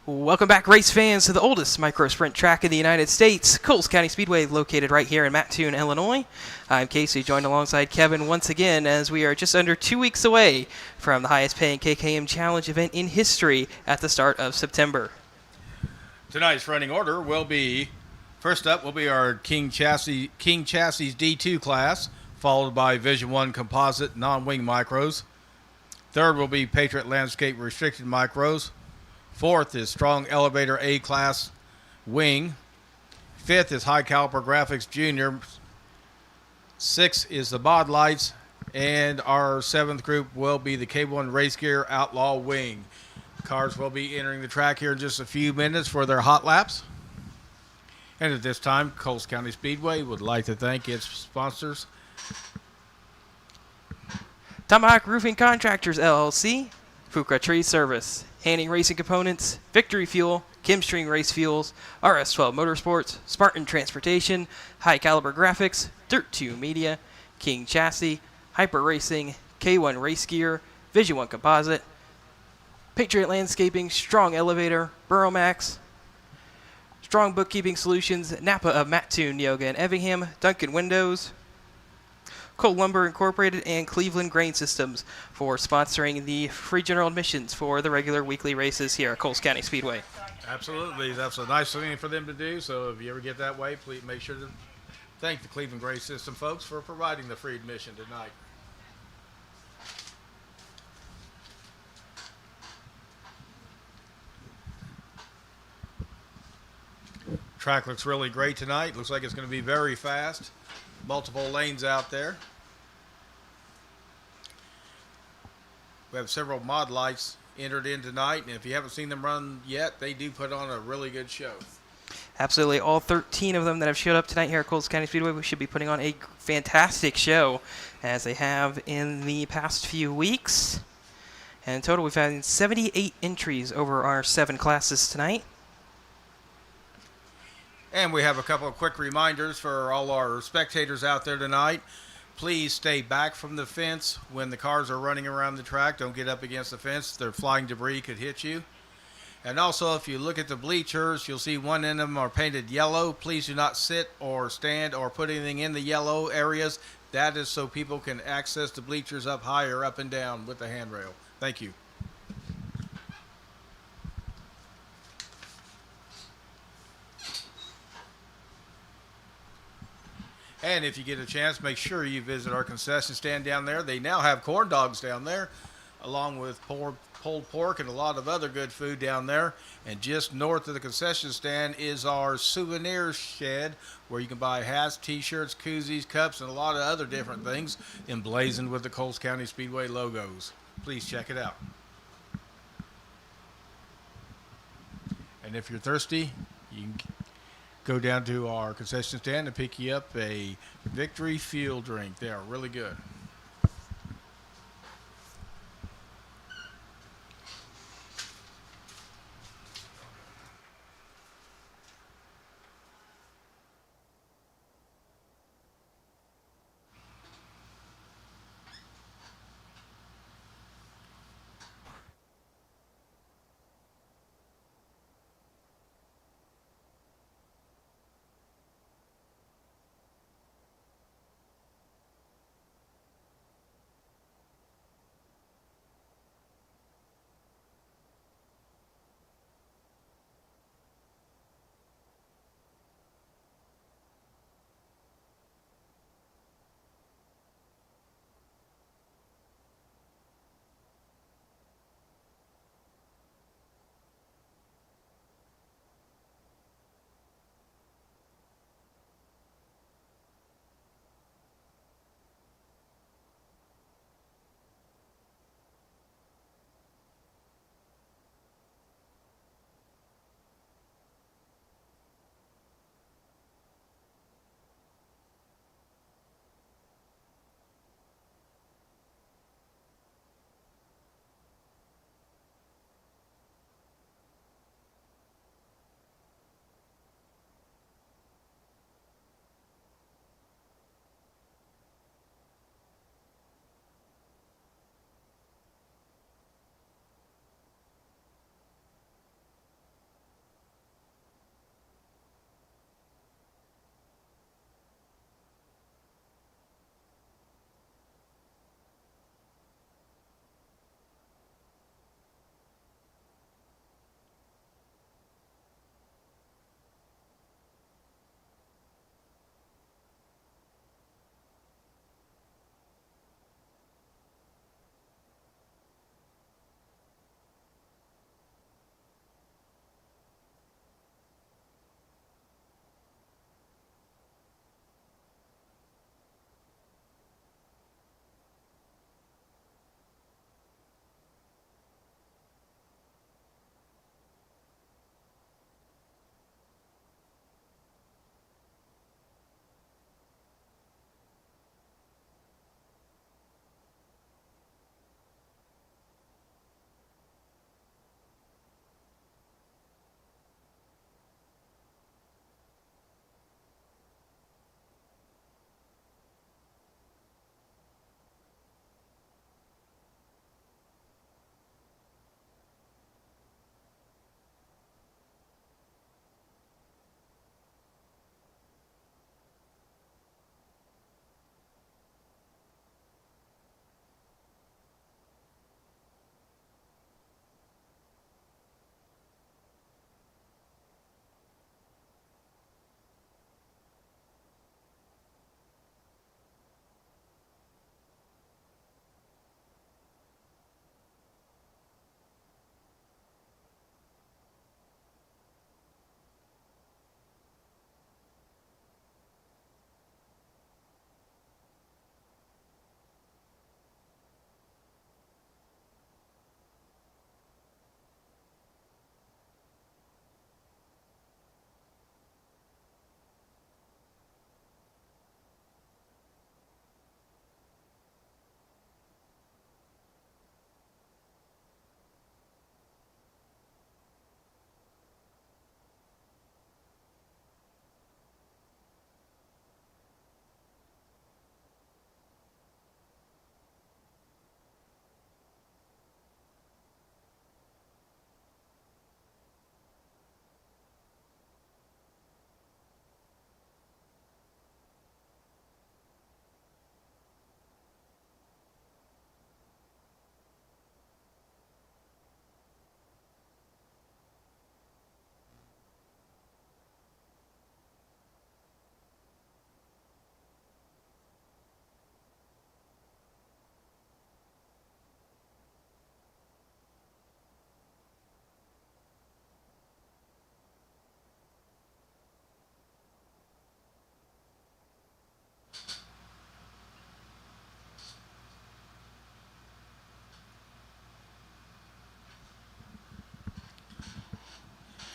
Welcome back, race fans, to the oldest micro sprint track in the United States, Coles County Speedway, located right here in Mattoon, Illinois. I'm Casey, joined alongside Kevin once again as we are just under 2 weeks away from the highest paying KKM Challenge event in history at the start of September. Tonight's running order will be, first up will be our King Chassis D2 class, followed by Vision 1 Composite Non-Wing Micros. Third will be Patriot Landscape Restricted Micros. Fourth is Strong Elevator A-Class Wing. Fifth is High Caliber Graphics Junior. Sixth is the Bod Lights. And our seventh group will be the K1 Race Gear Outlaw Wing. Cars will be entering the track here in just a few minutes for their hot laps. And at this time, Coles County Speedway would like to thank its sponsors. Tomahawk Roofing Contractors, LLC, Fuqua Tree Service, Hanning Racing Components, Victory Fuel, Kimstream Race Fuels, RS12 Motorsports, Spartan Transportation, High Caliber Graphics, Dirt 2 Media, King Chassis, Hyper Racing, K1 Race Gear, Vision 1 Composite, Patriot Landscaping, Strong Elevator, Burromax, Strong Bookkeeping Solutions, Napa of Mattoon, Neoga and Effingham, Duncan Windows, Cole Lumber Incorporated, and Cleveland Grain Systems for sponsoring the free general admissions for the regular weekly races here at Coles County Speedway. Absolutely. That's a nice thing for them to do. So if you ever get that way, please make sure to thank the Cleveland Grain System folks for providing the free admission tonight. Track looks really great tonight. Looks like it's going to be very fast. Multiple lanes out there. We have several mod lights entered in tonight, and if you haven't seen them run yet, they do put on a really good show. Absolutely. All 13 of them that have showed up tonight here at Coles County Speedway, we should be putting on a fantastic show, as they have in the past few weeks. And in total, we've had 78 entries over our 7 classes tonight. And we have a couple of quick reminders for all our spectators out there tonight. Please stay back from the fence when the cars are running around the track. Don't get up against the fence. Their flying debris could hit you. And also, if you look at the bleachers, you'll see one end of them are painted yellow. Please do not sit or stand or put anything in the yellow areas. That is so people can access the bleachers up higher, up and down with the handrail. Thank you. And if you get a chance, make sure you visit our concession stand down there. They now have corn dogs down there, along with pulled pork and a lot of other good food down there. And just north of the concession stand is our souvenir shed, where you can buy hats, t-shirts, koozies, cups, and a lot of other different things emblazoned with the Coles County Speedway logos. Please check it out. And if you're thirsty, you can go down to our concession stand and pick you up a Victory Fuel drink. They are really good.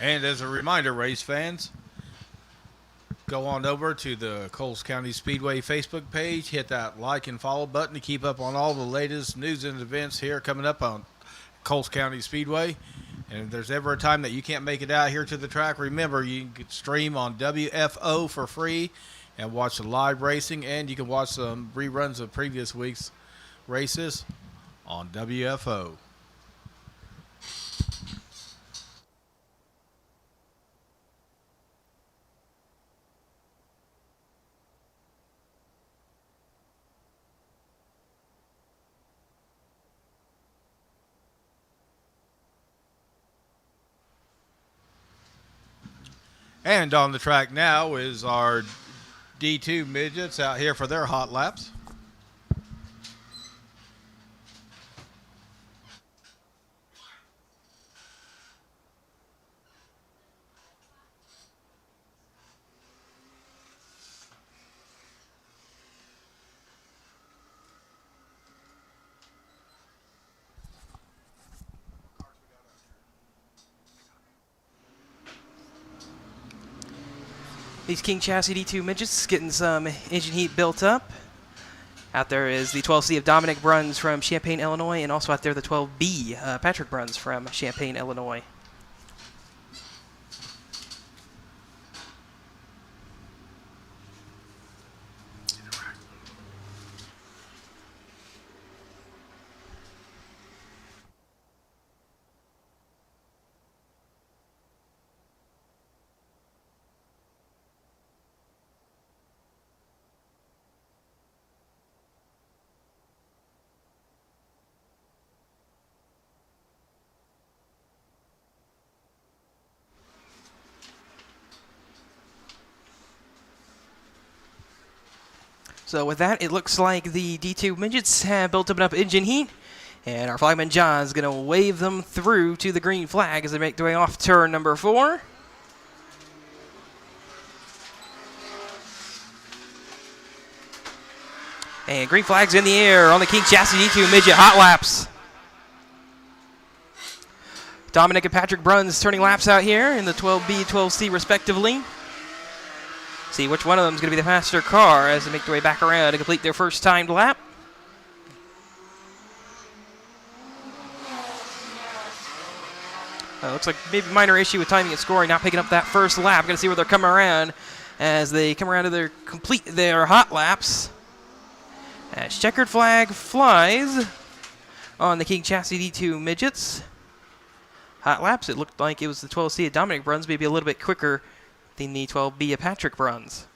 And as a reminder, race fans, go on over to the Coles County Speedway Facebook page, hit that like and follow button to keep up on all the latest news and events here coming up on Coles County Speedway. And if there's ever a time that you can't make it out here to the track, remember you can stream on WFO for free and watch the live racing, and you can watch some reruns of previous week's races on WFO. And on the track now is our D2 midgets out here for their hot laps. These King Chassis D2 midgets getting some engine heat built up. Out there is the 12C of Dominic Bruns from Champaign, Illinois, and also out there the 12B, Patrick Bruns from Champaign, Illinois. So with that, it looks like the D2 midgets have built up enough engine heat, and our flagman John is going to wave them through to the green flag as they make their way off turn number 4. And green flag's in the air on the King Chassis D2 midget hot laps. Dominic and Patrick Bruns turning laps out here in the 12B, 12C respectively. See which one of them is going to be the faster car as they make their way back around to complete their first timed lap. Looks like maybe a minor issue with timing and scoring, not picking up that first lap. Going to see where they're coming around as they come around to complete their hot laps. As checkered flag flies on the King Chassis D2 midgets. Hot laps, it looked like it was the 12C of Dominic Bruns, maybe a little bit quicker than the 12B of Patrick Bruns.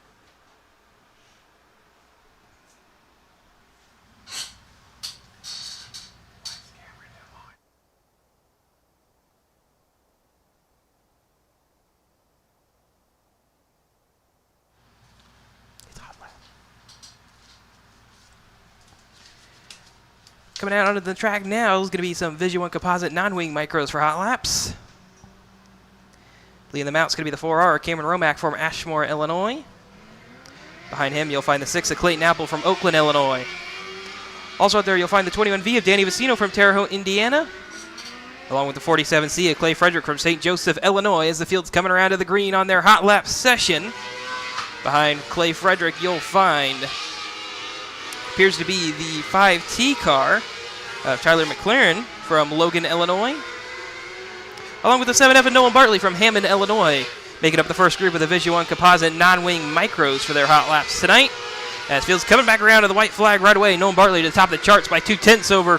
It's hot lap. Coming out onto the track now is going to be some Vision 1 composite non-wing micros for hot laps. Leading them out is going to be the 4R, Cameron Romack from Ashmore, Illinois. Behind him, you'll find the 6 of Clayton Apple from Oakland, Illinois. Also out there, you'll find the 21V of Danny Vicino from Terre Haute, Indiana. Along with the 47C of Clay Frederick from St. Joseph, Illinois, as the field's coming around to the green on their hot lap session. Behind Clay Frederick, you'll find appears to be the 5T car of Tyler McLaren from Logan, Illinois. Along with the 7F of Nolan Bartley from Hammond, Illinois, making up the first group of the Vision 1 composite non-wing micros for their hot laps tonight. As Fields coming back around to the white flag right away. Nolan Bartley to the top of the charts by 2/10 over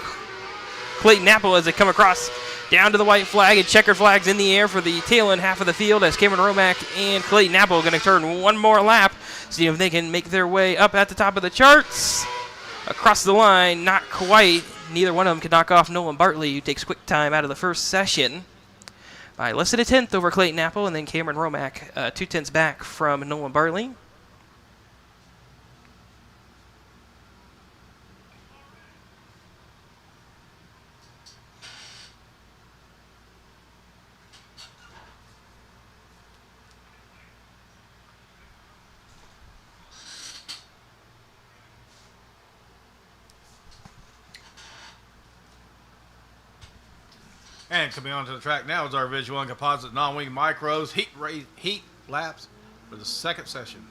Clayton Apple as they come across down to the white flag, and checker flags in the air for the tail end half of the field as Cameron Romack and Clayton Apple are going to turn one more lap, see if they can make their way up at the top of the charts. Across the line, not quite. Neither one of them can knock off Nolan Bartley, who takes quick time out of the first session by less than a tenth over Clayton Apple, and then Cameron Romack 2/10 back from Nolan Bartley. And coming onto the track now is our Vision 1 Composite Non-Wing Micros heat laps for the second session.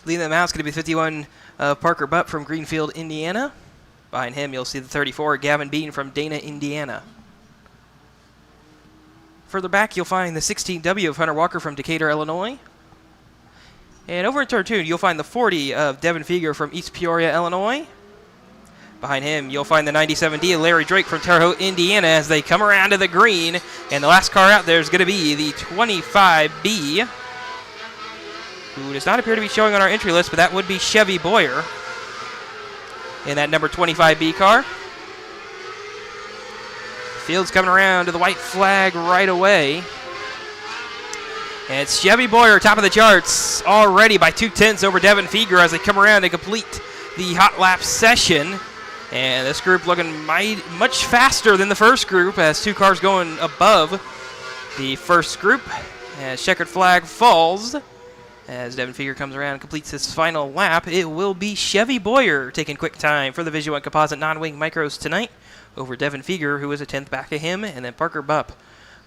Leading them out is going to be 51 Parker Butt from Greenfield, Indiana. Behind him, you'll see the 34 Gavin Bean from Dana, Indiana. Further back, you'll find the 16W of Hunter Walker from Decatur, Illinois. And over in turn 2, you'll find the 40 of Devin Feger from East Peoria, Illinois. Behind him, you'll find the 97D of Larry Drake from Terre Haute, Indiana, as they come around to the green. And the last car out there is going to be the 25B, who does not appear to be showing on our entry list, but that would be Chevy Boyer in that number 25B car. Field's coming around to the white flag right away. And it's Chevy Boyer, top of the charts, already by 2/10 over Devin Feger as they come around to complete the hot lap session. And this group looking much faster than the first group, as two cars going above the first group. As checkered flag falls, as Devin Feger comes around and completes his final lap, it will be Chevy Boyer taking quick time for the Vision 1 Composite Non-Wing Micros tonight over Devin Feger, who was a 10th back of him, and then Parker Bupp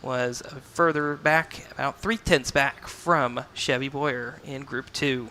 was further back, about 3/10 back from Chevy Boyer in Group 2.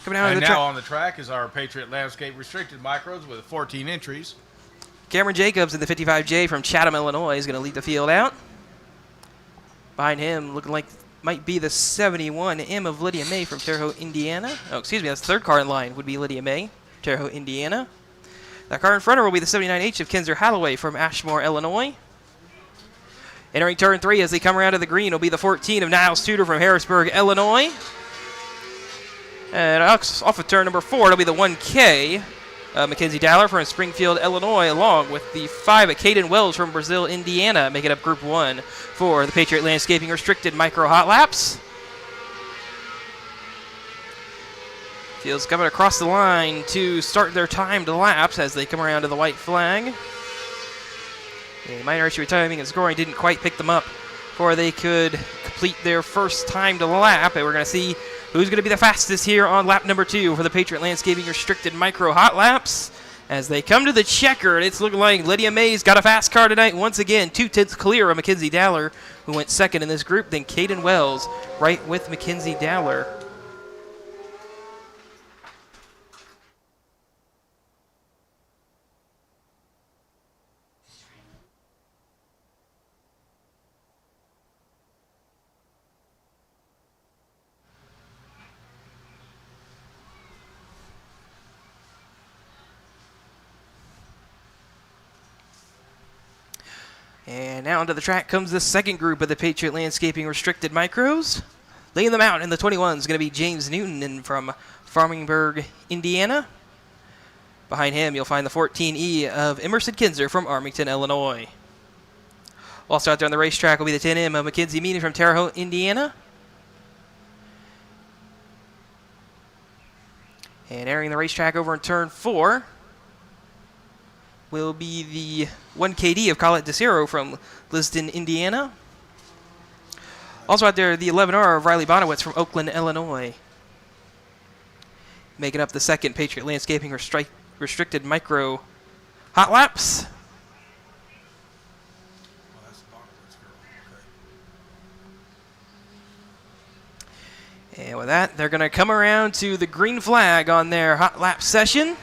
And now on the track is our Patriot Landscape Restricted Micros with 14 entries. Cameron Jacobs in the 55J from Chatham, Illinois is going to lead the field out. Behind him, looking like might be the 71M of Lydia May from Terre Haute, Indiana. Oh, excuse me, that's the third car in line, would be Lydia May, Terre Haute, Indiana. That car in front of her will be the 79H of Kinzer Halloway from Ashmore, Illinois. Entering turn 3 as they come around to the green will be the 14 of Niles Tudor from Harrisburg, Illinois. And off of turn number 4, it'll be the 1K, Mackenzie Dowler from Springfield, Illinois, along with the 5 of Caden Wells from Brazil, Indiana, making up Group 1 for the Patriot Landscaping Restricted Micro Hot Laps. Field's coming across the line to start their timed laps as they come around to the white flag. A minor issue with timing and scoring didn't quite pick them up before they could complete their first timed lap, and we're going to see who's going to be the fastest here on lap number 2 for the Patriot Landscaping Restricted Micro Hot Laps. As they come to the checkered, it's looking like Lydia May's got a fast car tonight. Once again, 2/10 clear of Mackenzie Dowler, who went second in this group. Then Caden Wells right with Mackenzie Dowler. And now onto the track comes the second group of the Patriot Landscaping Restricted Micros. Laying them out in the 21 is going to be James Newton from Farmingburg, Indiana. Behind him, you'll find the 14E of Emerson Kinzer from Armington, Illinois. Also out there on the racetrack will be the 10M of Mackenzie Meany from Terre Haute, Indiana. And entering the racetrack over in turn 4 will be the 1KD of Colette DeCiro from Liston, Indiana. Also out there, the 11R of Riley Bonowitz from Oakland, Illinois. Making up the second Patriot Landscaping Restricted Micro Hot Laps. And with that, they're going to come around to the green flag on their hot lap session.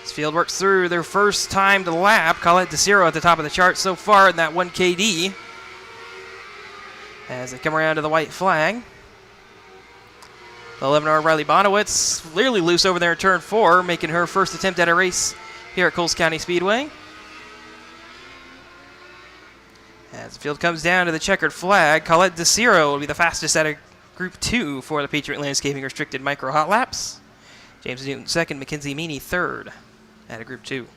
Field works through their first timed lap. Colette DeCiro at the top of the chart so far in that 1KD. As they come around to the white flag. The 11R Riley Bonowitz clearly loose over there in turn 4, making her first attempt at a race here at Coles County Speedway. As the field comes down to the checkered flag, Colette DeCiro will be the fastest out of Group 2 for the Patriot Landscaping Restricted Micro Hot Laps. James Newton second, Mackenzie Meany third out of Group 2.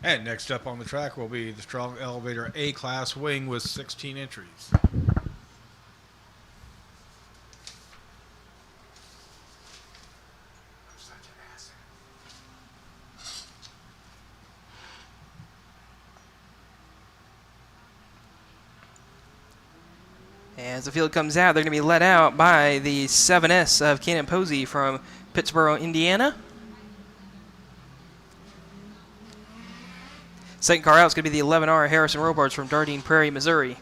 And next up on the track will be the Strong Elevator A-Class wing with 16 entries. As the field comes out, they're going to be let out by the 7S of Cannon Posey from Pittsboro, Indiana. Second car out is going to be the 11R Harrison Robards from Dardine Prairie, Missouri.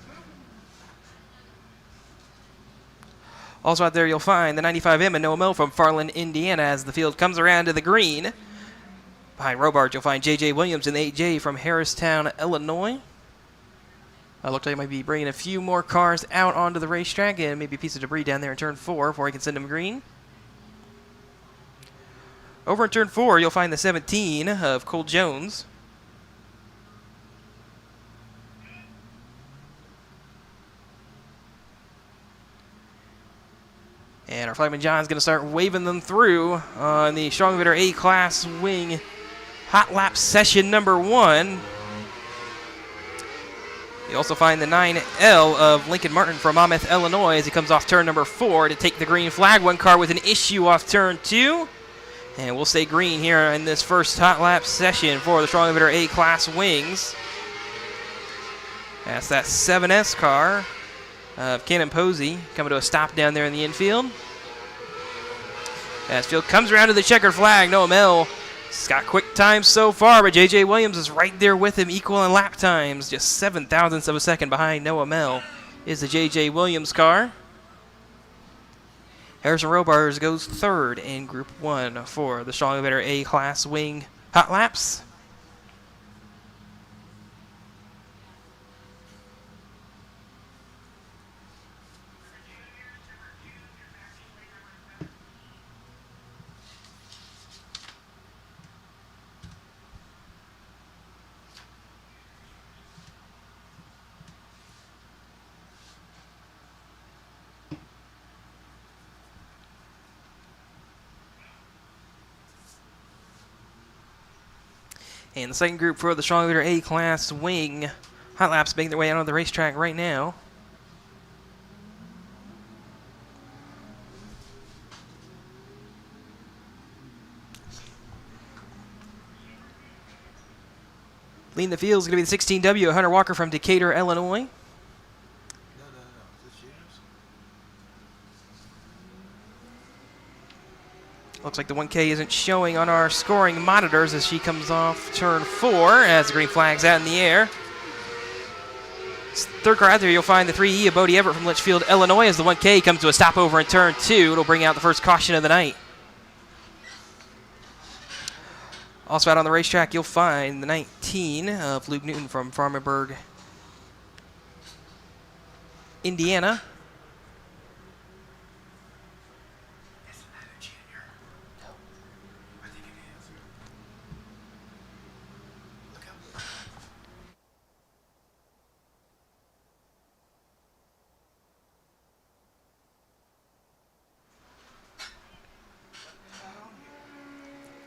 Also out there, you'll find the 95M and Noah Mill from Farland, Indiana, as the field comes around to the green. Behind Robards, you'll find J.J. Williams and the 8J from Harristown, Illinois. Looks like he might be bringing a few more cars out onto the racetrack and maybe a piece of debris down there in turn 4 before he can send them green. Over in turn 4, you'll find the 17 of Cole Jones. And our flagman John's going to start waving them through on the Strong Elevator A-Class Wing Hot Lap Session number 1. You also find the 9L of Lincoln Martin from Monmouth, Illinois, as he comes off turn number 4 to take the green flag. One car with an issue off turn 2. And we'll stay green here in this first hot lap session for the Strong Elevator A-Class Wings. That's that 7S car of Cannon Posey coming to a stop down there in the infield. As field comes around to the checkered flag, Noah Mill has got quick times so far, but J.J. Williams is right there with him, equal in lap times. Just 7 thousandths of a second behind Noah Mill is the J.J. Williams car. Harrison Robards goes third in Group 1 for the Strong Elevator A-Class Wing Hot Laps. And the second group for the Strong Elevator A-Class Wing Hot Laps making their way out on the racetrack right now. Leading the field is going to be the 16W, Hunter Walker from Decatur, Illinois. Looks like the 1K isn't showing on our scoring monitors as she comes off turn 4 as the green flag's out in the air. Third car out there, you'll find the 3E of Bodie Everett from Litchfield, Illinois, as the 1K comes to a stop over in turn 2. It'll bring out the first caution of the night. Also out on the racetrack, you'll find the 19 of Luke Newton from Farmerburg, Indiana.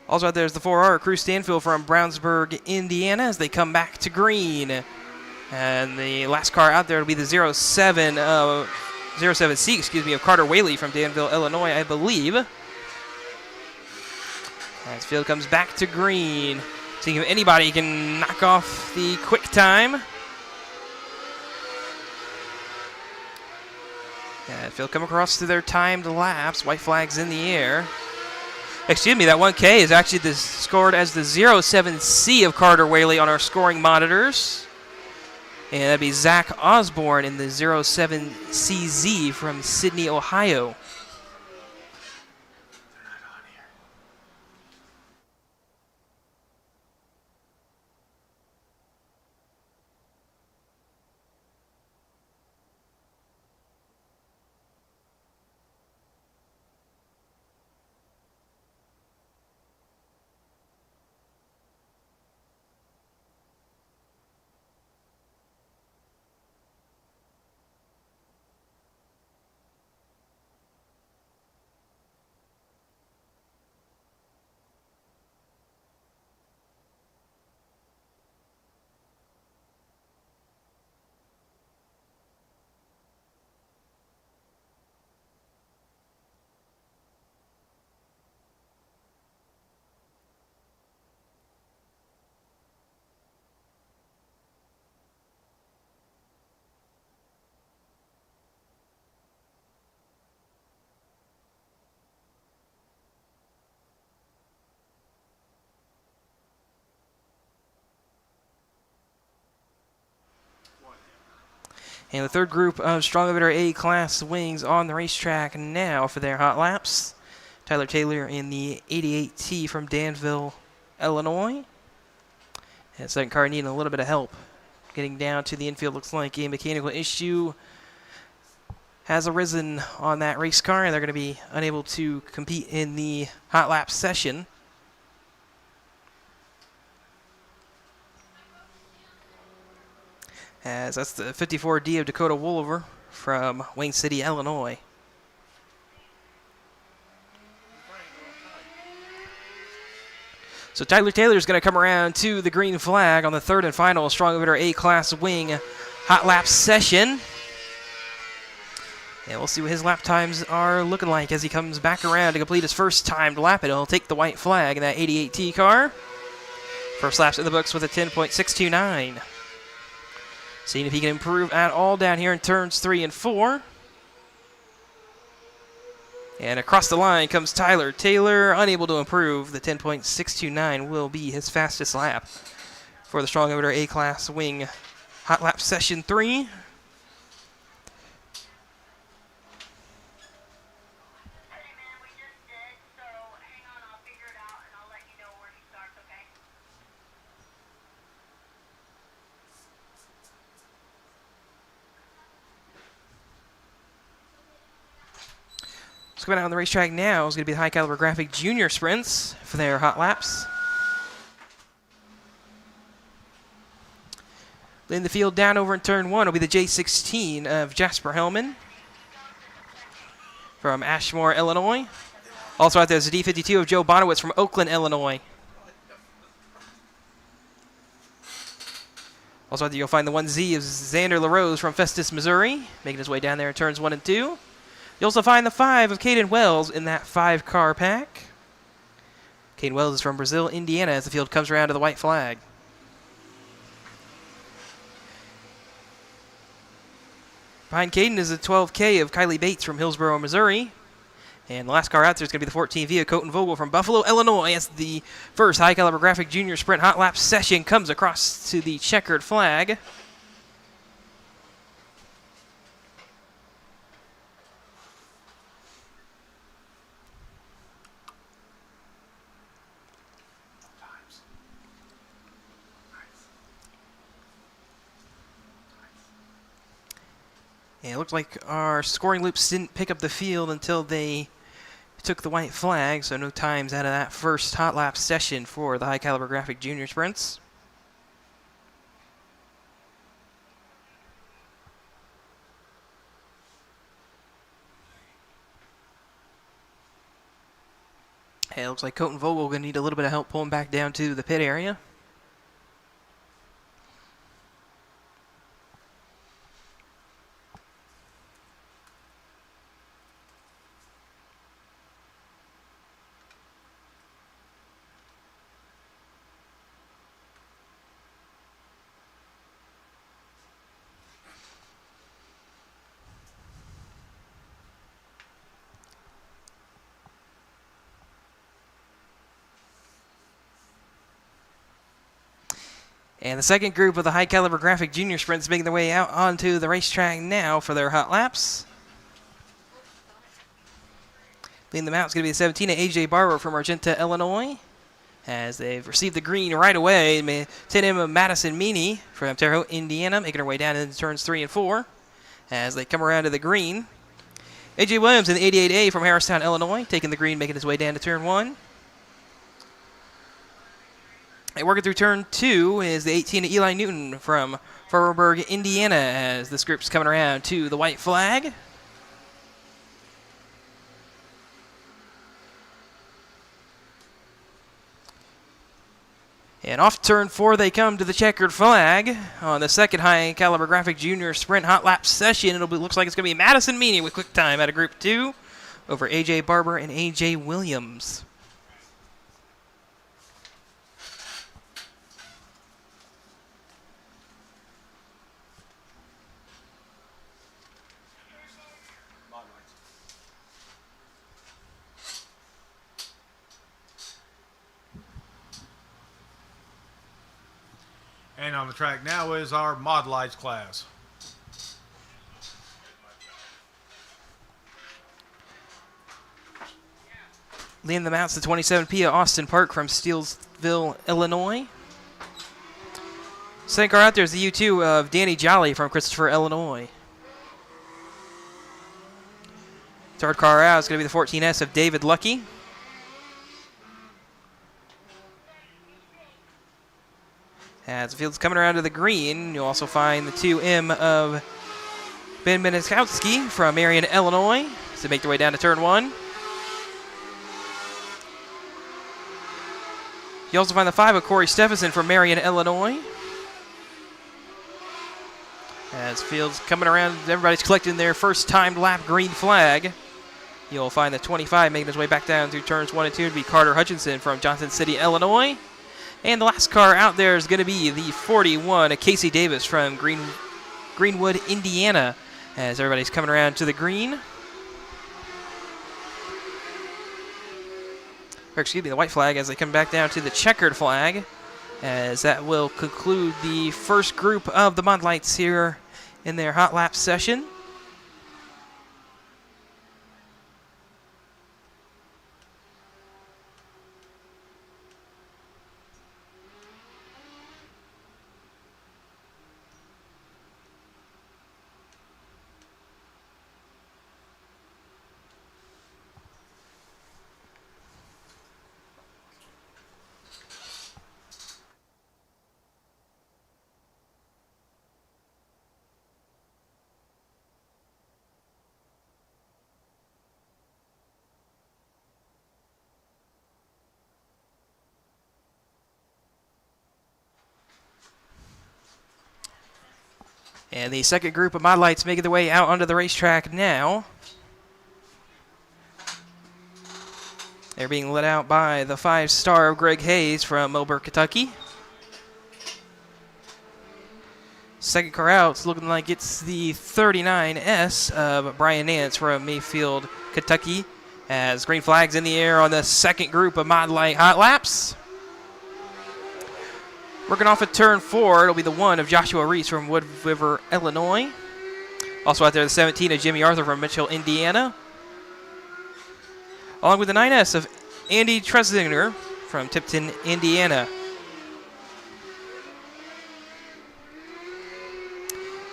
Also out there is the 4R, Cruz Stanfield from Brownsburg, Indiana, as they come back to green. And the last car out there will be the 07C, of Carter Whaley from Danville, Illinois, I believe. As field comes back to green. Seeing if anybody can knock off the quick time. Field come across to their timed laps. White flags in the air. Excuse me, that 1K is actually scored as the 07C of Carter Whaley on our scoring monitors. And that'd be Zach Osborne in the 07CZ from Sydney, Ohio. And the third group of Strong Emitter A-Class wings on the racetrack now for their hot laps. Tyler Taylor in the 88T from Danville, Illinois. And second car needing a little bit of help. Getting down to the infield, looks like a mechanical issue has arisen on that race car, and they're going to be unable to compete in the hot lap session. As that's the 54D of Dakota Woolover from Wayne City, Illinois. So Tyler Taylor is going to come around to the green flag on the third and final Strong Emitter A-Class wing hot lap session. And we'll see what his lap times are looking like as he comes back around to complete his first timed lap, and he'll take the white flag in that 88T car. First lap's in the books with a 10.629. Seeing if he can improve at all down here in turns 3 and 4. And across the line comes Tyler Taylor, unable to improve. The 10.629 will be his fastest lap for the Strong Emitter A-Class wing hot lap session 3. What's coming out on the racetrack now is going to be the High Caliber Graphic Junior Sprints for their hot laps. In the field down over in turn 1 will be the J16 of Jasper Hellman from Ashmore, Illinois. Also out there is the D52 of Joe Bonowitz from Oakland, Illinois. Also out there you'll find the 1Z of Xander LaRose from Festus, Missouri, making his way down there in turns 1 and 2. You'll also find the 5 of Caden Wells in that 5-car pack. Caden Wells is from Brazil, Indiana, as the field comes around to the white flag. Behind Caden is the 12K of Kylie Bates from Hillsboro, Missouri. And the last car out there is going to be the 14V of Colton Vogel from Buffalo, Illinois, as the first High Caliber Graphic Junior Sprint hot lap session comes across to the checkered flag. And it looked like our scoring loops didn't pick up the field until they took the white flag, so no times out of that first hot lap session for the High Caliber Graphic Junior Sprints. And it looks like Colton Vogel going to need a little bit of help pulling back down to the pit area. And the second group of the high caliber graphic junior sprints making their way out onto the racetrack now for their hot laps. Leading them out is going to be the 17 AJ Barber from Argenta, Illinois, as they've received the green right away. 10M of Madison Meany from Terre Haute, Indiana, making her way down into turns 3 and 4 as they come around to the green. AJ Williams in the 88A from Harristown, Illinois, taking the green, making his way down to turn 1. And working through turn 2 is the 18 Eli Newton from Faubourg, Indiana, as this group's coming around to the white flag. And off turn 4 they come to the checkered flag on the second high caliber graphic junior sprint hot lap session. Looks like it's going to be Madison Meany with quick time out of group 2 over AJ Barber and AJ Williams. And on the track now is our Mod Lights class. Leading them out to 27 Pia Austin Park from Steelsville, Illinois. Second car out there is the U2 of Danny Jolly from Christopher, Illinois. Third car out is going to be the 14S of David Lucky. As the field's coming around to the green, you'll also find the 2M of Ben Beniskowski from Marion, Illinois, to make their way down to turn 1. You also find the 5 of Corey Stephenson from Marion, Illinois. As field's coming around, everybody's collecting their first timed lap green flag. You'll find the 25 making his way back down through turns 1 and 2 to be Carter Hutchinson from Johnson City, Illinois. And the last car out there is going to be the 41, Casey Davis from Greenwood, Indiana, as everybody's coming around to the green. Or excuse me, the white flag as they come back down to the checkered flag, as that will conclude the first group of the Mod Lights here in their hot lap session. And the second group of Mod Lights making their way out onto the racetrack now. They're being led out by the 5-star of Greg Hayes from Millburg, Kentucky. Second car out, it's looking like it's the 39S of Brian Nance from Mayfield, Kentucky, as green flags in the air on the second group of Mod Light hot laps. Working off at turn 4, it'll be the 1 of Joshua Reese from Wood River, Illinois. Also out there, the 17 of Jimmy Arthur from Mitchell, Indiana. Along with the 9S of Andy Tresinger from Tipton, Indiana.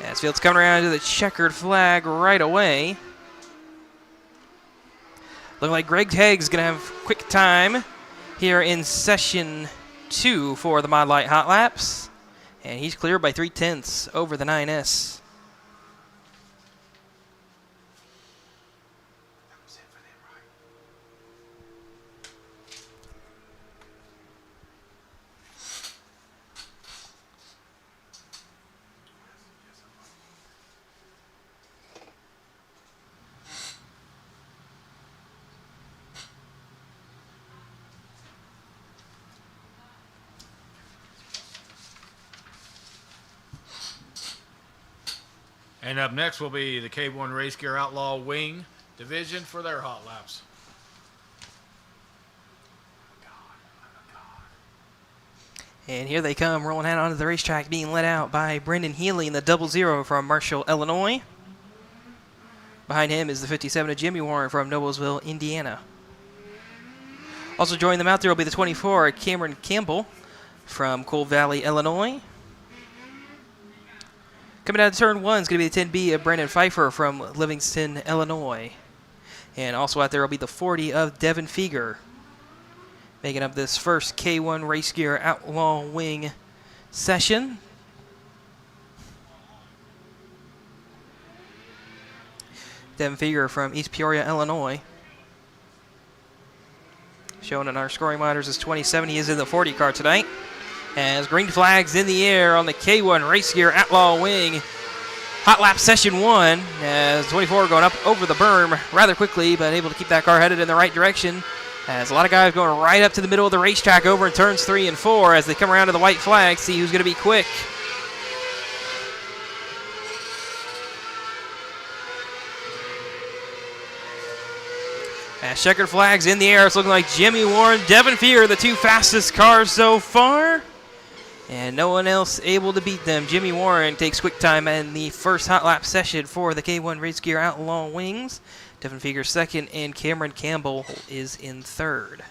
As field's coming around to the checkered flag right away. Looking like Greg Haig's going to have quick time here in session 2 for the Mod Light hot laps. And he's cleared by 3/10 over the 9S. And up next will be the K1 Race Gear Outlaw Wing Division for their hot laps. And here they come, rolling out onto the racetrack, being led out by Brendan Healy in the 00 from Marshall, Illinois. Behind him is the 57 of Jimmy Warren from Noblesville, Indiana. Also joining them out there will be the 24, Cameron Campbell from Coal Valley, Illinois. Coming out of turn 1 is going to be the 10B of Brandon Pfeiffer from Livingston, Illinois. And also out there will be the 40 of Devin Feger, making up this first K1 Race Gear Outlaw Wing session. Devin Feger from East Peoria, Illinois. Shown in our scoring monitors is 27. He is in the 40 car tonight. As green flags in the air on the K1 Race Gear Outlaw Wing. Hot lap session 1 as 24 going up over the berm rather quickly, but able to keep that car headed in the right direction. As a lot of guys going right up to the middle of the racetrack over in turns 3 and 4 as they come around to the white flag, see who's going to be quick. As checkered flags in the air, it's looking like Jimmy Warren, Devin Feger, the two fastest cars so far. And no one else able to beat them. Jimmy Warren takes quick time in the first hot lap session for the K1 Race Gear Outlaw Wings. Devin Feger second, and Cameron Campbell is in third.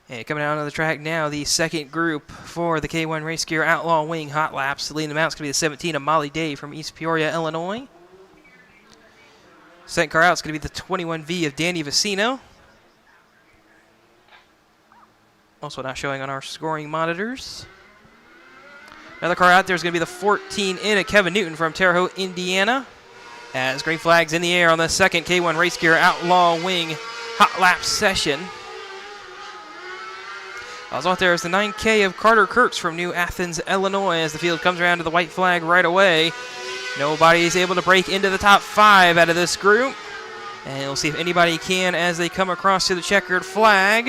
And coming out on the track now, the second group for the K1 Race Gear Outlaw Wing Hot Laps. Leading them out is going to be the 17 of Molly Day from East Peoria, Illinois. Second car out is going to be the 21V of Danny Vicino. Also not showing on our scoring monitors. Another car out there is going to be the 14 in of Kevin Newton from Terre Haute, Indiana. As green flags in the air on the second K1 Race Gear Outlaw Wing Hot Lap session. Also out there is the 9K of Carter Kurtz from New Athens, Illinois, as the field comes around to the white flag right away. Nobody's able to break into the top 5 out of this group. And we'll see if anybody can as they come across to the checkered flag.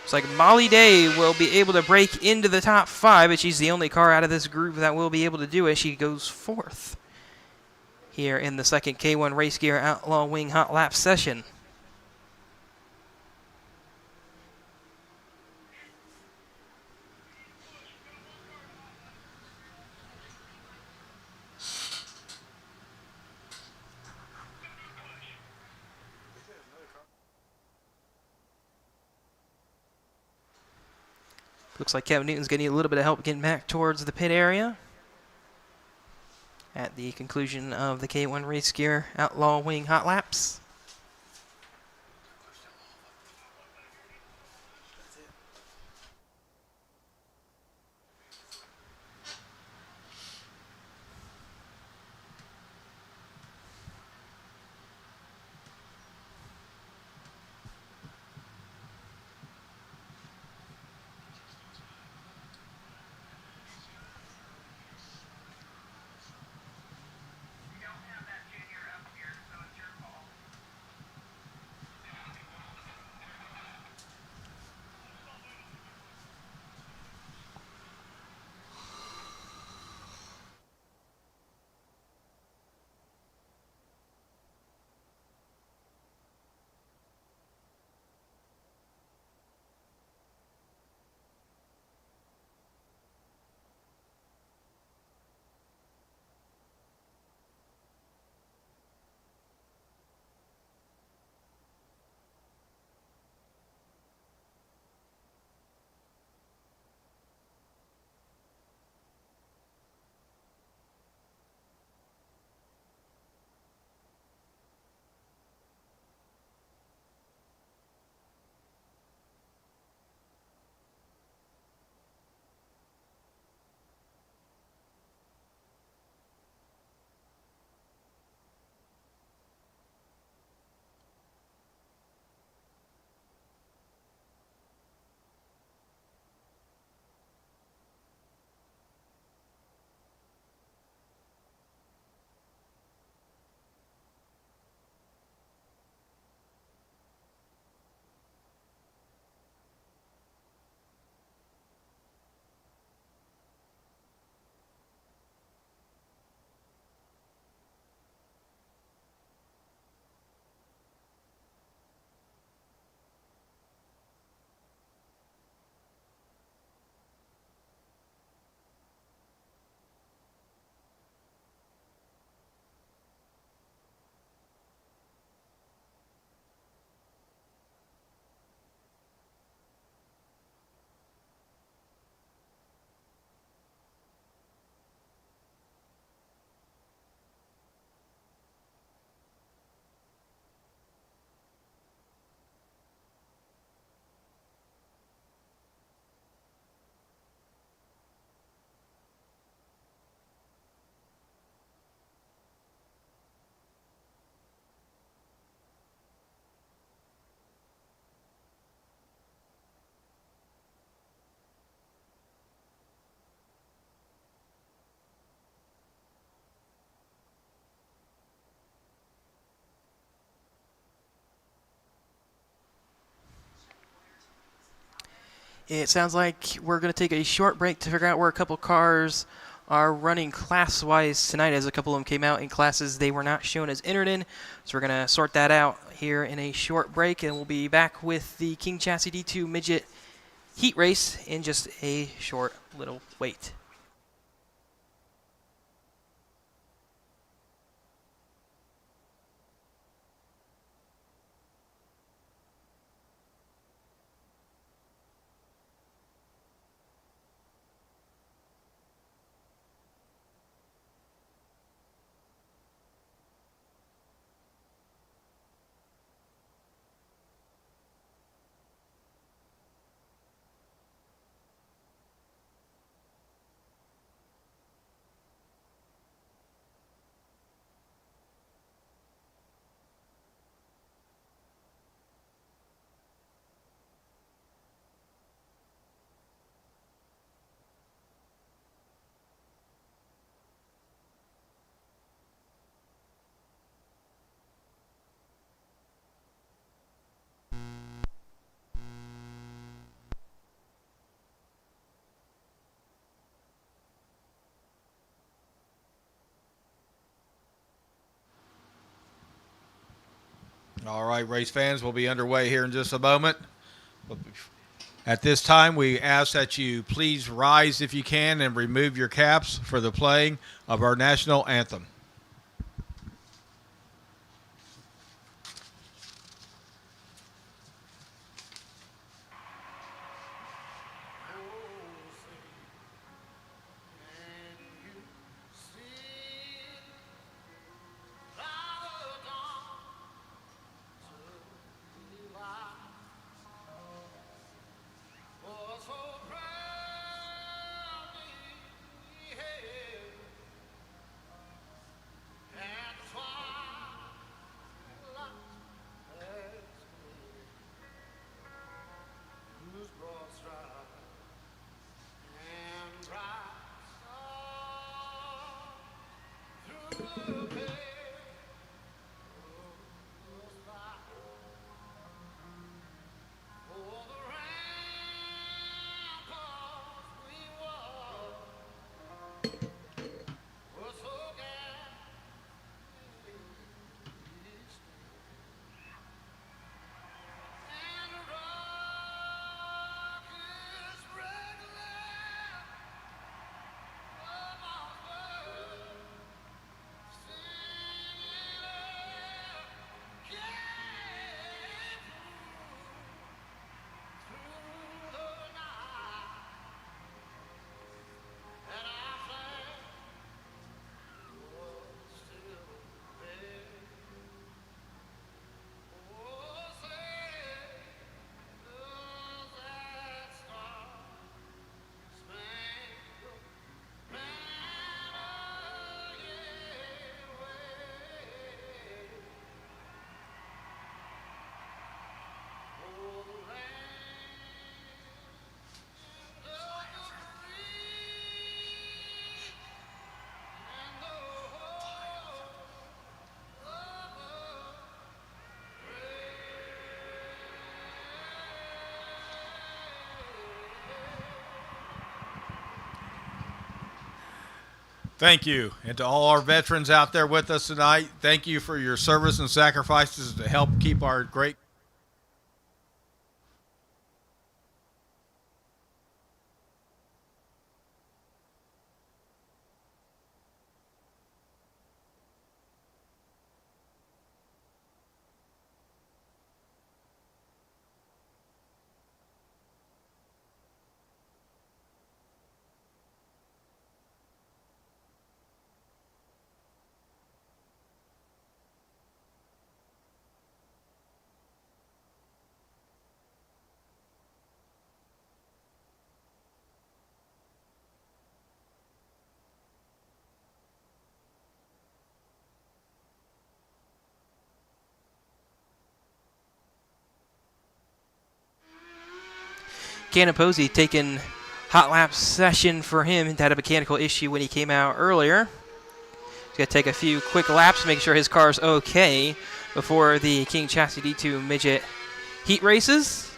Looks like Molly Day will be able to break into the top 5, but she's the only car out of this group that will be able to do it. She goes 4th here in the second K1 Race Gear Outlaw Wing Hot Lap session. Looks like Kevin Newton's going to need a little bit of help getting back towards the pit area at the conclusion of the K1 Race Gear Outlaw Wing Hot Laps. It sounds like we're going to take a short break to figure out where a couple cars are running class-wise tonight, as a couple of them came out in classes they were not shown as entered in. So we're going to sort that out here in a short break, and we'll be back with the King Chassis D2 Midget Heat Race in just a short little wait. All right, race fans, we'll be underway here in just a moment. At this time, we ask that you please rise if you can and remove your caps for the playing of our national anthem. Thank you. And to all our veterans out there with us tonight, thank you for your service and sacrifices to help keep our great Cannon Posey taking hot lap session for him. He had a mechanical issue when he came out earlier. He's going to take a few quick laps, make sure his car's okay before the King Chassis D2 Midget Heat Races.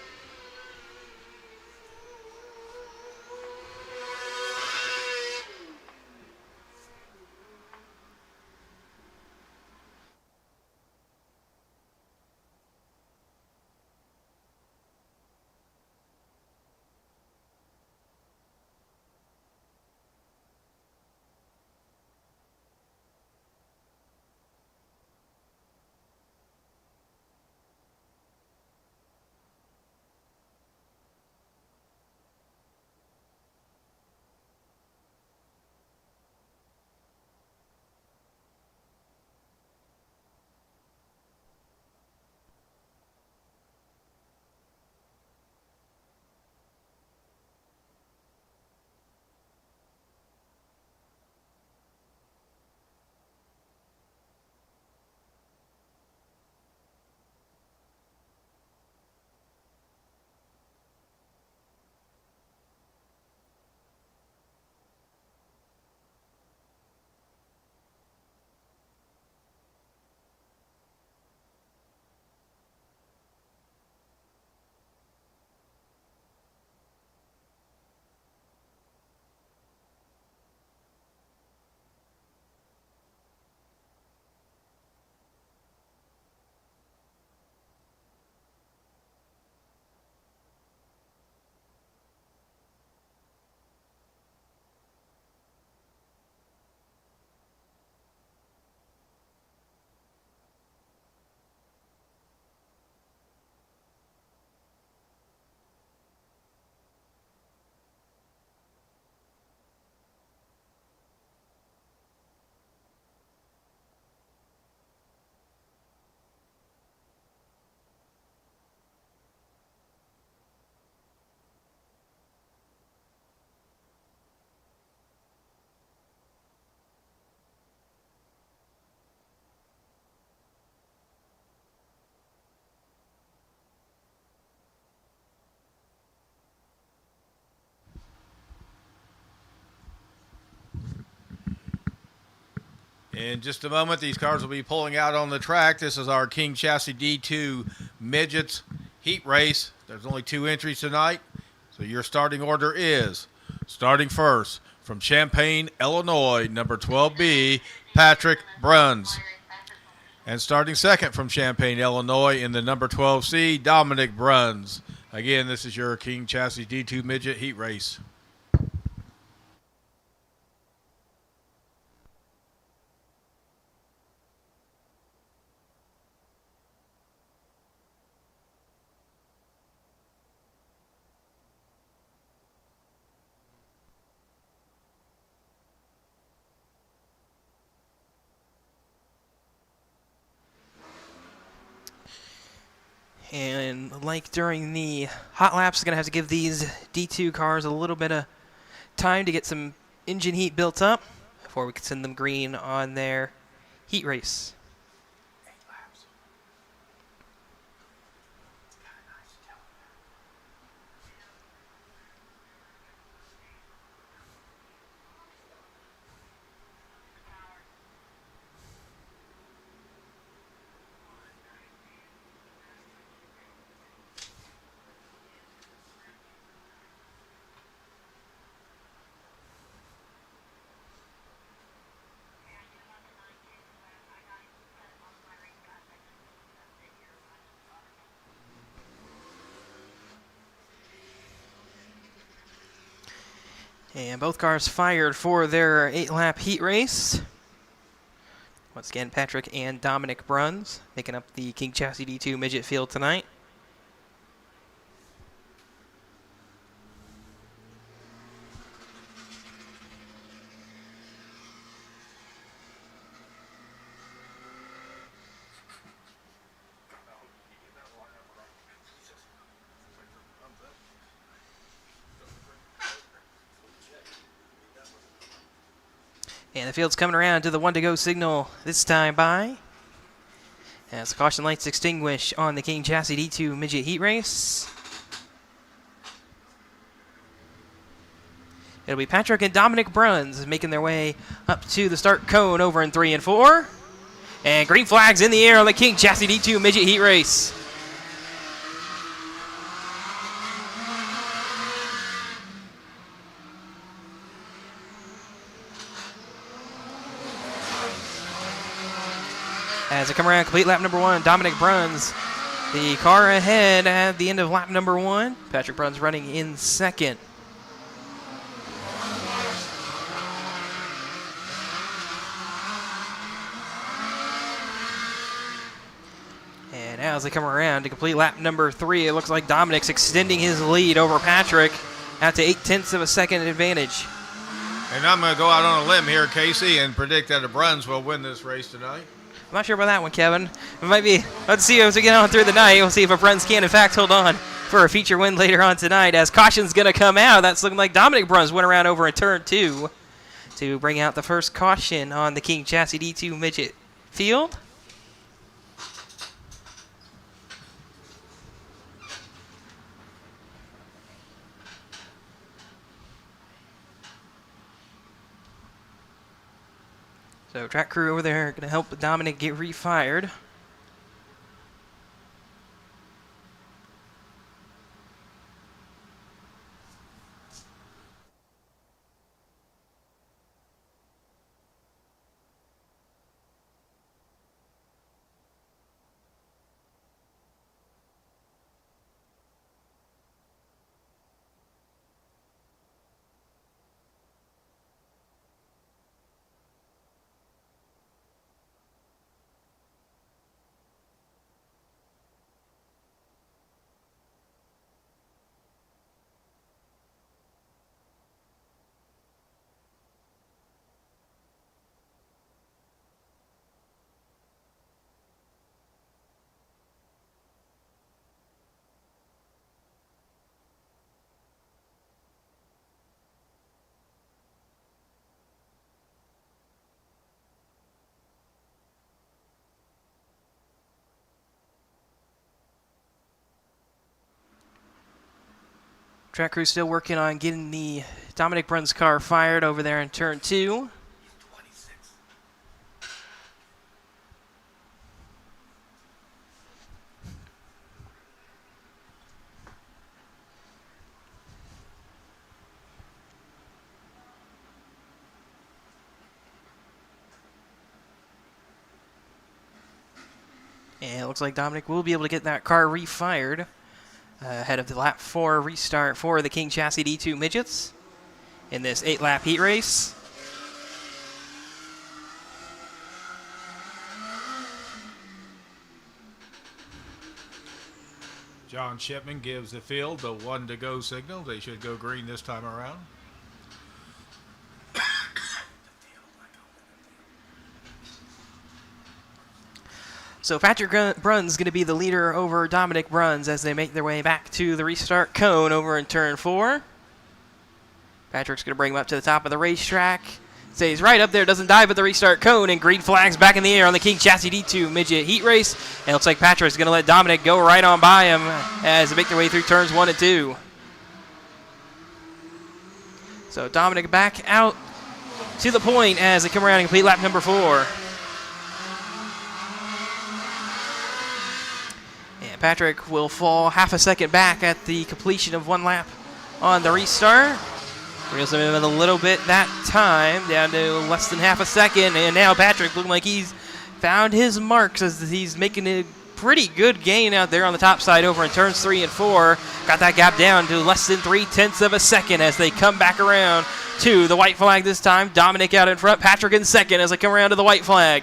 In just a moment, these cars will be pulling out on the track. This is our King Chassis D2 Midgets Heat Race. There's only 2 entries tonight, so your starting order is starting first from Champaign, Illinois, number 12B, Patrick Bruns. And starting second from Champaign, Illinois, in the number 12C, Dominic Bruns. Again, this is your King Chassis D2 Midget Heat Race. And like during the hot laps, going to have to give these D2 cars a little bit of time to get some engine heat built up before we can send them green on their heat race. And both cars fired for their 8-lap heat race. Once again, Patrick and Dominic Bruns making up the King Chassis D2 Midget field tonight. And the field's coming around to the 1-to-go signal this time by. As the caution lights extinguish on the King Chassis D2 Midget Heat Race. It'll be Patrick and Dominic Bruns making their way up to the start cone over in 3 and 4. And green flags in the air on the King Chassis D2 Midget Heat Race. As they come around, complete lap number 1, Dominic Bruns, the car ahead at the end of lap number 1. Patrick Bruns running in second. And now as they come around to complete lap number 3, it looks like Dominic's extending his lead over Patrick out to 0.8 of a second advantage. And I'm going to go out on a limb here, Casey, and predict that the Bruns will win this race tonight. I'm not sure about that one, Kevin. It might be. Let's see as we get on through the night. We'll see if our Bruns can, in fact, hold on for a feature win later on tonight. As caution's going to come out, that's looking like Dominic Bruns went around over in turn 2 to bring out the first caution on the King Chassis D2 Midget field. So track crew over there going to help Dominic get refired. Track crew still working on getting the Dominic Bruns car fired over there in turn 2. And it looks like Dominic will be able to get that car refired ahead of the lap 4 restart for the King Chassis D2 midgets in this 8-lap heat race. John Shipman gives the field the 1 to go signal. They should go green this time around. So Patrick Brunn's going to be the leader over Dominic Bruns as they make their way back to the restart cone over in turn 4. Patrick's going to bring him up to the top of the racetrack. Stays right up there, doesn't dive at the restart cone, and green flags back in the air on the King Chassis D2 midget heat race. And it looks like Patrick's going to let Dominic go right on by him as they make their way through turns 1 and 2. So Dominic back out to the point as they come around and complete lap number 4. And Patrick will fall half a second back at the completion of 1 lap on the restart. Reels him in a little bit that time, down to less than half a second. And now Patrick looking like he's found his marks as he's making a pretty good gain out there on the top side over in turns 3 and 4. Got that gap down to less than 0.3 of a second as they come back around to the white flag this time. Dominic out in front, Patrick in second as they come around to the white flag.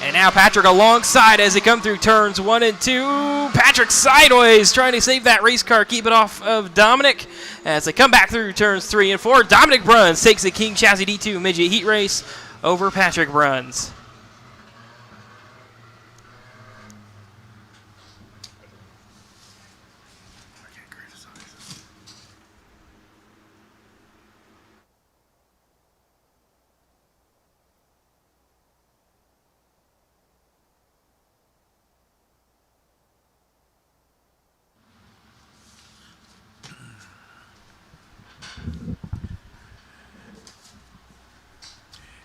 And now Patrick alongside as they come through turns 1 and 2. Patrick sideways trying to save that race car, keep it off of Dominic. As they come back through turns 3 and 4, Dominic Bruns takes the King Chassis D2 midget heat race over Patrick Bruns.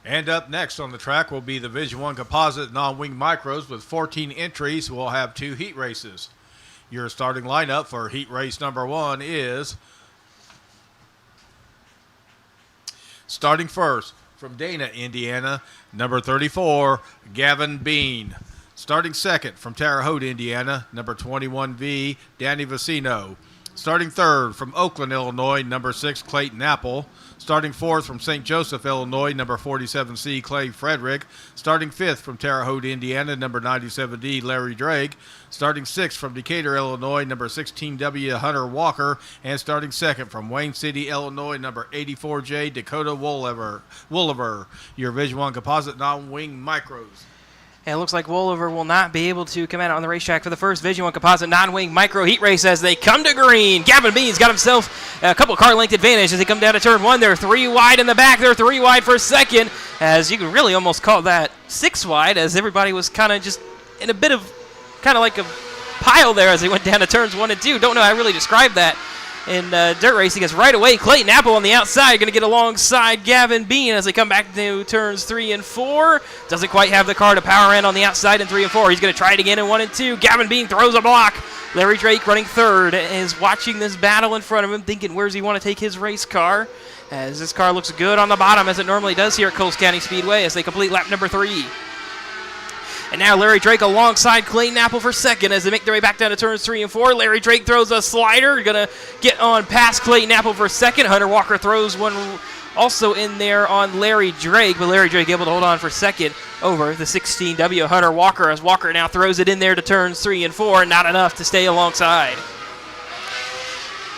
And up next on the track will be the Division 1 Composite Non-Wing Micros with 14 entries. We'll have 2 heat races. Your starting lineup for heat race number 1 is starting first from Dana, Indiana, number 34, Gavin Bean. Starting second from Terre Haute, Indiana, number 21V, Danny Vicino. Starting third from Oakland, Illinois, number 6, Clayton Apple. Starting fourth from St. Joseph, Illinois, number 47C, Clay Frederick. Starting fifth from Terre Haute, Indiana, number 97D, Larry Drake. Starting sixth from Decatur, Illinois, number 16W, Hunter Walker. And starting second from Wayne City, Illinois, number 84J, Dakota Woolever. Your Division 1 Composite Non-Wing Micros. And it looks like Woolever will not be able to come out on the racetrack for the first Division 1 Composite Non-Wing Micro Heat Race as they come to green. Gavin Bean's got himself a couple car length advantage as they come down to turn 1. They're 3 wide in the back. They're 3 wide for second, as you can really almost call that 6 wide, as everybody was kind of just in a bit of kind of like a pile there as they went down to turns 1 and 2. Don't know how I really describe that in dirt racing, as right away Clayton Apple on the outside going to get alongside Gavin Bean as they come back to turns 3 and 4. Doesn't quite have the car to power in on the outside in 3 and 4. He's going to try it again in 1 and 2. Gavin Bean throws a block. Larry Drake running third is watching this battle in front of him, thinking where's he want to take his race car, as this car looks good on the bottom as it normally does here at Coles County Speedway as they complete lap number 3. And now Larry Drake alongside Clayton Apple for second as they make their way back down to turns 3 and 4. Larry Drake throws a slider, going to get on past Clayton Apple for second. Hunter Walker throws one also in there on Larry Drake, but Larry Drake able to hold on for second over the 16W Hunter Walker, as Walker now throws it in there to turns 3 and 4, not enough to stay alongside.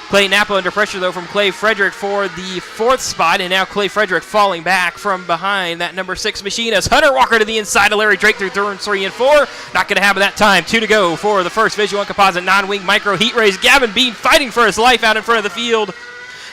Clayton Apple under pressure, though, from Clay Frederick for the 4th spot, and now Clay Frederick falling back from behind that number 6 machine as Hunter Walker to the inside of Larry Drake through turns 3 and 4. Not going to happen that time. 2 to go for the first Division 1 Composite Non-Wing Micro Heat Race. Gavin Bean fighting for his life out in front of the field.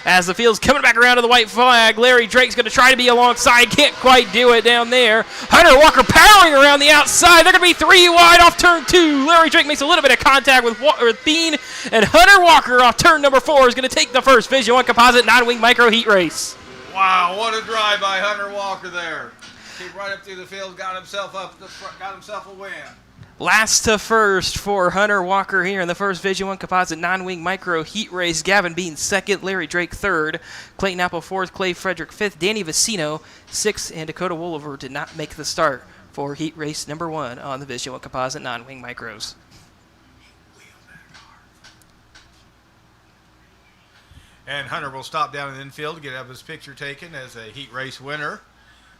As the field's coming back around to the white flag, Larry Drake's going to try to be alongside. Can't quite do it down there. Hunter Walker powering around the outside. They're going to be 3 wide off turn 2. Larry Drake makes a little bit of contact with Bean. And Hunter Walker off turn number 4 is going to take the first Division 1 Composite Non-Wing Micro Heat Race. Wow, what a drive by Hunter Walker there. Came right up through the field, got himself a win. Last to first for Hunter Walker here in the first Division 1 Composite Non-Wing Micro Heat Race. Gavin Bean second, Larry Drake third, Clayton Apple fourth, Clay Frederick fifth, Danny Vicino sixth, and Dakota Woolever did not make the start for heat race number 1 on the Visual Composite non-wing micros. And Hunter will stop down in the infield to get up his picture taken as a heat race winner.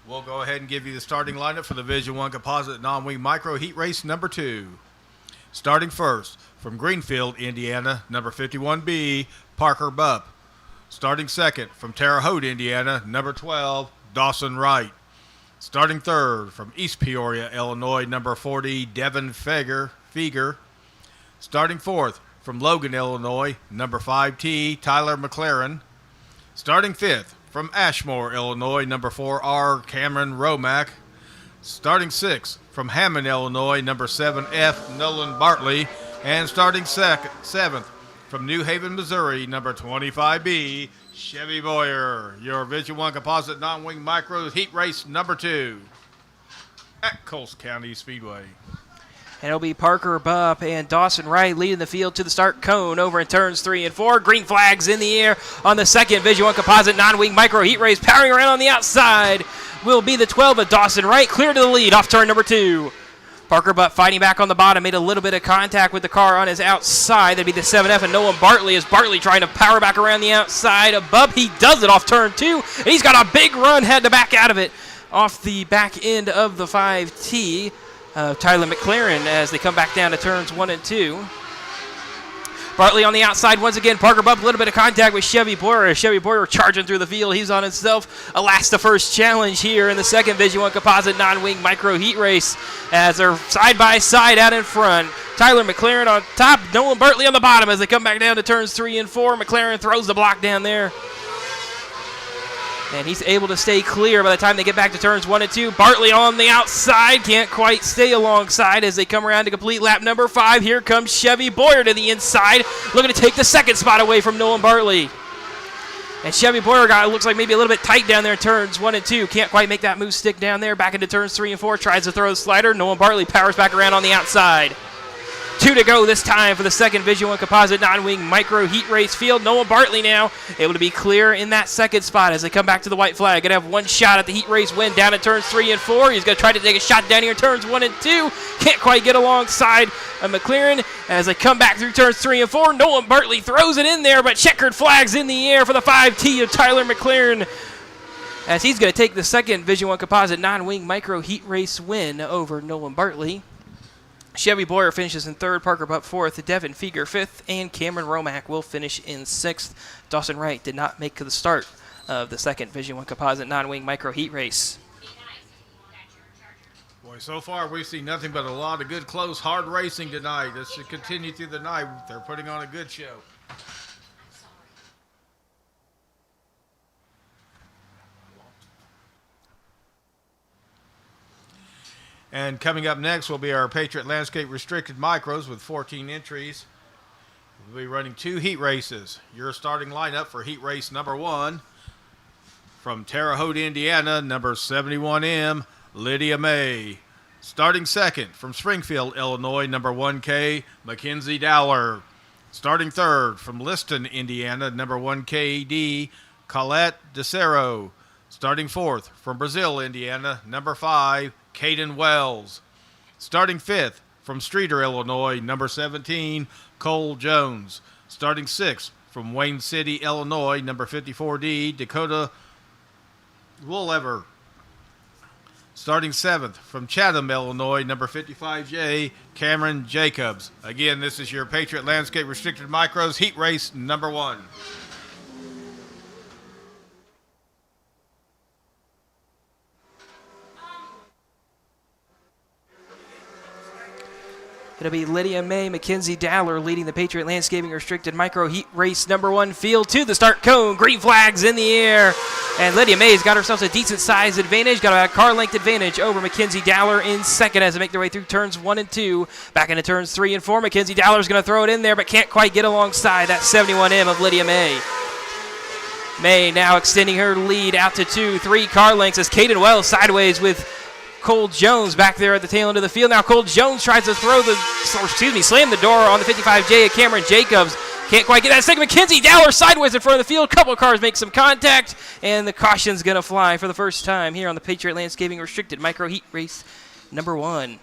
We'll go ahead and give you the starting lineup for the Vision 1 Composite Non-Wing Micro Heat Race number 2. Starting first, from Greenfield, Indiana, number 51B, Parker Bupp. Starting second, from Terre Haute, Indiana, number 12, Dawson Wright. Starting third, from East Peoria, Illinois, number 40, Devin Feger. Starting fourth, from Logan, Illinois, number 5T, Tyler McLaren. Starting fifth, from Ashmore, Illinois, number 4R, Cameron Romack. Starting sixth, from Hammond, Illinois, number 7F, Nolan Bartley. And starting seventh, from New Haven, Missouri, number 25B, Chevy Boyer. Your Vision 1 Composite Non-Wing Micro Heat Race number 2 at Coles County Speedway. And it'll be Parker Bupp and Dawson Wright leading the field to the start cone over in turns 3 and 4. Green flags in the air on the second Vision 1 Composite Non-Wing Micro Heat Race. Powering around on the outside will be the 12 of Dawson Wright, clear to the lead off turn number 2. Parker Bupp fighting back on the bottom, made a little bit of contact with the car on his outside. That'd be the 7F and Nolan Bartley as Bartley trying to power back around the outside of Bupp. He does it off turn 2, and he's got a big run, had to back out of it off the back end of the 5T. Tyler McLaren as they come back down to turns 1 and 2. Bartley on the outside once again. Parker Bupp, a little bit of contact with Chevy Boyer. Chevy Boyer charging through the field. He's on himself a last to first challenge here in the second Vision 1 Composite Non-Wing Micro Heat Race as they're side by side out in front. Tyler McLaren on top, Nolan Bartley on the bottom as they come back down to turns 3 and 4. McLaren throws the block down there. And he's able to stay clear by the time they get back to turns 1 and 2. Bartley on the outside, can't quite stay alongside as they come around to complete lap number 5. Here comes Chevy Boyer to the inside, looking to take the second spot away from Nolan Bartley. And Chevy Boyer looks like maybe a little bit tight down there in turns 1 and 2. Can't quite make that move stick down there. Back into turns 3 and 4, tries to throw the slider. Nolan Bartley powers back around on the outside. 2 to go this time for the second Vision 1 Composite Non-Wing Micro Heat Race field. Nolan Bartley now able to be clear in that second spot as they come back to the white flag. Going to have one shot at the heat race win down in turns 3 and 4. He's going to try to take a shot down here in turns 1 and 2. Can't quite get alongside McLaren as they come back through turns 3 and 4. Nolan Bartley throws it in there, but checkered flags in the air for the 5T of Tyler McLaren as he's going to take the second Vision 1 Composite Non-Wing Micro Heat Race win over Nolan Bartley. Chevy Boyer finishes in third, Parker Bupp fourth, Devin Feger fifth, and Cameron Romack will finish in sixth. Dawson Wright did not make the start of the second Vision 1 Composite Non-Wing Micro Heat Race. Boy, so far we've seen nothing but a lot of good, close, hard racing tonight. This should continue through the night. They're putting on a good show. And coming up next will be our Patriot Landscape Restricted Micros with 14 entries. We'll be running 2 heat races. Your starting lineup for heat race number 1 from Terre Haute, Indiana, number 71M, Lydia May. Starting second from Springfield, Illinois, number 1K, Mackenzie Dowler. Starting third from Liston, Indiana, number 1KD, Colette DeCero. Starting fourth from Brazil, Indiana, number 5, Caden Wells. Starting fifth from Streeter, Illinois, number 17, Cole Jones. Starting sixth from Wayne City, Illinois, number 54D, Dakota Woolever. Starting seventh from Chatham, Illinois, number 55J, Cameron Jacobs. Again, this is your Patriot Landscape Restricted Micros Heat Race number 1. It'll be Lydia May, Mackenzie Dowler leading the Patriot Landscaping Restricted Micro Heat Race number 1 field to the start cone. Green flags in the air. And Lydia May's got herself a decent size advantage. Got a car length advantage over Mackenzie Dowler in second as they make their way through turns 1 and 2. Back into turns 3 and 4. Mackenzie Dowler's going to throw it in there, but can't quite get alongside that 71M of Lydia May. May now extending her lead out to 2-3 car lengths as Caden Wells sideways with Cole Jones back there at the tail end of the field. Now Cole Jones tries to slam the door on the 55J of Cameron Jacobs. Can't quite get that second. Mackenzie Dowler sideways in front of the field. A couple of cars make some contact, and the caution's going to fly for the first time here on the Patriot Landscaping Restricted Micro Heat Race number 1.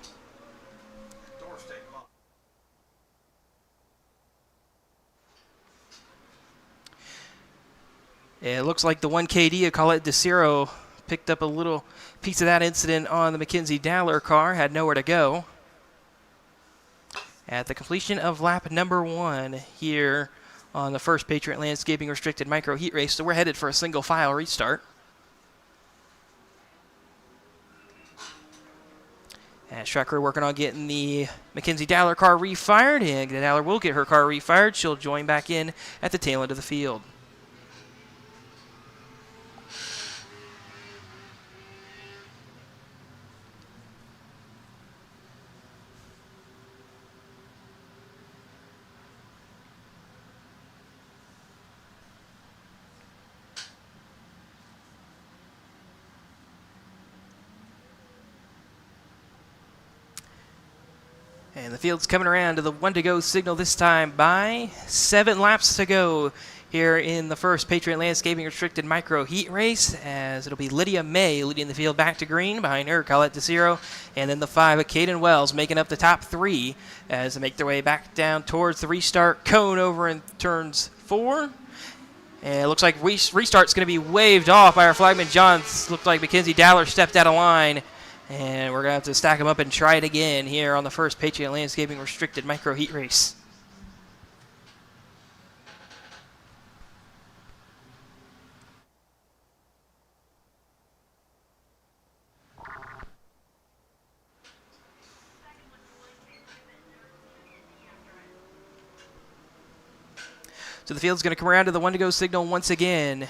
It looks like the 1KD, Colette DeCiro, picked up a little piece of that incident on the Mackenzie Dowler car, had nowhere to go. At the completion of lap number 1 here on the first Patriot Landscaping Restricted Micro Heat Race, so we're headed for a single file restart. As track crew working on getting the Mackenzie Dowler car refired, and Dowler will get her car refired. She'll join back in at the tail end of the field. And the field's coming around to the 1 to go signal this time by 7 laps to go here in the first Patriot Landscaping Restricted Micro Heat Race, as it'll be Lydia May leading the field back to green. Behind her, Colette DeCiro, and then the 5 of Caden Wells making up the top 3 as they make their way back down towards the restart cone over in turns 4. And it looks like restart's going to be waved off by our flagman Johns. Looked like Mackenzie Dowler stepped out of line. And we're going to have to stack them up and try it again here on the first Patriot Landscaping Restricted Micro Heat Race. So the field's going to come around to the 1 to go signal once again.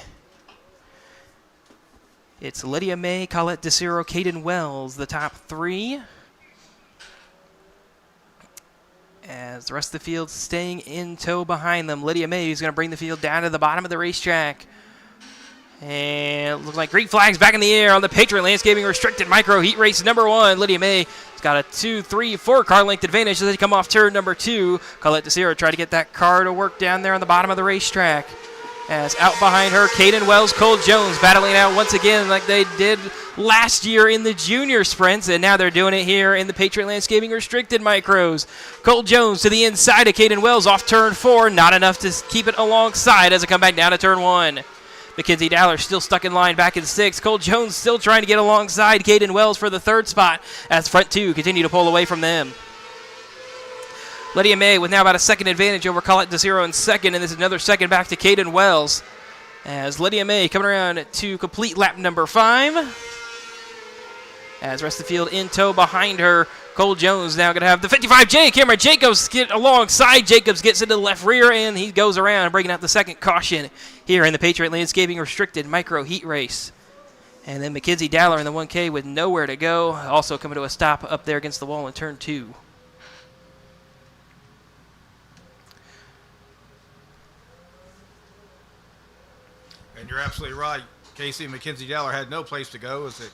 It's Lydia May, Colette DeCiro, Caden Wells, the top 3. As the rest of the field staying in tow behind them. Lydia May is going to bring the field down to the bottom of the racetrack. And it looks like green flags back in the air on the Patriot Landscaping Restricted Micro Heat Race number 1. Lydia May has got a 2, 3, 4 car length advantage as they come off turn number 2. Colette DeCiro try to get that car to work down there on the bottom of the racetrack. As out behind her, Caden Wells, Cole Jones battling out once again like they did last year in the junior sprints, and now they're doing it here in the Patriot Landscaping Restricted Micros. Cole Jones to the inside of Caden Wells off turn 4, not enough to keep it alongside as it come back down to turn 1. Mackenzie Dowler still stuck in line back in 6th. Cole Jones still trying to get alongside Caden Wells for the 3rd spot as front 2 continue to pull away from them. Lydia May with now about a 2nd advantage over Colette DeCiro in 2nd, and this is another 2nd back to Caden Wells. As Lydia May coming around to complete lap number 5. As the rest of the field in tow behind her, Cole Jones now going to have the 55J. Cameron Jacobs get alongside. Jacobs gets into the left rear, and he goes around bringing out the 2nd caution here in the Patriot Landscaping Restricted Micro Heat Race. And then Mackenzie Dowler in the 1K with nowhere to go, also coming to a stop up there against the wall in turn 2. And you're absolutely right. Casey Mackenzie Dowler had no place to go as the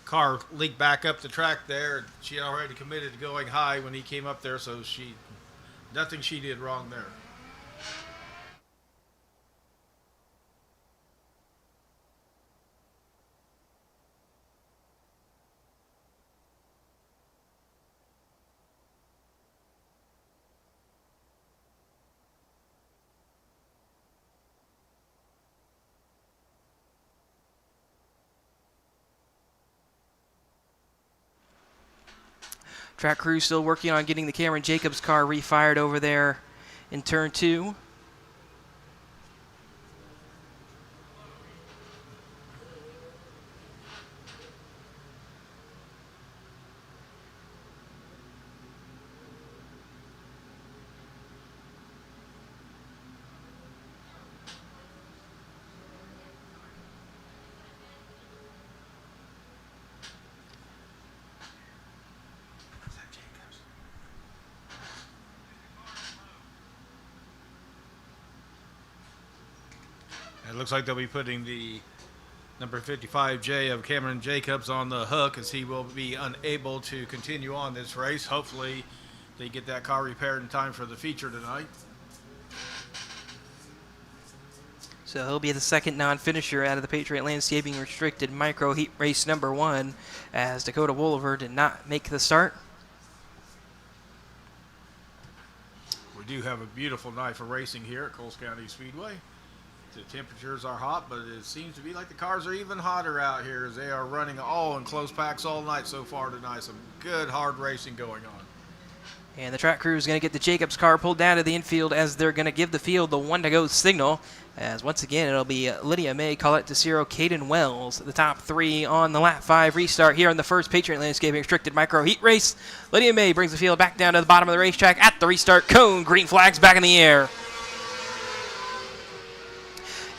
car leaked back up the track there. She already committed to going high when he came up there, so nothing she did wrong there. Track crew still working on getting the Cameron Jacobs car refired over there in turn 2. It looks like they'll be putting the number 55J of Cameron Jacobs on the hook as he will be unable to continue on this race. Hopefully they get that car repaired in time for the feature tonight. So he'll be the second non-finisher out of the Patriot Landscaping Restricted Micro Heat Race number 1, as Dakota Wolliver did not make the start. We do have a beautiful night for racing here at Coles County Speedway. The temperatures are hot, but it seems to be like the cars are even hotter out here as they are running all in close packs all night so far tonight. Some good hard racing going on. And the track crew is going to get the Jacobs car pulled down to the infield as they're going to give the field the 1-to-go signal. As once again, it'll be Lydia May, Colette DeCiro, Caden Wells, the top 3 on the lap 5 restart here in the first Patriot Landscaping Restricted Micro Heat Race. Lydia May brings the field back down to the bottom of the racetrack at the restart cone. Green flags back in the air.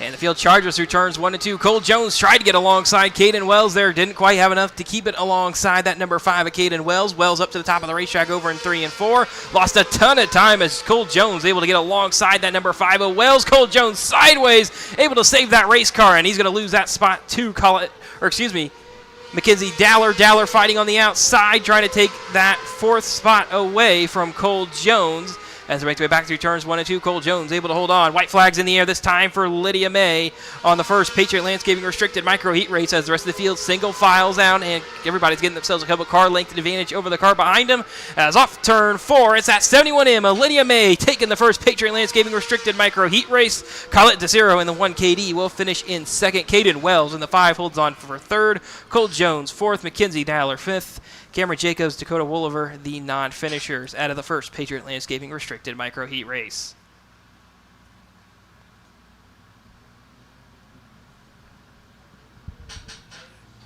And the field charges through turns 1 and 2. Cole Jones tried to get alongside Caden Wells there. Didn't quite have enough to keep it alongside that number 5 of Caden Wells. Wells up to the top of the racetrack over in 3 and 4. Lost a ton of time as Cole Jones able to get alongside that number 5 of Wells. Cole Jones sideways able to save that race car, and he's going to lose that spot to Mackenzie Dowler. Dowler fighting on the outside, trying to take that 4th spot away from Cole Jones. As they make their way back through turns 1 and 2, Cole Jones able to hold on. White flags in the air this time for Lydia May on the first Patriot Landscaping Restricted Micro Heat Race as the rest of the field single files out, and everybody's getting themselves a couple car length advantage over the car behind them. As off turn 4, it's that 71M. Lydia May taking the first Patriot Landscaping Restricted Micro Heat Race. Colette DeCiro in the 1KD will finish in 2nd. Caden Wells in the 5 holds on for 3rd. Cole Jones 4th. Mackenzie Dowler 5th. Cameron Jacobs, Dakota Wolliver, the non-finishers out of the first Patriot Landscaping Restricted Micro Heat Race.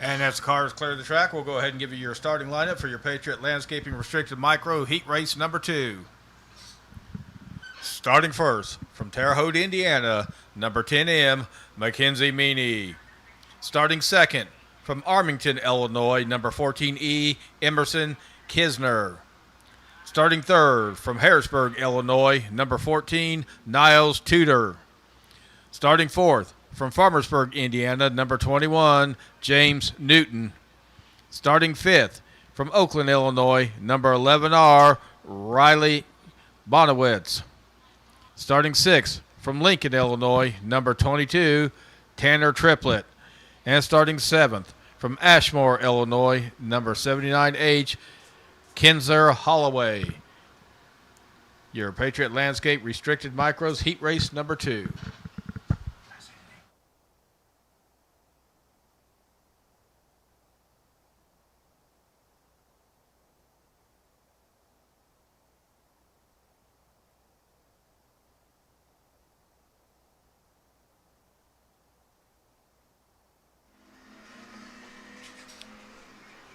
And as the cars clear the track, we'll go ahead and give you your starting lineup for your Patriot Landscaping Restricted Micro Heat Race number 2. Starting first, from Terre Haute, Indiana, number 10M, Mackenzie Meany. Starting second, from Armington, Illinois, number 14E, Emerson Kisner. Starting third, from Harrisburg, Illinois, number 14, Niles Tudor. Starting fourth, from Farmersburg, Indiana, number 21, James Newton. Starting fifth, from Oakland, Illinois, number 11R, Riley Bonowitz. Starting sixth, from Lincoln, Illinois, number 22, Tanner Triplett. And starting seventh, from Ashmore, Illinois, number 79H, Kinzer Holloway. Your Patriot Landscape Restricted Micros Heat Race number 2.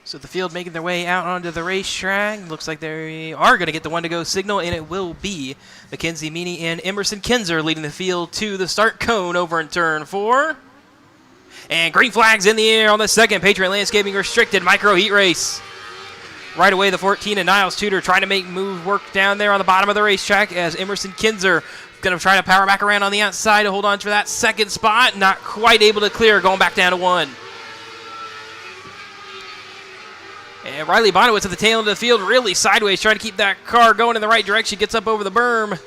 So the field making their way out onto the racetrack. Looks like they are going to get the 1-to-go signal, and it will be Mackenzie Meany and Emerson Kinzer leading the field to the start cone over in turn 4. And green flags in the air on the second Patriot Landscaping Restricted Micro Heat Race. Right away, the 14 and Niles Tudor trying to make move work down there on the bottom of the racetrack as Emerson Kinzer going to try to power back around on the outside to hold on for that second spot. Not quite able to clear, going back down to 1. And Riley Bonowitz at the tail end of the field, really sideways, trying to keep that car going in the right direction. Gets up over the berm.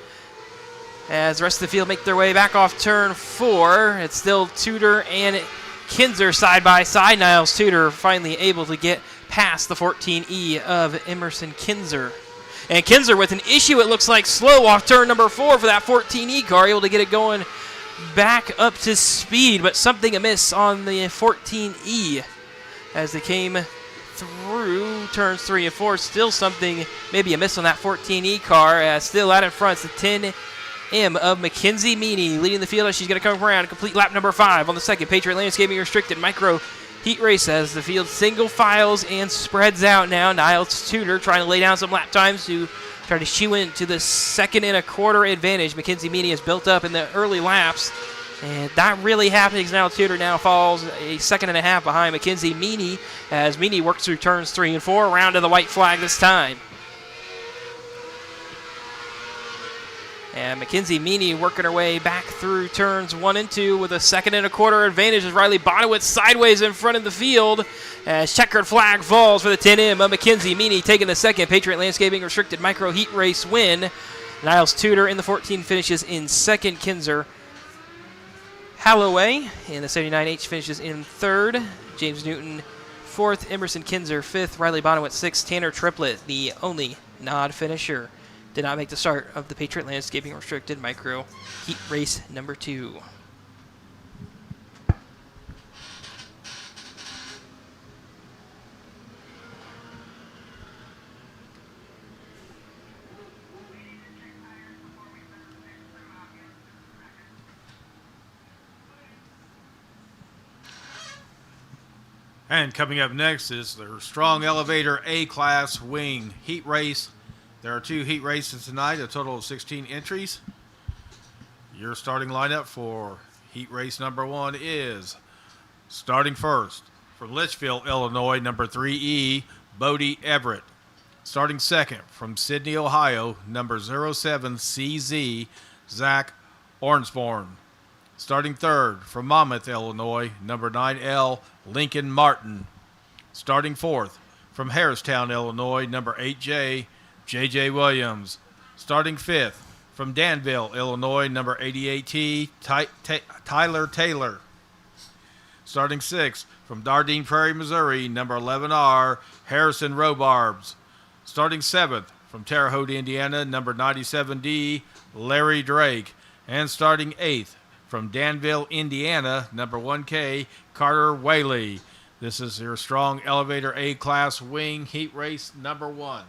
As the rest of the field make their way back off turn 4. It's still Tudor and Kinzer side by side. Niles Tudor finally able to get past the 14E of Emerson Kinzer. And Kinzer with an issue, it looks like, slow off turn number 4 for that 14E car. Able to get it going back up to speed, but something amiss on the 14E as they came through turns 3 and 4. Still something maybe a miss on that 14E car. Still out in front, it's the 10M of Mackenzie Meany leading the field as she's going to come around. Complete lap number 5 on the second Patriot Landscaping Restricted Micro Heat Race as the field single files and spreads out now. Niles Tudor trying to lay down some lap times to try to shoe into the 2 1/4 advantage Mackenzie Meany has built up in the early laps. And not really happening. Niles Tudor now falls a 2 1/2 behind Mackenzie Meany as Meany works through turns 3 and 4, around to the white flag this time. And Mackenzie Meany working her way back through turns 1 and 2 with a 2 1/4 advantage as Riley Bonowitz sideways in front of the field as checkered flag falls for the 10M of Mackenzie Meany taking the second Patriot Landscaping Restricted Micro Heat Race win. Niles Tudor in the 14 finishes in 2nd. Kinzer Halloway in the 79H finishes in 3rd. James Newton 4th. Emerson Kinzer 5th. Riley Bonowitz 6th. Tanner Triplett, the only non-finisher, did not make the start of the Patriot Landscaping Restricted Micro Heat Race number 2. And coming up next is their Strong Elevator A-Class Wing Heat Race. There are 2 heat races tonight, a total of 16 entries. Your starting lineup for heat race number 1 is, starting first, from Litchfield, Illinois, number 3E, Bodie Everett. Starting second, from Sydney, Ohio, number 07CZ, Zach Ornsborn. Starting third, from Monmouth, Illinois, number 9L, Lincoln Martin. Starting fourth, from Harristown, Illinois, number 8J, J.J. Williams. Starting fifth, from Danville, Illinois, number 88T, Tyler Taylor. Starting sixth, from Dardine Prairie, Missouri, number 11R, Harrison Robarbs. Starting seventh, from Terre Haute, Indiana, number 97D, Larry Drake. And starting eighth, from Danville, Indiana, number 1K, Carter Whaley. This is your Strong Elevator A-Class Wing Heat Race number 1.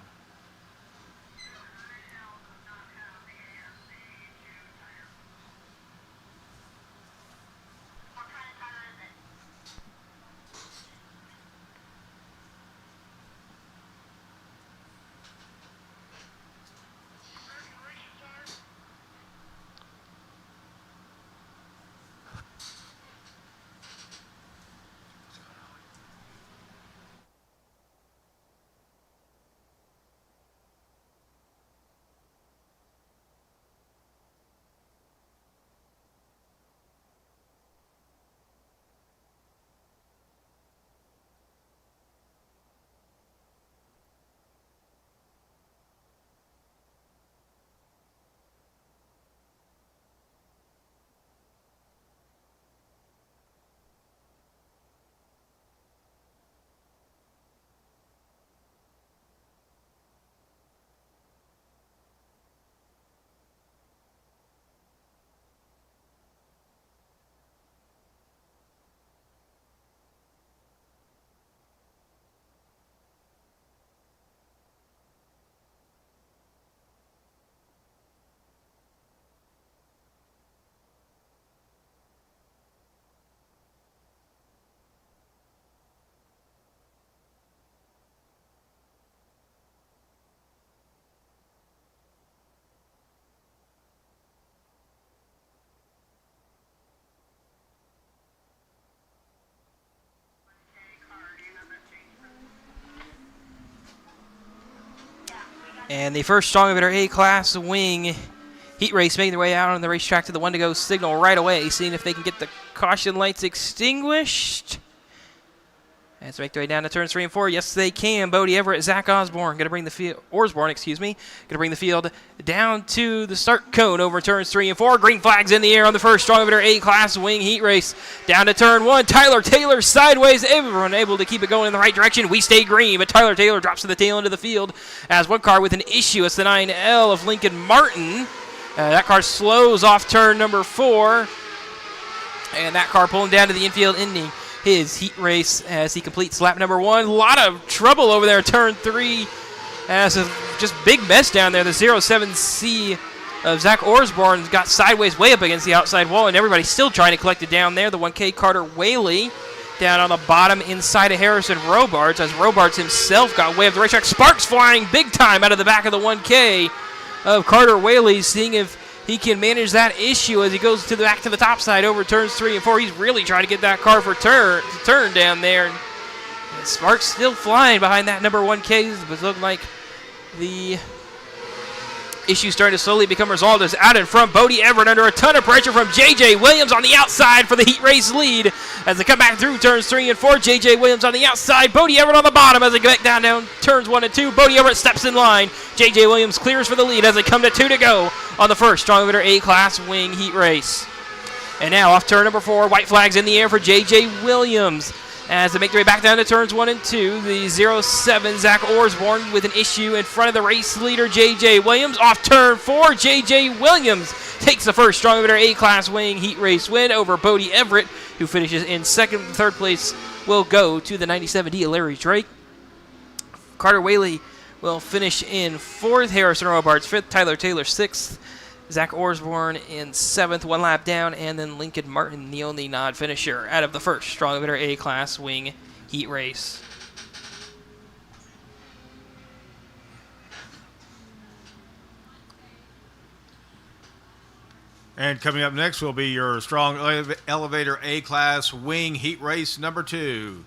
And the first Strong Elevator A-Class Wing Heat Race making their way out on the racetrack to the 1-to-go signal right away, seeing if they can get the caution lights extinguished. As they make their way down to turns 3 and 4, yes they can. Bodie Everett, Zach Osborne, going to bring the field. Orsborn, going to bring the field down to the start cone over turns 3 and 4. Green flags in the air on the first Strong Elevator A-Class Wing Heat Race. Down to turn 1, Tyler Taylor sideways. Everyone able to keep it going in the right direction. We stay green, but Tyler Taylor drops to the tail end of the field as one car with an issue. It's the 9L of Lincoln Martin. That car slows off turn number 4, and that car pulling down to the infield, ending his heat race as he completes lap number 1. A lot of trouble over there, turn 3, as a just big mess down there. The 07C of Zach Orsborn got sideways way up against the outside wall, and everybody's still trying to collect it down there. The 1K Carter Whaley down on the bottom inside of Harrison Robards, as Robards himself got way up the racetrack. Sparks flying big time out of the back of the 1K of Carter Whaley, seeing if he can manage that issue as he goes to the back to the top side over turns 3 and 4. He's really trying to get that car for turn down there. And Sparks still flying behind that number 1K, but looking like the issue starting to slowly become resolved. Is out in front, Bodie Everett under a ton of pressure from J.J. Williams on the outside for the heat race lead. As they come back through turns 3 and 4, J.J. Williams on the outside, Bodie Everett on the bottom as they get back down turns 1 and 2. Bodie Everett steps in line. J.J. Williams clears for the lead as they come to 2 to go on the first Strong Elevator A-Class Wing Heat Race. And now off turn number 4, white flags in the air for J.J. Williams. As they make their way back down to turns 1 and 2, the 07 Zach Orsborn with an issue in front of the race leader J.J. Williams. Off turn 4, J.J. Williams takes the first Strong Emitter A-Class Wing Heat Race win over Bodie Everett, who finishes in second. Third place will go to the 97D Larry Drake. Carter Whaley will finish in fourth. Harrison Robards fifth. Tyler Taylor sixth. Zach Orsborn in seventh, one lap down, and then Lincoln Martin, the only non-finisher out of the first Strong Emitter A-Class Wing Heat Race. And coming up next will be your Strong Elevator A-Class Wing Heat Race number 2.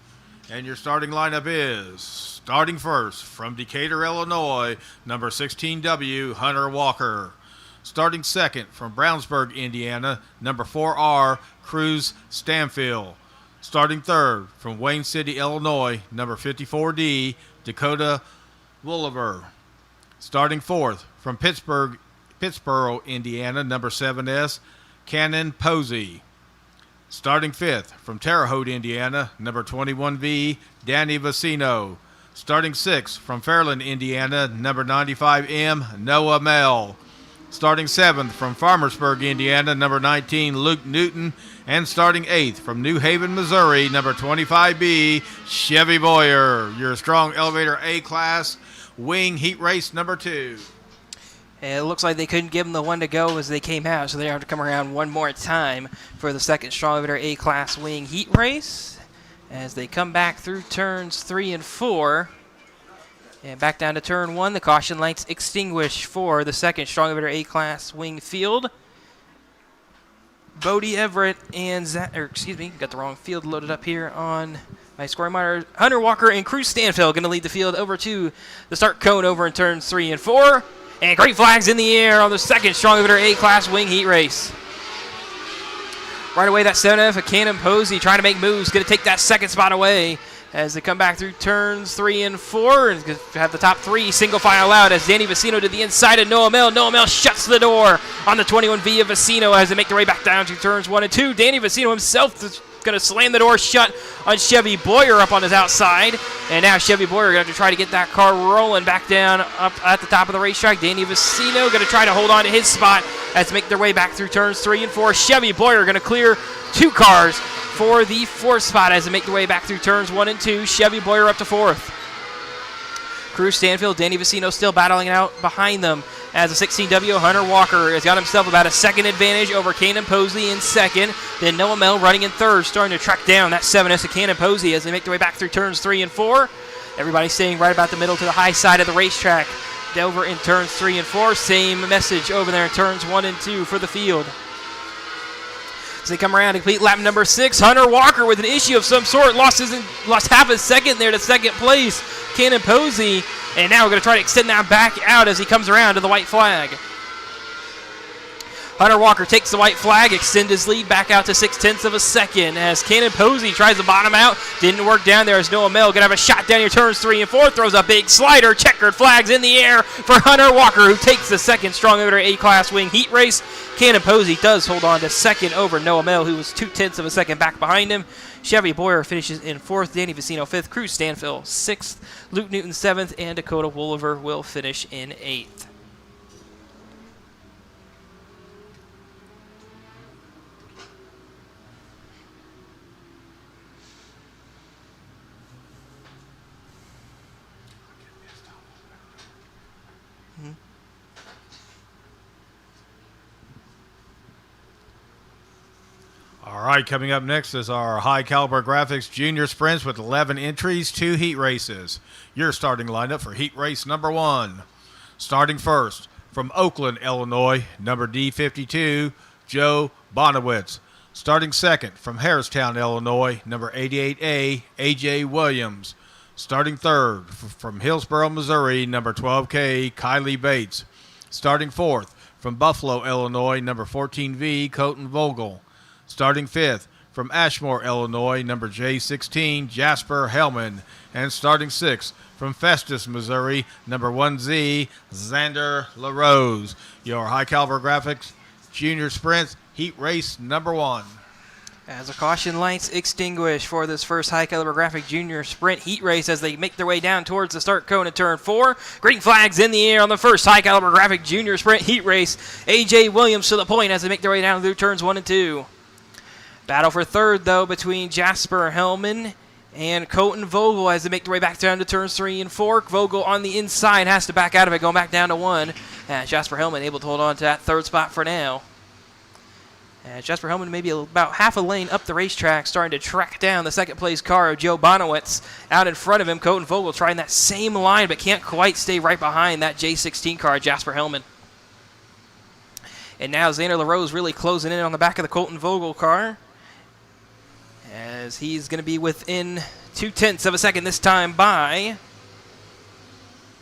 And your starting lineup is, starting first from Decatur, Illinois, number 16W, Hunter Walker. Starting second from Brownsburg, Indiana, number 4R, Cruz Stanfield. Starting third from Wayne City, Illinois, number 54D, Dakota Woolever. Starting fourth from Pittsboro, Indiana, number 7S, Cannon Posey. Starting fifth from Terre Haute, Indiana, number 21V, Danny Vicino. Starting sixth from Fairland, Indiana, number 95M, Noah Mell. Starting seventh from Farmersburg, Indiana, number 19, Luke Newton. And starting eighth from New Haven, Missouri, number 25B, Chevy Boyer. Your Strong Elevator A-Class Wing Heat Race number 2. And it looks like they couldn't give them the one to go as they came out, so they have to come around one more time for the second Strong Elevator A-Class Wing Heat Race. As they come back through turns 3 and 4. And back down to turn 1, the caution lights extinguish for the second Strong Emitter A-Class Wing field. Bodie Everett and got the wrong field loaded up here on my scoring monitor. Hunter Walker and Cruz Stanfield going to lead the field over to the start cone over in turns 3 and 4. And great flags in the air on the second Strong Emitter A-Class Wing Heat Race. Right away, that 7F, Cannon Posey trying to make moves, going to take that second spot away as they come back through turns 3 and 4 and have the top 3 single file out as Danny Vicino to the inside of Noah Mell. Noah Mell shuts the door on the 21V of Vicino as they make their way back down to turns 1 and 2. Danny Vicino himself is going to slam the door shut on Chevy Boyer up on his outside. And now Chevy Boyer going to have to try to get that car rolling back down up at the top of the racetrack. Danny Vicino going to try to hold on to his spot as they make their way back through turns 3 and 4. Chevy Boyer going to clear 2 cars for the 4th spot as they make their way back through turns 1 and 2. Chevy Boyer up to 4th. Cruz Stanfield, Danny Vicino still battling it out behind them as a 16W Hunter Walker has got himself about a second advantage over Cannon Posey in second. Then Noah Mell running in third, starting to track down that 7S of Cannon Posey as they make their way back through turns 3 and 4. Everybody staying right about the middle to the high side of the racetrack. Over in turns 3 and 4. Same message over there in turns 1 and 2 for the field. As they come around to complete lap number 6, Hunter Walker with an issue of some sort lost half a second there to second place. Cannon Posey, and now we're going to try to extend that back out as he comes around to the white flag. Hunter Walker takes the white flag, extend his lead back out to 0.6 of a second as Cannon Posey tries to bottom out. Didn't work down there as Noah Mell going to have a shot down here turns 3 and 4. Throws a big slider. Checkered flags in the air for Hunter Walker, who takes the second Strong Emitter A-Class Wing Heat Race. Cannon Posey does hold on to second over Noah Mell, who was 0.2 of a second back behind him. Chevy Boyer finishes in 4th. Danny Vicino 5th. Cruz Stanfield 6th. Luke Newton 7th. And Dakota Woolever will finish in 8th. All right, coming up next is our High Caliber Graphics Junior Sprints with 11 entries, 2 heat races. Your starting lineup for heat race number 1. Starting first from Oakland, Illinois, number D52, Joe Bonowitz. Starting second from Harristown, Illinois, number 88A, AJ Williams. Starting third from Hillsboro, Missouri, number 12K, Kylie Bates. Starting fourth from Buffalo, Illinois, number 14V, Colton Vogel. Starting fifth from Ashmore, Illinois, number J16, Jasper Hellman. And starting sixth from Festus, Missouri, number 1Z, Xander LaRose. Your High Caliber Graphics Junior Sprints heat race number 1. As the caution lights extinguish for this first high caliber graphic junior sprint heat race as they make their way down towards the start cone at turn 4. Green flags in the air on the first high caliber graphic junior sprint heat race. AJ Williams to the point as they make their way down through turns 1 and 2. Battle for third, though, between Jasper Hellman and Colton Vogel as they make their way back down to turns 3 and 4. Vogel on the inside has to back out of it, going back down to 1. Jasper Hellman able to hold on to that third spot for now. Jasper Hellman maybe about half a lane up the racetrack, starting to track down the second place car of Joe Bonowitz. Out in front of him, Colton Vogel trying that same line, but can't quite stay right behind that J16 car, Jasper Hellman. And now Xander LaRose really closing in on the back of the Colton Vogel car, as he's going to be within 0.2 of a second this time by.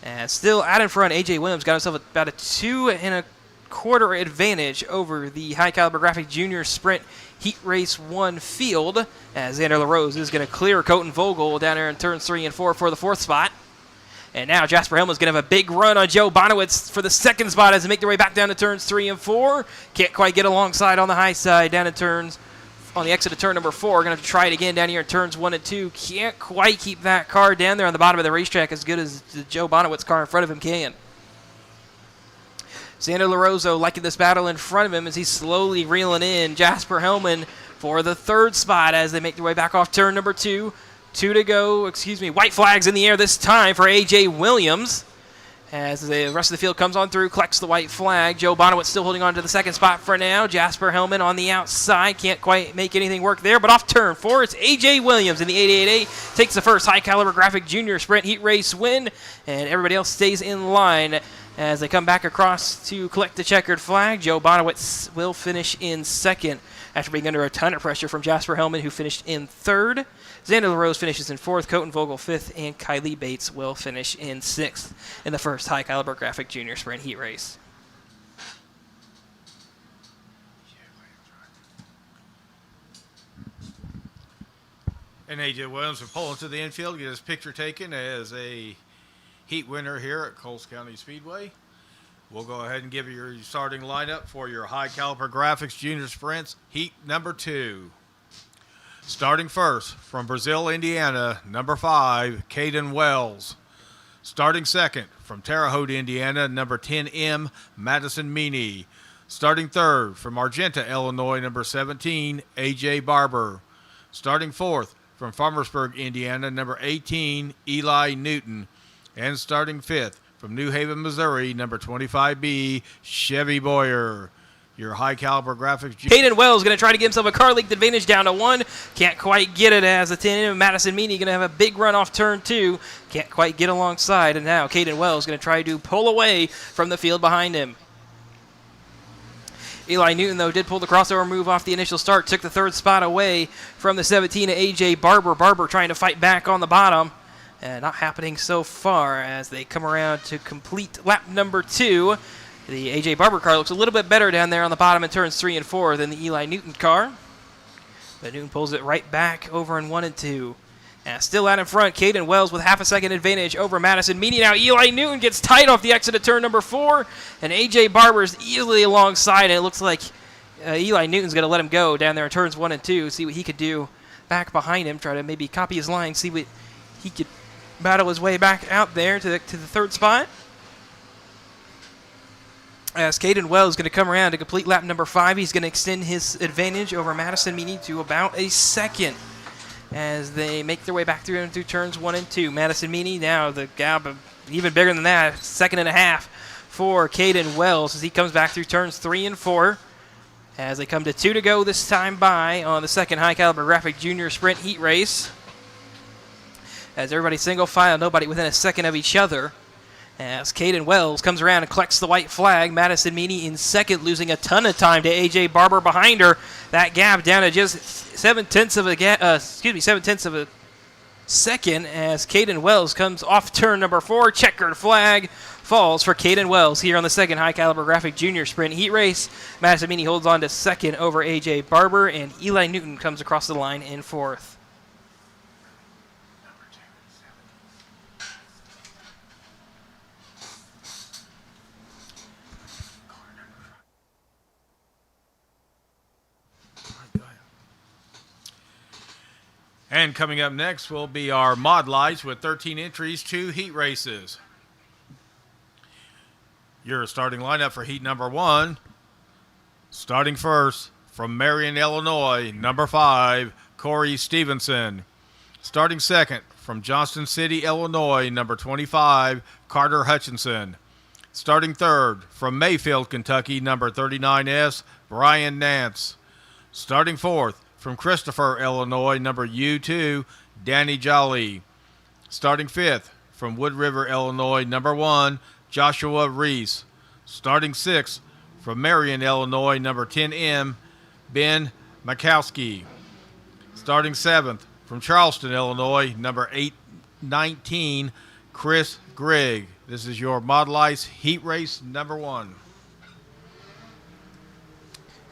And still out in front, AJ Williams got himself about a 2 1/4 advantage over the high caliber graphic junior sprint heat race 1 field, as Xander LaRose is going to clear Colton Vogel down there in turns 3 and 4 for the 4th spot. And now Jasper Hellman is going to have a big run on Joe Bonowitz for the 2nd spot as they make their way back down to turns 3 and 4. Can't quite get alongside on the high side down on the exit of turn number 4. Going to have to try it again down here in turns 1 and 2. Can't quite keep that car down there on the bottom of the racetrack as good as the Joe Bonowitz car in front of him can. Xander LaRose, though, liking this battle in front of him as he's slowly reeling in Jasper Hellman for the 3rd spot as they make their way back off turn number 2. 2 to go, white flags in the air this time for AJ Williams. As the rest of the field comes on through, collects the white flag. Joe Bonowitz still holding on to the 2nd spot for now. Jasper Hellman on the outside. Can't quite make anything work there, but off turn 4, it's AJ Williams in the 888. Takes the first high caliber graphic junior sprint heat race win, and everybody else stays in line. As they come back across to collect the checkered flag, Joe Bonowitz will finish in 2nd after being under a ton of pressure from Jasper Hellman, who finished in 3rd. Xander LaRose finishes in 4th, Colton Vogel 5th, and Kylie Bates will finish in 6th in the first high caliber graphic junior sprint heat race. And AJ Williams will pull into the infield, get his picture taken as a heat winner here at Coles County Speedway. We'll go ahead and give you your starting lineup for your high caliber graphics junior sprints heat number 2. Starting first from Brazil, Indiana, number 5, Caden Wells. Starting second from Terre Haute, Indiana, number 10M, Madison Meany. Starting third from Argenta, Illinois, number 17, AJ Barber. Starting fourth from Farmersburg, Indiana, number 18, Eli Newton. And starting fifth from New Haven, Missouri, number 25B, Chevy Boyer. Your high caliber graphics. Caden Wells going to try to get himself a car leaked advantage down to 1. Can't quite get it as the 10M Madison Meany going to have a big run off turn 2. Can't quite get alongside. And now Caden Wells going to try to pull away from the field behind him. Eli Newton, though, did pull the crossover move off the initial start. Took the 3rd spot away from the 17 of AJ Barber. Barber trying to fight back on the bottom. Not happening so far as they come around to complete lap number 2. The AJ Barber car looks a little bit better down there on the bottom in turns 3 and 4 than the Eli Newton car. But Newton pulls it right back over in 1 and 2. And still out in front, Caden Wells with half a second advantage over Madison Meany. Now Eli Newton gets tight off the exit of turn number 4. And AJ Barber's easily alongside. And it looks like Eli Newton's going to let him go down there in turns 1 and 2. See what he could do back behind him. Try to maybe copy his line. See what he could battle his way back out there to the 3rd spot. As Caden Wells is going to come around to complete lap number 5. He's going to extend his advantage over Madison Meany to about a second as they make their way back through turns 1 and 2. Madison Meany now the gap even bigger than that, 1.5 seconds for Caden Wells as he comes back through turns 3 and 4. As they come to 2 to go this time by on the second high caliber graphic junior sprint heat race. As everybody single file, nobody within a second of each other. As Caden Wells comes around and collects the white flag. Madison Meany in 2nd, losing a ton of time to AJ Barber behind her. That gap down to just 7/10 of a second as Caden Wells comes off turn number 4. Checkered flag falls for Caden Wells here on the second high caliber graphic junior sprint heat race. Madison Meany holds on to 2nd over AJ Barber, and Eli Newton comes across the line in 4th. And coming up next will be our mod lights with 13 entries, 2 heat races. Your starting lineup for heat number 1. Starting first from Marion, Illinois, number 5, Corey Stevenson. Starting second from Johnston City, Illinois, number 25, Carter Hutchinson. Starting third from Mayfield, Kentucky, number 39S, Brian Nance. Starting fourth from Christopher, Illinois, number U2, Danny Jolly. Starting fifth from Wood River, Illinois, number 1, Joshua Reese. Starting sixth from Marion, Illinois, number 10M, Ben Makowski. Starting seventh from Charleston, Illinois, number 819, Chris Grigg. This is your Mod Lights heat race number 1.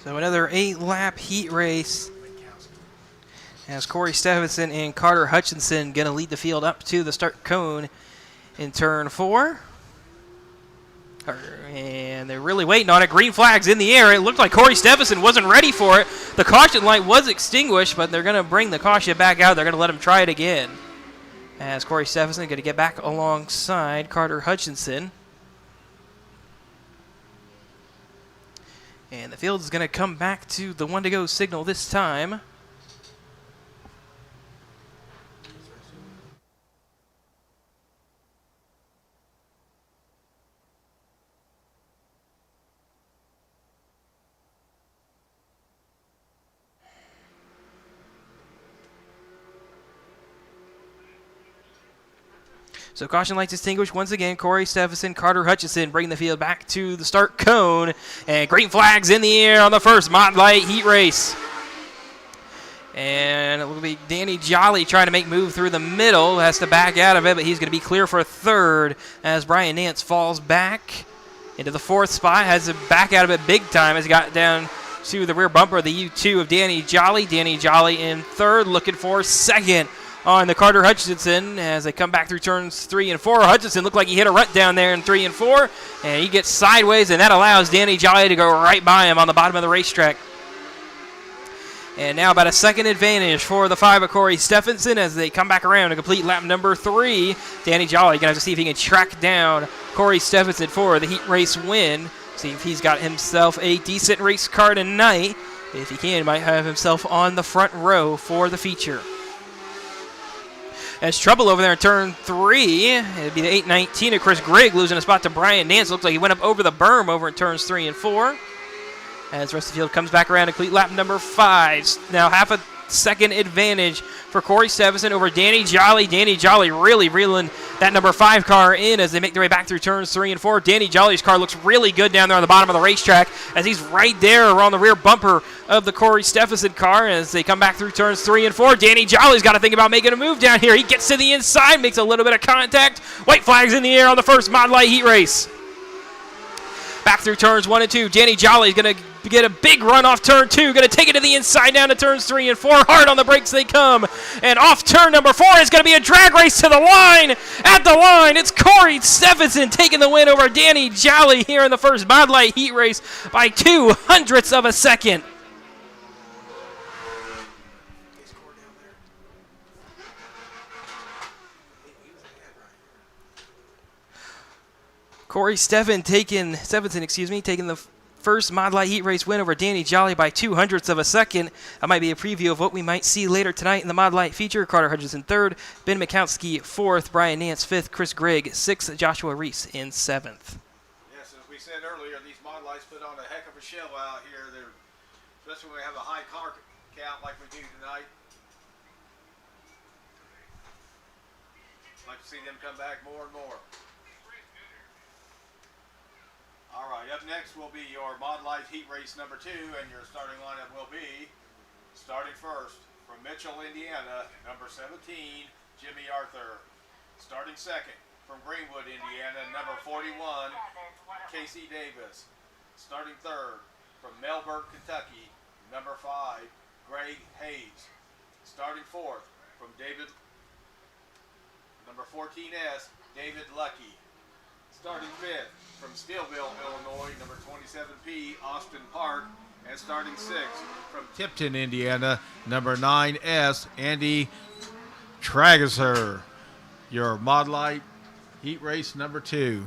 So another 8-lap heat race. As Corey Stevenson and Carter Hutchinson going to lead the field up to the start cone in turn 4. And they're really waiting on it. Green flag's in the air. It looked like Corey Stevenson wasn't ready for it. The caution light was extinguished, but they're going to bring the caution back out. They're going to let him try it again. As Corey Stevenson going to get back alongside Carter Hutchinson. And the field is going to come back to the 1-to-go signal this time. So caution lights extinguished once again. Corey Stevenson, Carter Hutchinson bring the field back to the start cone. And green flags in the air on the first Mod Light heat race. And it will be Danny Jolly trying to make move through the middle. Has to back out of it, but he's going to be clear for third as Brian Nance falls back into the 4th spot. Has to back out of it big time as he got down to the rear bumper of the U2 of Danny Jolly. Danny Jolly in third, looking for second on the Carter Hutchinson as they come back through turns 3 and 4. Hutchinson looked like he hit a rut down there in 3 and 4, and he gets sideways, and that allows Danny Jolly to go right by him on the bottom of the racetrack. And now about a second advantage for the 5 of Corey Stevenson as they come back around to complete lap number 3. Danny Jolly going to have to see if he can track down Corey Stevenson for the heat race win. See if he's got himself a decent race car tonight. If he can, he might have himself on the front row for the feature. As trouble over there in turn 3. It'd be the 819 of Chris Grigg losing a spot to Brian Nance. Looks like he went up over the berm over in turns 3 and 4. As the rest of the field comes back around to complete lap number 5. Now half a second advantage for Corey Stevenson over Danny Jolly. Danny Jolly really reeling that number 5 car in as they make their way back through turns 3 and 4. Danny Jolly's car looks really good down there on the bottom of the racetrack as he's right there on the rear bumper of the Corey Stevenson car as they come back through turns 3 and 4. Danny Jolly's got to think about making a move down here. He gets to the inside, makes a little bit of contact. White flags in the air on the first Mod Light heat race. Back through turns 1 and 2. Danny Jolly's going to get a big run off turn 2. Going to take it to the inside down to turns 3 and 4. Hard on the brakes they come. And off turn number 4 is going to be a drag race to the line. At the line, it's Corey Stevenson taking the win over Danny Jolly here in the first Mod Light heat race by 0.02 of a second. Corey Stevenson taking the first Mod Light heat race win over Danny Jolly by 0.02 of a second. That might be a preview of what we might see later tonight in the Mod Light feature. Carter Hutchinson 3rd, Ben Makowski 4th, Brian Nance 5th, Chris Grigg 6th, Joshua Reese in 7th. Yes, as we said earlier, these Mod Lights put on a heck of a show out here. Especially when we have a high car count like we do tonight. Like to see them come back more and more. All right, up next will be your Mod Light heat race number 2, and your starting lineup will be starting first from Mitchell, Indiana, number 17, Jimmy Arthur. Starting second from Greenwood, Indiana, number 41, Casey Davis. Starting third from Melbourne, Kentucky, number 5, Greg Hayes. Starting fourth from number 14S, David Lucky. Starting fifth from Steelville, Illinois, number 27P, Austin Park, And starting 6 from Tipton, Indiana, number 9S, Andy Trageser. Your Mod Light Heat Race number 2.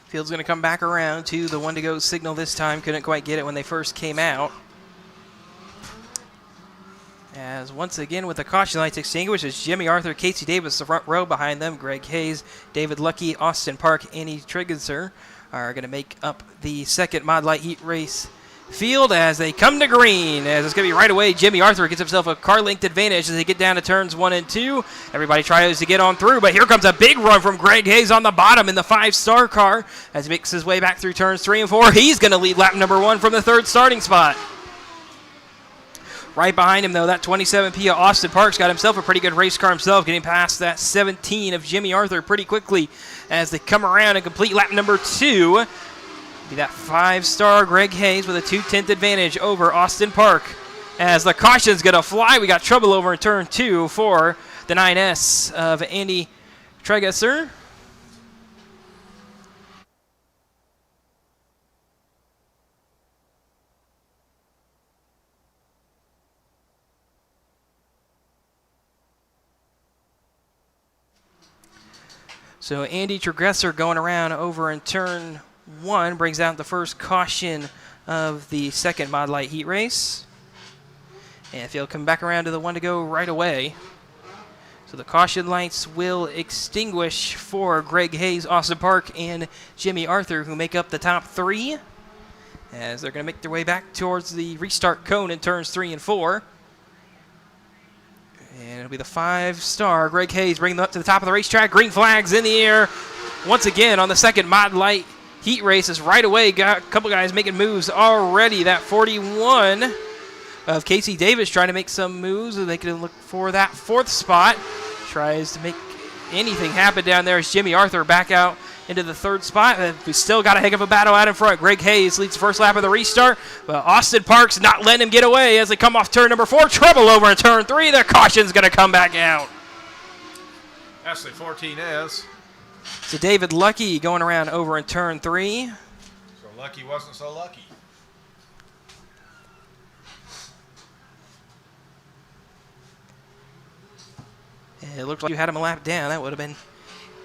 Field's going to come back around to the 1-to-go signal this time. Couldn't quite get it when they first came out. As once again with the caution lights extinguished, it's Jimmy Arthur, Casey Davis, the front row behind them. Greg Hayes, David Lucky, Austin Park, Andy Trigenser are going to make up the second Mod Light Heat Race field as they come to green. As it's going to be right away, Jimmy Arthur gets himself a car length advantage as they get down to turns 1 and 2. Everybody tries to get on through, but here comes a big run from Greg Hayes on the bottom in the 5-star car as he makes his way back through turns 3 and 4. He's going to lead lap number 1 from the 3rd starting spot. Right behind him, though, that 27 Pia Austin Parks got himself a pretty good race car himself, getting past that 17 of Jimmy Arthur pretty quickly as they come around and complete lap number 2. Be that 5-star Greg Hayes with a 2/10 advantage over Austin Park. As the caution's going to fly, we got trouble over in turn 2 for the 9S of Andy Trageser. So Andy Trageser going around over in turn 1 brings out the first caution of the second Mod Light Heat Race. And Field come back around to the 1-to-go right away. So the caution lights will extinguish for Greg Hayes, Austin Park, and Jimmy Arthur, who make up the top 3. As they're going to make their way back towards the restart cone in turns 3 and 4. And it'll be the 5-star Greg Hayes bringing them up to the top of the racetrack. Green flags in the air. Once again on the second Mod Light Heat Races right away. Got a couple guys making moves already. That 41 of Casey Davis trying to make some moves. They can look for that 4th spot. Tries to make anything happen down there as Jimmy Arthur back out into the 3rd spot. We still got a heck of a battle out in front. Greg Hayes leads the first lap of the restart, but Austin Parks not letting him get away as they come off turn number 4. Trouble over in turn 3. Their caution's going to come back out. That's the 14S. So David Lucky going around over in turn 3. So Lucky wasn't so lucky. It looked like you had him a lap down. That would have been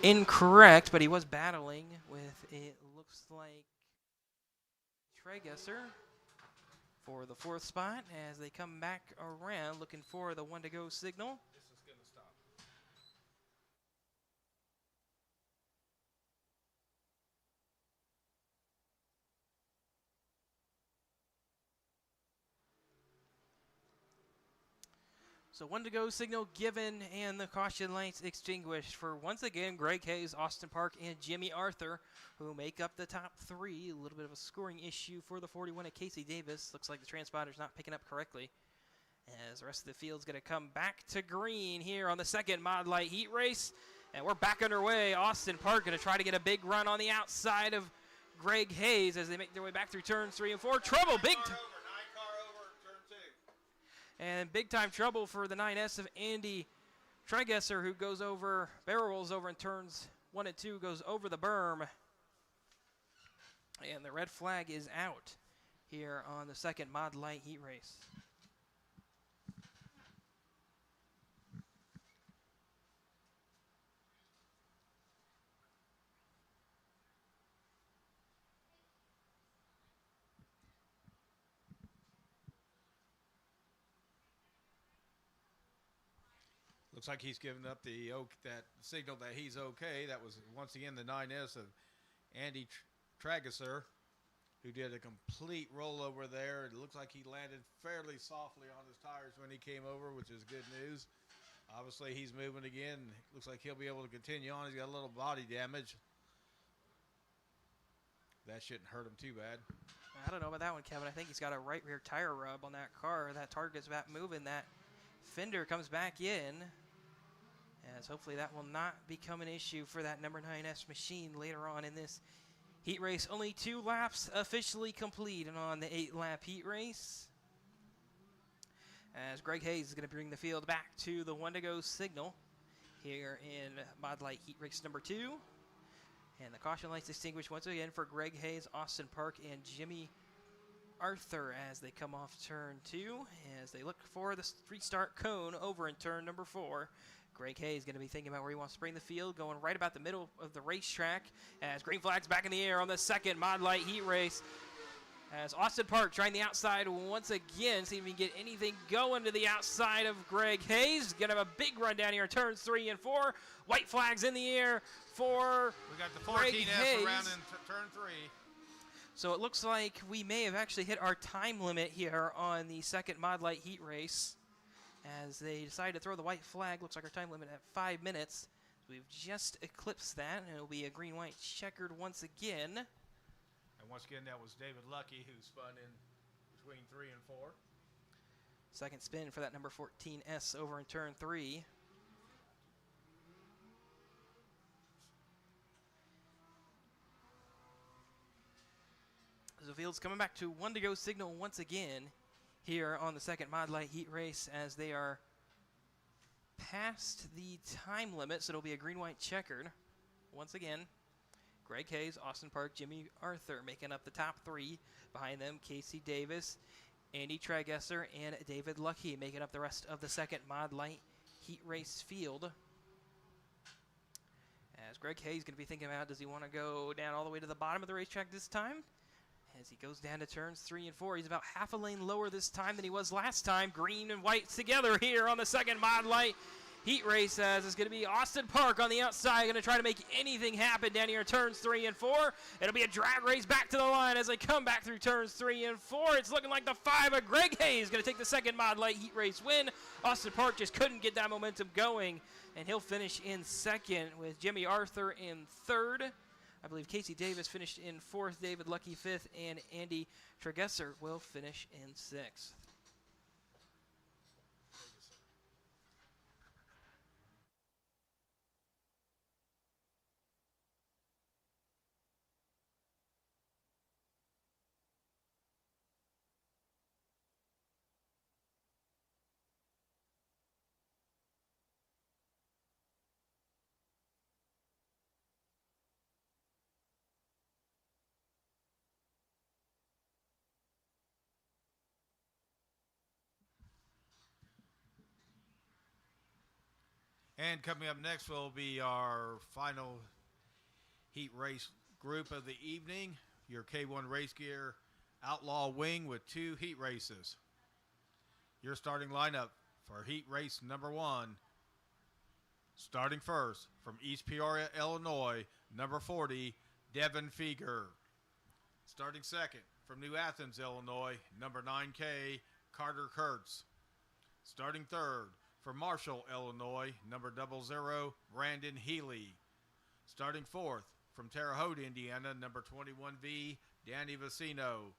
incorrect, but he was battling with, it looks like, Trageser for the 4th spot as they come back around looking for the 1-to-go signal. This is going to stop. So 1-to-go signal given and the caution lights extinguished for, once again, Greg Hayes, Austin Park, and Jimmy Arthur, who make up the top 3. A little bit of a scoring issue for the 41 at Casey Davis. Looks like the transponder's not picking up correctly. As the rest of the field's going to come back to green here on the second Mod Light Heat Race. And we're back underway. Austin Park going to try to get a big run on the outside of Greg Hayes as they make their way back through turns 3 and 4. Trouble, big time. And big-time trouble for the 9S of Andy Trageser, who goes over, barrel rolls over in turns 1 and 2, goes over the berm. And the red flag is out here on the second Mod Light Heat Race. Looks like he's given up that signal that he's okay. That was, once again, the 9S of Andy Trageser, who did a complete rollover there. It looks like he landed fairly softly on his tires when he came over, which is good news. Obviously, he's moving again. Looks like he'll be able to continue on. He's got a little body damage. That shouldn't hurt him too bad. I don't know about that one, Kevin. I think he's got a right rear tire rub on that car. That target's about moving. That fender comes back in. As hopefully that will not become an issue for that number 9S machine later on in this heat race. Only 2 laps officially complete and on the 8-lap heat race. As Greg Hayes is going to bring the field back to the 1-to-go signal here in Mod Light Heat Race number 2. And the caution lights extinguished once again for Greg Hayes, Austin Park, and Jimmy Arthur as they come off turn 2, as they look for the restart cone over in turn number 4. Greg Hayes is going to be thinking about where he wants to bring the field, going right about the middle of the racetrack as green flag's back in the air on the second Mod Light Heat Race. As Austin Park trying the outside once again, see if he can get anything going to the outside of Greg Hayes. Going to have a big run down here, turns 3 and 4. White flags in the air for We got the Greg 14S Hayes. around in turn 3. So it looks like we may have actually hit our time limit here on the second Mod Light Heat Race, as they decided to throw the white flag. Looks like our time limit at 5 minutes. We've just eclipsed that, and it'll be a green-white checkered once again. And once again, that was David Lucky who spun in between 3 and 4. Second spin for that number 14S over in turn 3. So the field's coming back to 1 to go signal once again here on the second Mod Light Heat Race, as they are past the time limit, so it'll be a green-white checkered once again. Greg Hayes, Austin Park, Jimmy Arthur making up the top 3. Behind them, Casey Davis, Andy Tragesser, and David Lucky making up the rest of the second Mod Light Heat Race field. As Greg Hayes is going to be thinking about, does he want to go down all the way to the bottom of the racetrack this time? As he goes down to turns 3 and 4, he's about half a lane lower this time than he was last time. Green and white together here on the second Mod Light Heat Race, as it's going to be Austin Park on the outside, going to try to make anything happen down here, turns 3 and 4. It'll be a drag race back to the line as they come back through turns 3 and 4. It's looking like the 5 of Greg Hayes going to take the second Mod Light Heat Race win. Austin Park just couldn't get that momentum going, and he'll finish in second with Jimmy Arthur in third. I believe Casey Davis finished in 4th, David Lucky 5th, and Andy Tragesser will finish in 6th. And coming up next will be our final heat race group of the evening. Your K1 Race Gear Outlaw Wing with 2 heat races. Your starting lineup for heat race number 1. Starting first from East Peoria, Illinois, number 40, Devin Feger. Starting second from New Athens, Illinois, number 9K, Carter Kurtz. Starting third from Marshall, Illinois, number 00, Brandon Healy. Starting fourth from Terre Haute, Indiana, number 21V, Danny Vicino.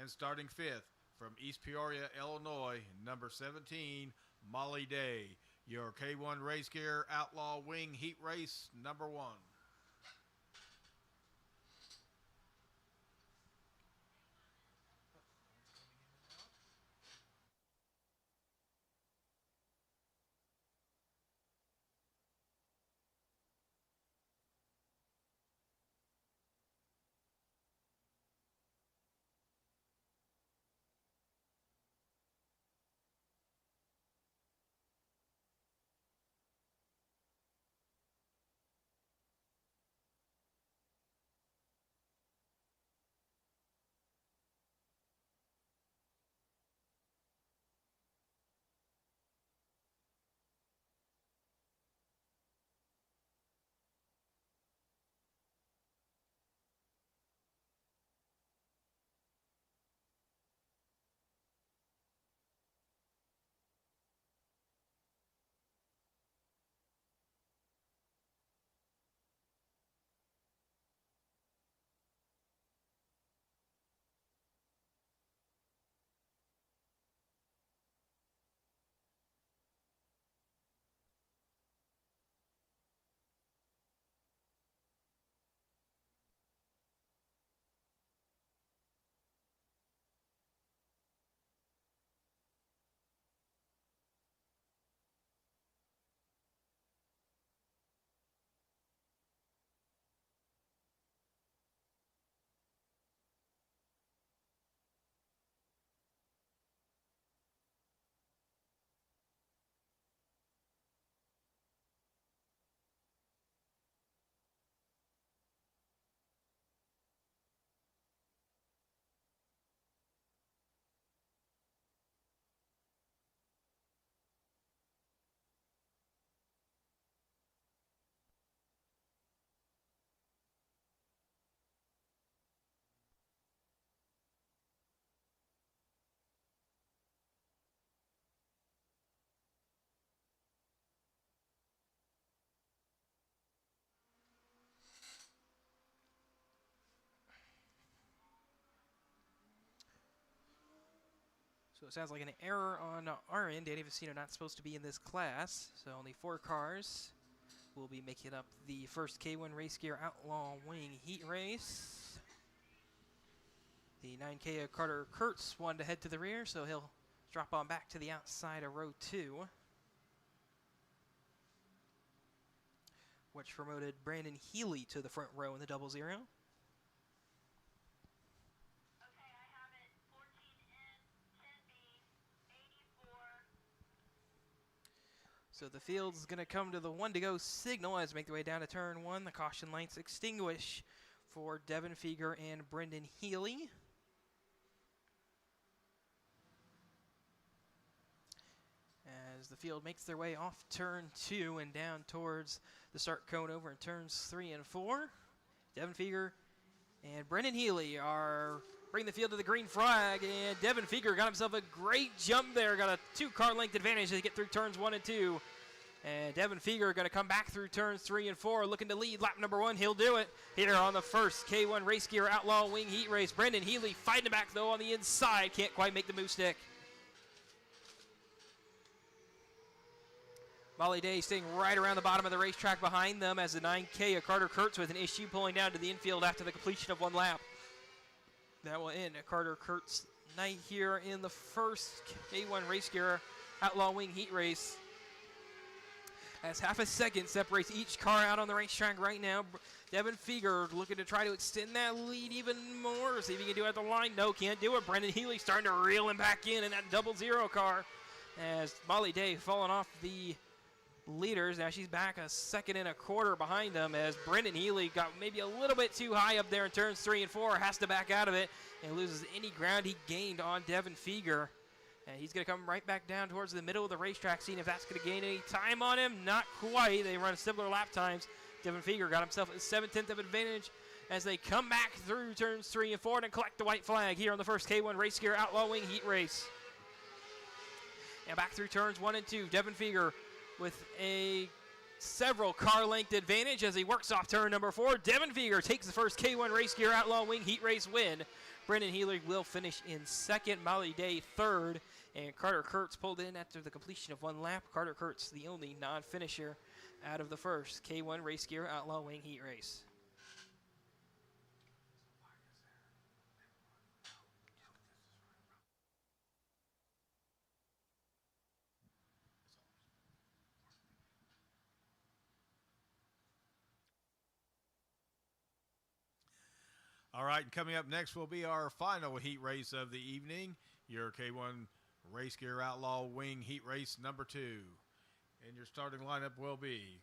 And starting fifth from East Peoria, Illinois, number 17, Molly Day. Your K1 Race Gear Outlaw Wing Heat Race number 1. So it sounds like an error on our end. Danny Vicino not supposed to be in this class. So only 4 cars will be making up the first K1 Race Gear Outlaw Wing Heat Race. The 9K of Carter Kurtz wanted to head to the rear, so he'll drop on back to the outside of row 2. Which promoted Brandon Healy to the front row in the 0-0. Okay, I have it. 14N, 10B, 84. So the field's going to come to the 1 to go signal as they make their way down to turn 1. The caution lights extinguish for Devin Feger and Brendan Healy. As the field makes their way off turn 2 and down towards the start cone over in turns 3 and 4. Devin Feger and Brendan Healy are bringing the field to the green flag, and Devin Feger got himself a great jump there. Got a 2-car length advantage to get through turns 1 and 2. And Devin Feger going to come back through turns 3 and 4, looking to lead lap number 1. He'll do it here on the first K1 Race Gear Outlaw Wing Heat Race. Brendan Healy fighting back, though, on the inside. Can't quite make the move stick. Molly Day staying right around the bottom of the racetrack behind them as the 9K of Carter Kurtz with an issue pulling down to the infield after the completion of 1 lap. That will end Carter Kurtz night here in the first K1 Race Gear Outlaw Wing Heat Race. As half a second separates each car out on the racetrack right now. Devin Feger looking to try to extend that lead even more. See if he can do it at the line. No, can't do it. Brendan Healy starting to reel him back in that 0-0 car. As Molly Day falling off the leaders. Now she's back a 1.25 seconds behind them as Brendan Healy got maybe a little bit too high up there in turns 3 and 4. Has to back out of it and loses any ground he gained on Devin Feger. And he's going to come right back down towards the middle of the racetrack, seeing if that's going to gain any time on him. Not quite. They run similar lap times. Devin Feger got himself a 7/10 of advantage as they come back through turns 3 and 4 and collect the white flag here on the first K1 Race Gear Outlaw Wing Heat Race. And back through turns 1 and 2, Devin Feger with a several car length advantage as he works off turn number 4. Devin Feger takes the first K1 Race Gear Outlaw Wing Heat Race win. Brendan Healy will finish in 2nd, Molly Day 3rd, and Carter Kurtz pulled in after the completion of 1 lap. Carter Kurtz, the only non-finisher out of the first K1 Race Gear Outlaw Wing Heat Race. All right, and coming up next will be our final heat race of the evening, your K1 Race Gear Outlaw Wing Heat Race number 2. And your starting lineup will be,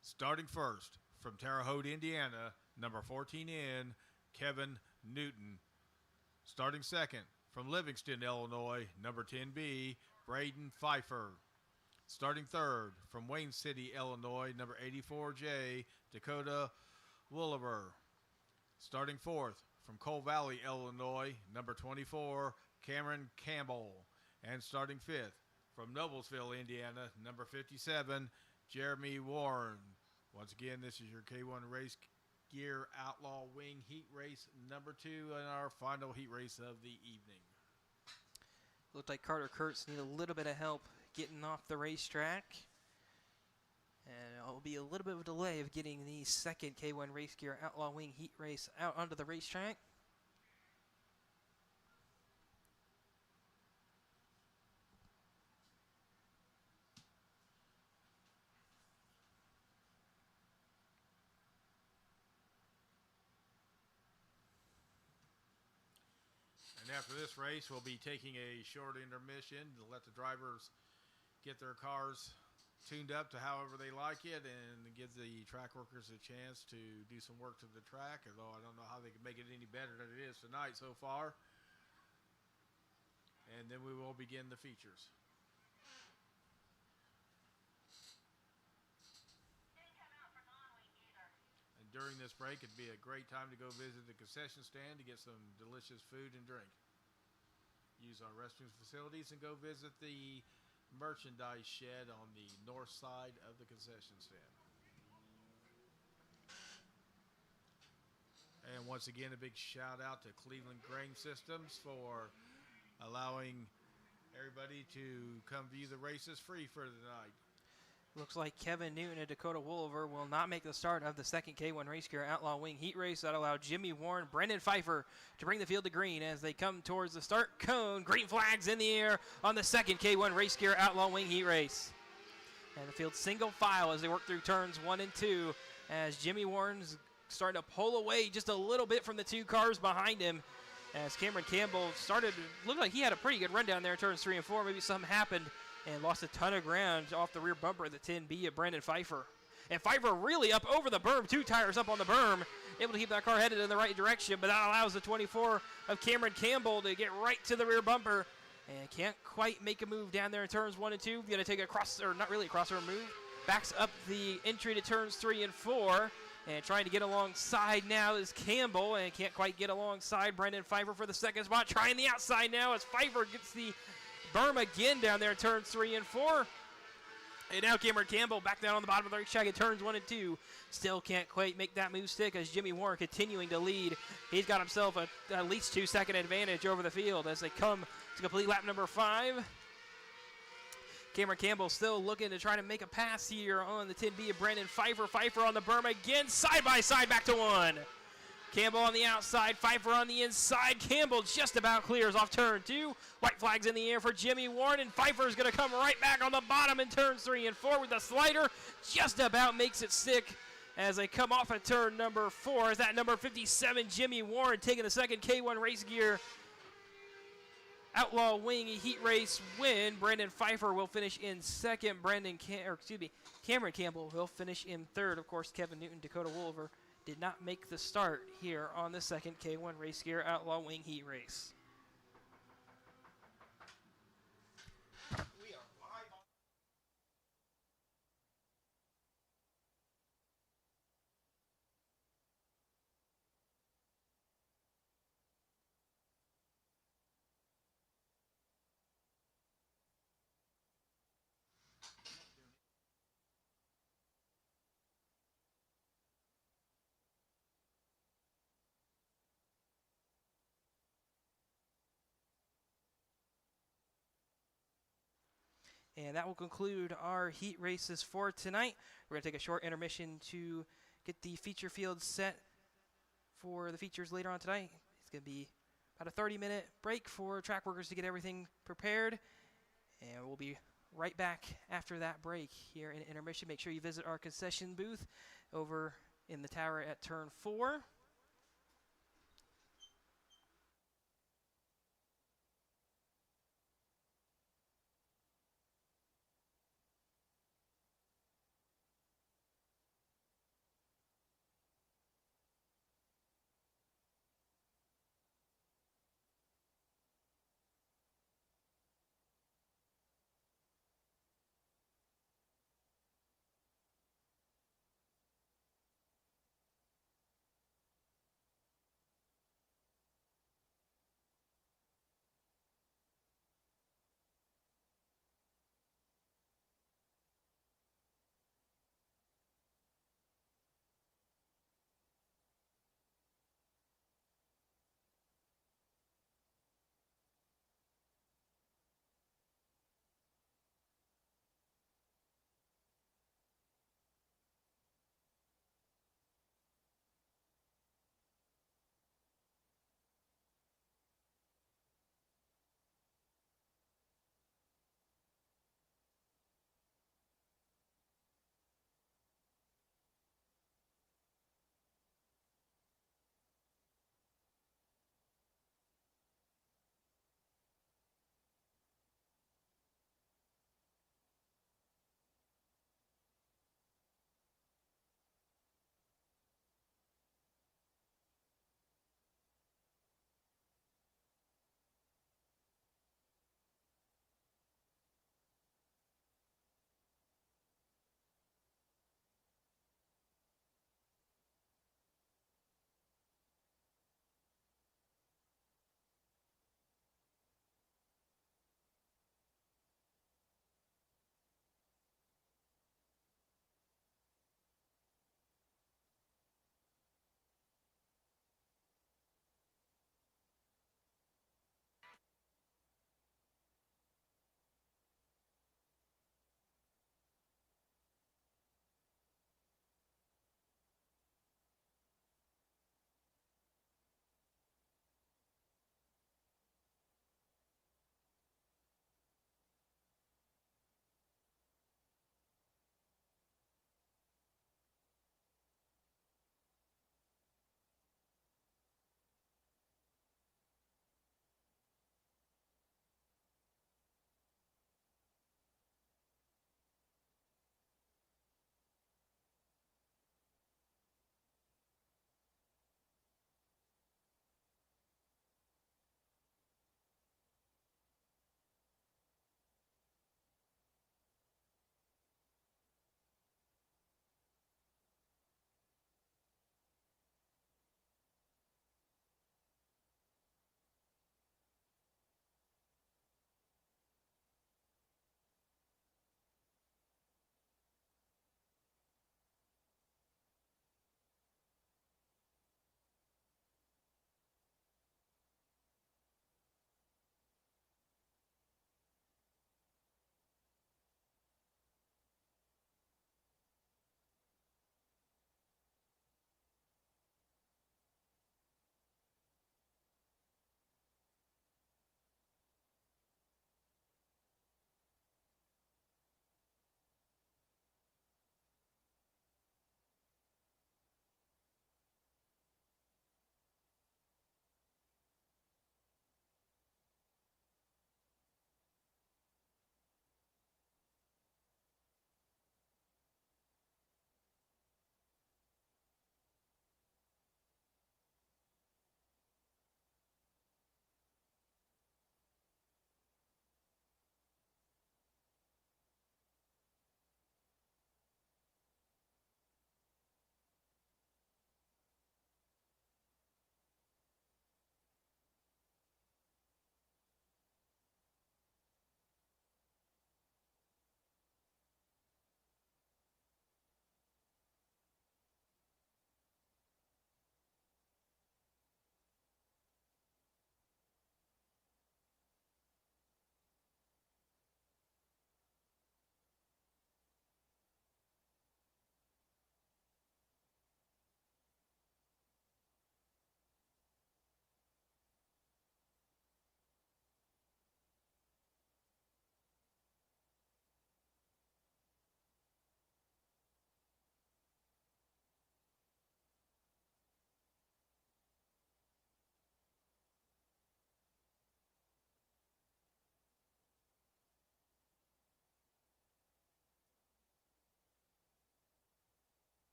starting first from Terre Haute, Indiana, number 14N, Kevin Newton. Starting second from Livingston, Illinois, number 10B, Braden Pfeiffer. Starting third from Wayne City, Illinois, number 84J, Dakota Woolever. Starting fourth from Coal Valley, Illinois, number 24, Cameron Campbell. And starting fifth from Noblesville, Indiana, number 57, Jeremy Warren. Once again, this is your K1 Race Gear Outlaw Wing Heat Race number 2 and our final heat race of the evening. Looked like Carter Kurtz need a little bit of help getting off the racetrack. And it'll be a little bit of a delay of getting the second K1 Race Gear Outlaw Wing Heat Race out onto the racetrack. And after this race, we'll be taking a short intermission to let the drivers get their cars tuned up to however they like it and give the track workers a chance to do some work to the track, although I don't know how they can make it any better than it is tonight so far. And then we will begin the features. Didn't come out for non-wing either. And during this break, it'd be a great time to go visit the concession stand to get some delicious food and drink. Use our restroom facilities and go visit the merchandise shed on the north side of the concession stand. And once again, a big shout out to Cleveland Grain Systems for allowing everybody to come view the races free for tonight. Looks like Kevin Newton and Dakota Wolver will not make the start of the second K1 Race Gear Outlaw Wing Heat Race. That allowed Jimmy Warren, Brendan Pfeiffer to bring the field to green as they come towards the start cone. Green flags in the air on the second K1 Race Gear Outlaw Wing Heat Race. And the field single file as they work through turns 1 and 2 as Jimmy Warren's starting to pull away just a little bit from the 2 cars behind him. As Cameron Campbell looked like he had a pretty good run down there in turns 3 and 4. Maybe something happened and lost a ton of ground off the rear bumper of the 10B of Brandon Pfeiffer. And Pfeiffer really up over the berm, 2 tires up on the berm, able to keep that car headed in the right direction, but that allows the 24 of Cameron Campbell to get right to the rear bumper and can't quite make a move down there in turns 1 and 2. Going to take a cross, or not really a crossover move, backs up the entry to turns 3 and 4. And trying to get alongside now is Campbell, and can't quite get alongside Brendan Pfeiffer for the second spot. Trying the outside now as Pfeiffer gets the berm again down there in turns 3 and 4. And now Cameron Campbell back down on the bottom of the racetrack in turns 1 and 2. Still can't quite make that move stick as Jimmy Warren continuing to lead. He's got himself at least 2-second advantage over the field as they come to complete lap number 5. Cameron Campbell still looking to try to make a pass here on the 10B of Brandon Pfeiffer. Pfeiffer on the berm again, side by side back to 1. Campbell on the outside, Pfeiffer on the inside. Campbell just about clears off turn 2. White flags in the air for Jimmy Warren, and Pfeiffer is going to come right back on the bottom in turns 3 and 4 with the slider. Just about makes it stick as they come off at turn number 4. Is that number 57, Jimmy Warren, taking the second K1 Race Gear Outlaw Wing Heat Race win. Brandon Pfeiffer will finish in second. Cameron Campbell will finish in third. Of course, Kevin Newton, Dakota Wolver did not make the start here on the second K1 Race Gear Outlaw Wing Heat Race. We are live on. And that will conclude our heat races for tonight. We're going to take a short intermission to get the feature field set for the features later on tonight. It's going to be about a 30-minute break for track workers to get everything prepared. And we'll be right back after that break here in intermission. Make sure you visit our concession booth over in the tower at turn 4.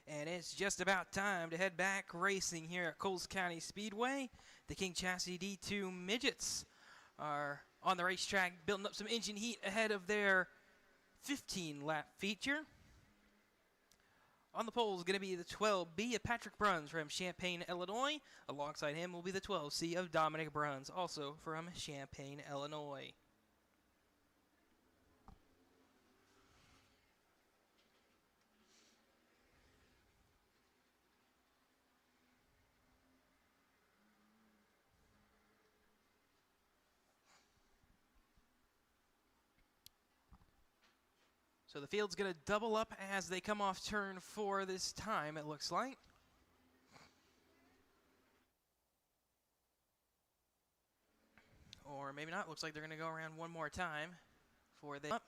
And it's just about time to head back racing here at Coles County Speedway. The King Chassis D2 Midgets are on the racetrack building up some engine heat ahead of their 15-lap feature. On the pole is going to be the 12B of Patrick Bruns from Champaign, Illinois. Alongside him will be the 12C of Dominic Bruns, also from Champaign, Illinois. So the field's going to double up as they come off turn 4 this time, it looks like. Or maybe not. Looks like they're going to go around one more time for the up.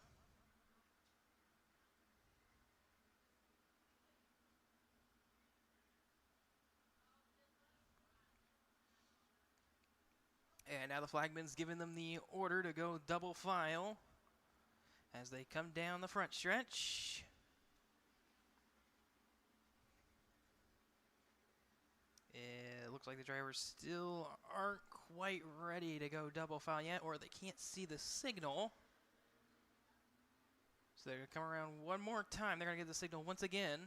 And now the flagman's giving them the order to go double file as they come down the front stretch. It looks like the drivers still aren't quite ready to go double file yet, or they can't see the signal. So they're going to come around one more time. They're going to get the signal once again.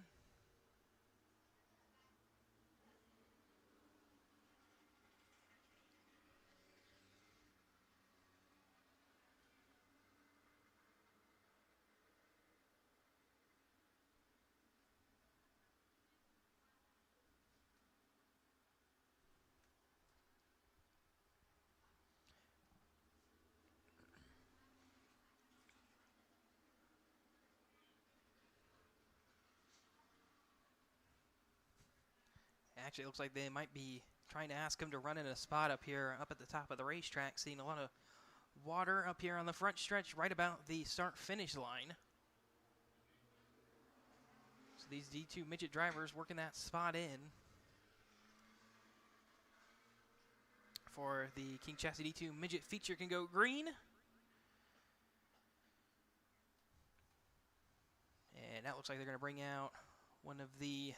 Actually, it looks like they might be trying to ask him to run in a spot up here, up at the top of the racetrack. Seeing a lot of water up here on the front stretch, right about the start-finish line. So these D2 midget drivers working that spot in for the King Chassis D2 midget feature can go green. And that looks like they're going to bring out one of the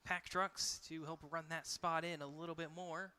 pack trucks to help run that spot in a little bit more.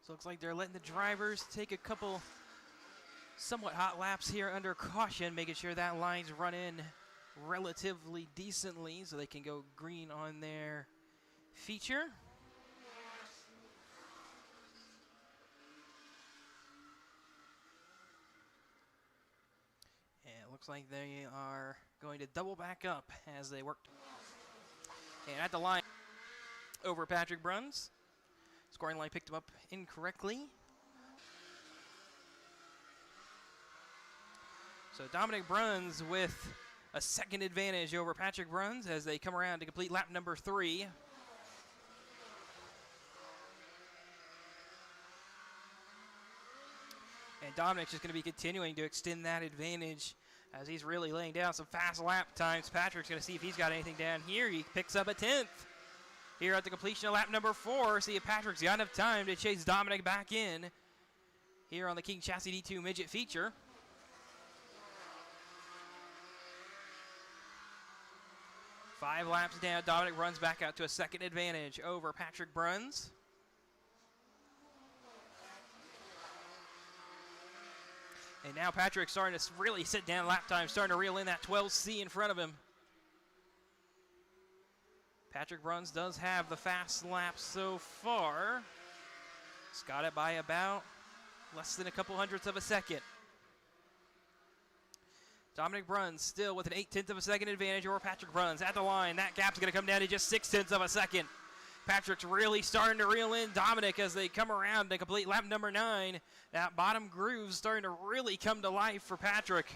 So it looks like they're letting the drivers take a couple somewhat hot laps here under caution, making sure that line's run in relatively decently so they can go green on their feature. And it looks like they are going to double back up as they work. And at the line over Patrick Bruns. Scoring line picked him up incorrectly. So Dominic Bruns with a second advantage over Patrick Bruns as they come around to complete lap number 3. And Dominic's just going to be continuing to extend that advantage as he's really laying down some fast lap times. Patrick's going to see if he's got anything down here. He picks up a 10th. Here at the completion of lap number 4, see if Patrick's got enough time to chase Dominic back in here on the King Chassis D2 midget feature. Five laps down, Dominic runs back out to a second advantage over Patrick Bruns. And now Patrick's starting to really sit down lap time, starting to reel in that 12C in front of him. Patrick Bruns does have the fast lap so far. He's got it by about less than a couple hundredths of a second. Dominic Bruns still with an 0.8 of a second advantage over Patrick Bruns at the line. That gap's going to come down to just 0.6 of a second. Patrick's really starting to reel in Dominic as they come around to complete lap number 9. That bottom groove's starting to really come to life for Patrick.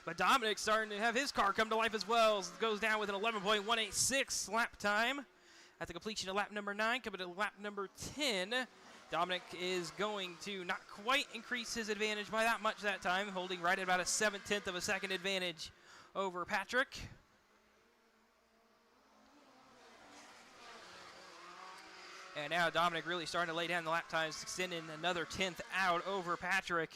But Dominic's starting to have his car come to life as well. Goes down with an 11.186 lap time at the completion of lap number 9. Coming to lap number 10, Dominic is going to not quite increase his advantage by that much that time, holding right at about a 0.7 of a second advantage over Patrick. And now Dominic really starting to lay down the lap times, extending another 10th out over Patrick.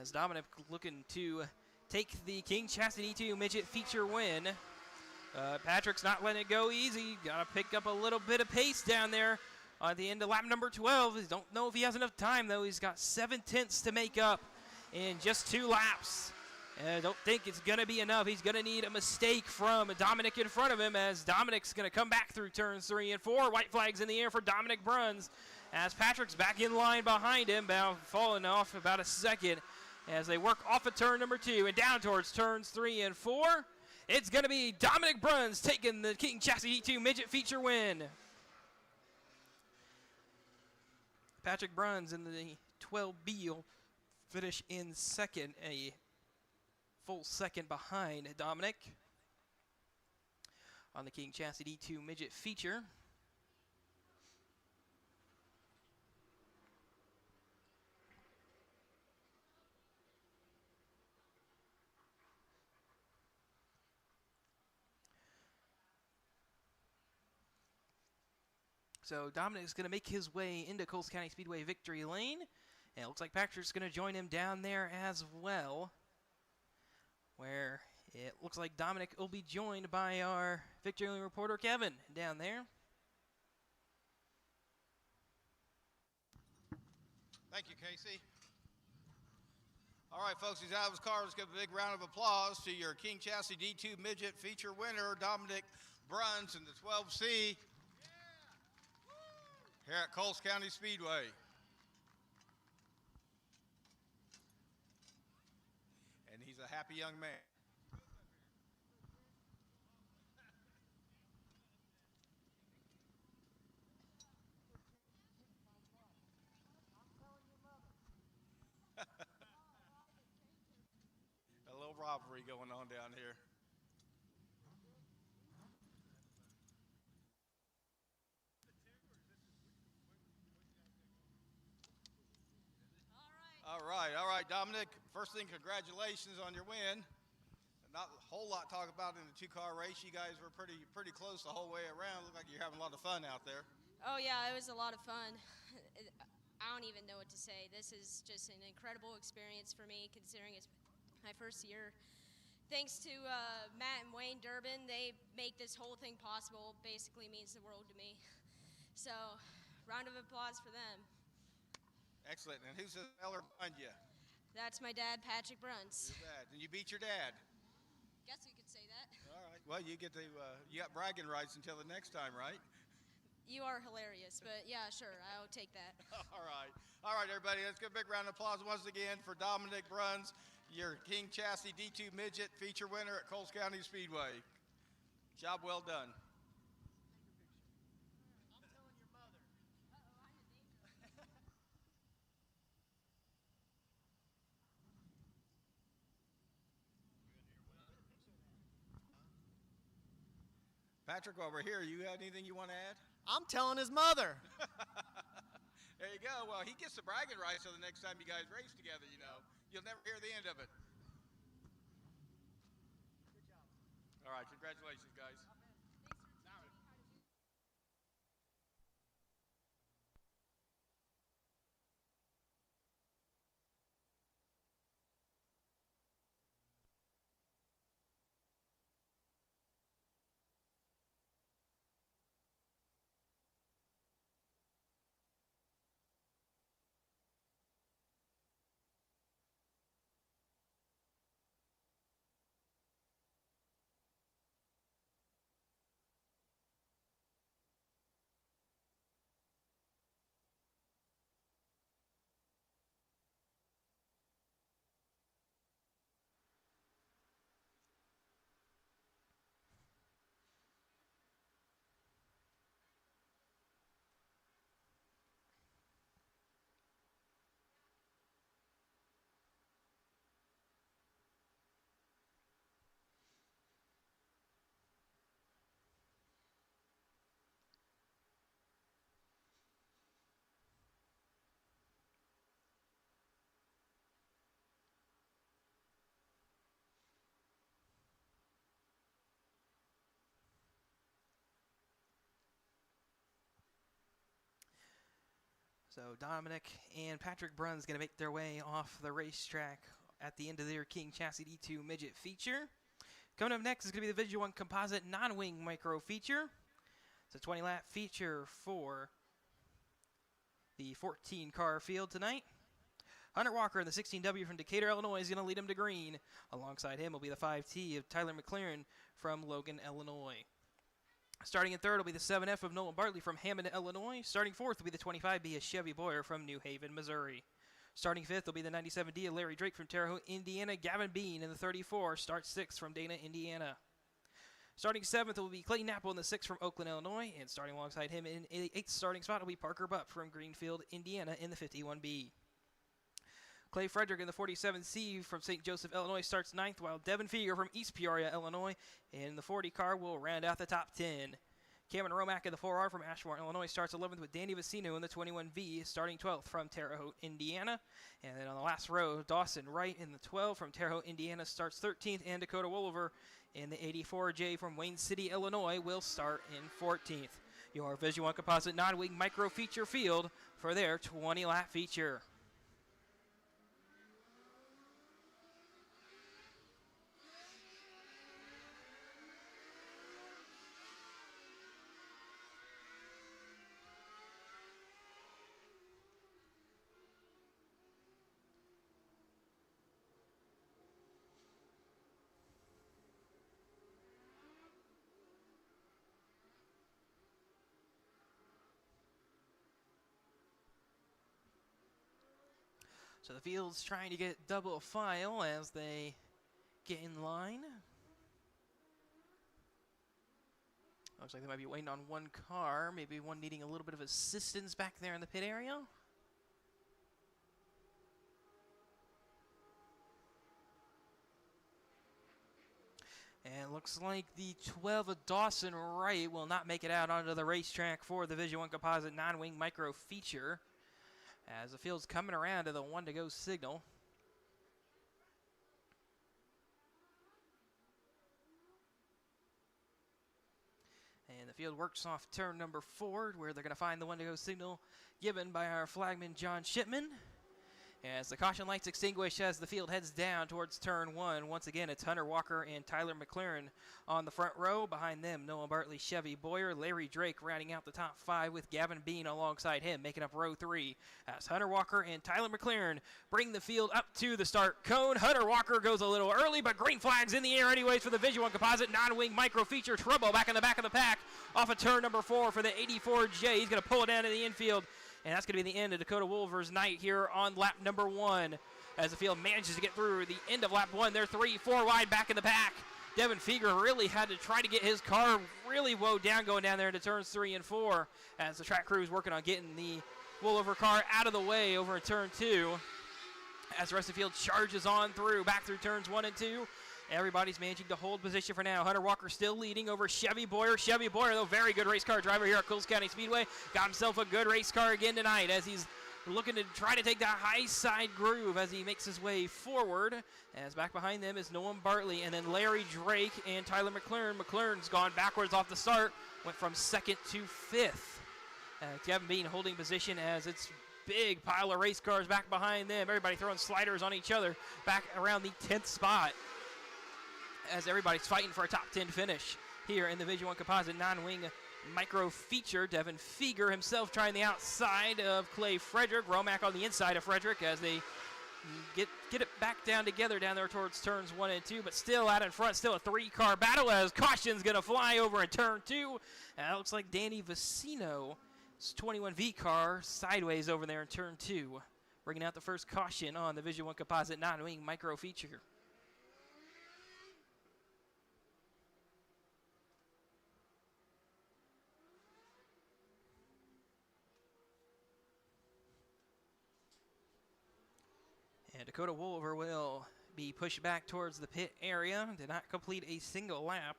As Dominic looking to take the King Chassis D2 Midget feature win. Patrick's not letting it go easy. Got to pick up a little bit of pace down there at the end of lap number 12. I don't know if he has enough time, though. He's got 0.7 to make up in just 2 laps. And I don't think it's going to be enough. He's going to need a mistake from Dominic in front of him, as Dominic's going to come back through turns 3 and 4. White flags in the air for Dominic Bruns, as Patrick's back in line behind him, falling off about a second as they work off of turn number 2 and down towards turns 3 and 4. It's going to be Dominic Bruns taking the King Chassis D2 Midget feature win. Patrick Bruns in the 12B will finish in second, a full second behind Dominic on the King Chassis D2 Midget feature. So Dominic's going to make his way into Coles County Speedway victory lane. And it looks like Patrick's going to join him down there as well, where it looks like Dominic will be joined by our victory lane reporter, Kevin, down there. Thank you, Casey. All right, folks, he's out of his car. Let's give a big round of applause to your King Chassis D2 Midget feature winner, Dominic Bruns in the 12C here at Coles County Speedway. And he's a happy young man. A little rivalry going on down here. All right, Dominic. First thing, congratulations on your win. Not a whole lot to talk about in the 2-car race. You guys were pretty close the whole way around. Looked like you're having a lot of fun out there. Oh yeah, it was a lot of fun. I don't even know what to say. This is just an incredible experience for me, considering it's my first year. Thanks to Matt and Wayne Durbin, they make this whole thing possible. Basically means the world to me. So, round of applause for them. Excellent. And who's the feller behind you? That's my dad, Patrick Bruns. Your dad. And you beat your dad. Guess we could say that. All right. Well, you get to you got bragging rights until the next time, right? You are hilarious, but yeah, sure, I'll take that. All right, everybody. Let's give a big round of applause once again for Dominic Bruns, your King Chassis D2 Midget feature winner at Coles County Speedway. Job well done. I'm telling your mother. Uh-oh, I'm in danger. Patrick, while we're here, you have anything you want to add? I'm telling his mother. There you go. Well, he gets the bragging rights so the next time you guys race together, you know. You'll never hear the end of it. Good job. All right, congratulations, guys. So Dominic and Patrick Brunn's going to make their way off the racetrack at the end of their King Chassis D2 midget feature. Coming up next is going to be the Division 1 Composite Non-Wing Micro feature. It's a 20-lap feature for the 14-car field tonight. Hunter Walker in the 16W from Decatur, Illinois is going to lead him to green. Alongside him will be the 5T of Tyler McLaren from Logan, Illinois. Starting in third will be the 7F of Nolan Bartley from Hammond, Illinois. Starting fourth will be the 25B of Chevy Boyer from New Haven, Missouri. Starting fifth will be the 97D of Larry Drake from Terre Haute, Indiana. Gavin Bean in the 34 starts sixth from Dana, Indiana. Starting seventh will be Clayton Apple in the 6th from Oakland, Illinois. And starting alongside him in the 8th starting spot will be Parker Butt from Greenfield, Indiana in the 51B. Clay Frederick in the 47C from St. Joseph, Illinois starts 9th, while Devin Feger from East Peoria, Illinois in the 40 car will round out the top 10. Cameron Romack in the 4R from Ashmore, Illinois starts 11th, with Danny Vicino in the 21V starting 12th from Terre Haute, Indiana. And then on the last row, Dawson Wright in the 12 from Terre Haute, Indiana starts 13th, and Dakota Wolver in the 84J from Wayne City, Illinois will start in 14th. Your Division 1 Composite Non-Wing Micro feature field for their 20-lap feature. So the field's trying to get double file as they get in line. Looks like they might be waiting on one car, maybe one needing a little bit of assistance back there in the pit area. And it looks like the 12 of Dawson Wright will not make it out onto the racetrack for the Division 1 Composite Non-Wing Micro feature, as the field's coming around to the 1-to-go signal. And the field works off turn number 4, where they're going to find the 1-to-go signal given by our flagman John Shipman. As the caution lights extinguish as the field heads down towards turn 1. Once again, it's Hunter Walker and Tyler McLaren on the front row. Behind them, Noah Bartley, Chevy Boyer, Larry Drake rounding out the top 5 with Gavin Bean alongside him, making up row 3. As Hunter Walker and Tyler McLaren bring the field up to the start cone. Hunter Walker goes a little early, but green flag's in the air anyways for the Division 1 Composite Non-Wing Micro feature. Trouble back in the back of the pack off of turn number 4 for the 84J. He's going to pull it down to the infield. And that's going to be the end of Dakota Wolver's night here on lap number 1. As the field manages to get through the end of lap 1, they're 3-4 wide back in the pack. Devin Feger really had to try to get his car really woed down going down there into turns 3 and 4. As the track crew is working on getting the Wolver car out of the way over in turn 2. As the rest of the field charges on through, back through turns 1 and 2. Everybody's managing to hold position for now. Hunter Walker still leading over Chevy Boyer. Chevy Boyer, though, very good race car driver here at Coles County Speedway. Got himself a good race car again tonight as he's looking to try to take that high side groove as he makes his way forward. As back behind them is Noam Bartley and then Larry Drake and Tyler McLaren. McLaren's gone backwards off the start. Went from 2nd to 5th. Kevin Bean holding position as it's big pile of race cars back behind them. Everybody throwing sliders on each other back around the 10th spot, as everybody's fighting for a top 10 finish here in the Division 1 Composite Non-Wing Micro feature. Devin Feger himself trying the outside of Clay Frederick. Romack on the inside of Frederick as they get it back down together down there towards turns 1 and 2, but still out in front, still a 3-car battle as caution's going to fly over in turn 2. And it looks like Danny Vicino's 21V car sideways over there in turn 2, bringing out the first caution on the Division 1 Composite Non-Wing Micro feature. And Dakota Wolver will be pushed back towards the pit area. Did not complete a single lap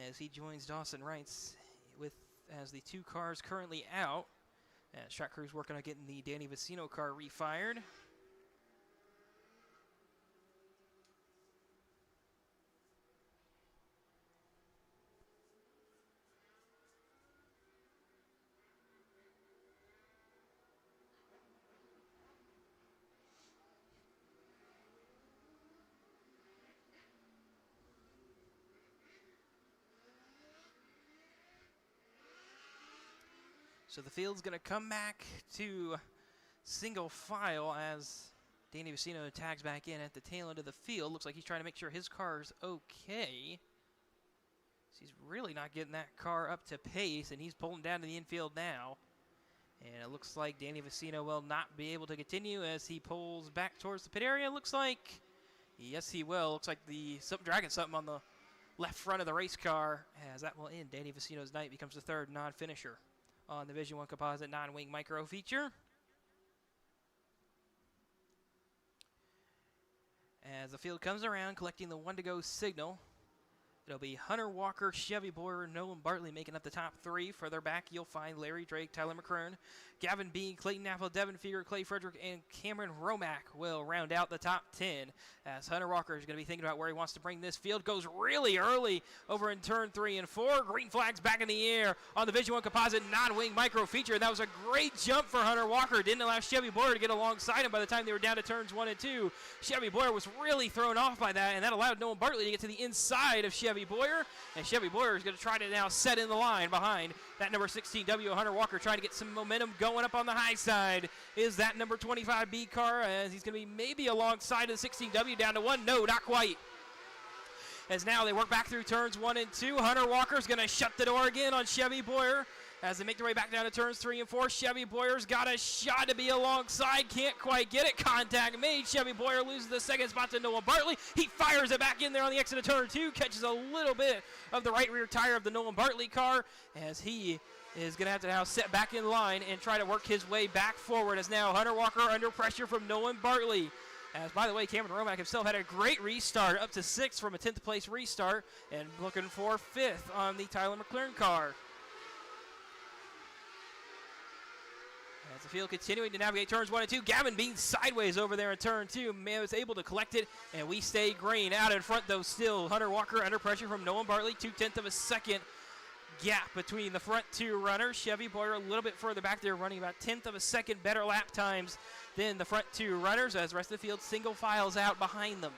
as he joins Dawson Wrights as the 2 cars currently out. As track crew's working on getting the Danny Vicino car refired. So the field's going to come back to single file as Danny Vicino tags back in at the tail end of the field. Looks like he's trying to make sure his car's okay. So he's really not getting that car up to pace, and he's pulling down to the infield now. And it looks like Danny Vicino will not be able to continue as he pulls back towards the pit area. Looks like, yes, he will. Looks like dragging something on the left front of the race car, as that will end Danny Vicino's night. Becomes the third non-finisher on the Division 1 Composite non-wing micro feature. As the field comes around, collecting the 1-to-go signal, it'll be Hunter Walker, Chevy Boyer, Nolan Bartley making up the top 3. Further back, you'll find Larry Drake, Tyler McCrern, Gavin Bean, Clayton Apple, Devin Feger, Clay Frederick, and Cameron Romack will round out the top 10. As Hunter Walker is going to be thinking about where he wants to bring this field. Goes really early over in turn 3 and 4. Green flags back in the air on the Division 1 Composite non-wing micro feature. That was a great jump for Hunter Walker. Didn't allow Chevy Boyer to get alongside him by the time they were down to turns 1 and 2. Chevy Boyer was really thrown off by that, and that allowed Nolan Bartley to get to the inside of Chevy Boyer. And Chevy Boyer is going to try to now set in the line behind that number 16W Hunter Walker, trying to get some momentum going up on the high side. Is that number 25B car, as he's going to be maybe alongside of the 16W down to 1. No, not quite. As now they work back through turns 1 and 2. Hunter Walker is going to shut the door again on Chevy Boyer. As they make their way back down to turns 3 and 4, Chevy Boyer's got a shot to be alongside. Can't quite get it. Contact made. Chevy Boyer loses the second spot to Nolan Bartley. He fires it back in there on the exit of turn 2. Catches a little bit of the right rear tire of the Nolan Bartley car, as he is going to have to now set back in line and try to work his way back forward. As now Hunter Walker under pressure from Nolan Bartley. As, by the way, Cameron Romack himself had a great restart, up to 6th from a 10th place restart, and looking for 5th on the Tyler McLaren car. As the field continuing to navigate turns 1 and 2, Gavin Bean sideways over there in turn 2. Man was able to collect it, and we stay green. Out in front, though, still Hunter Walker under pressure from Nolan Bartley. 2/10 of a second gap between the front 2 runners. Chevy Boyer a little bit further back there, running about 1/10 of a second better lap times than the front 2 runners, as the rest of the field single files out behind them.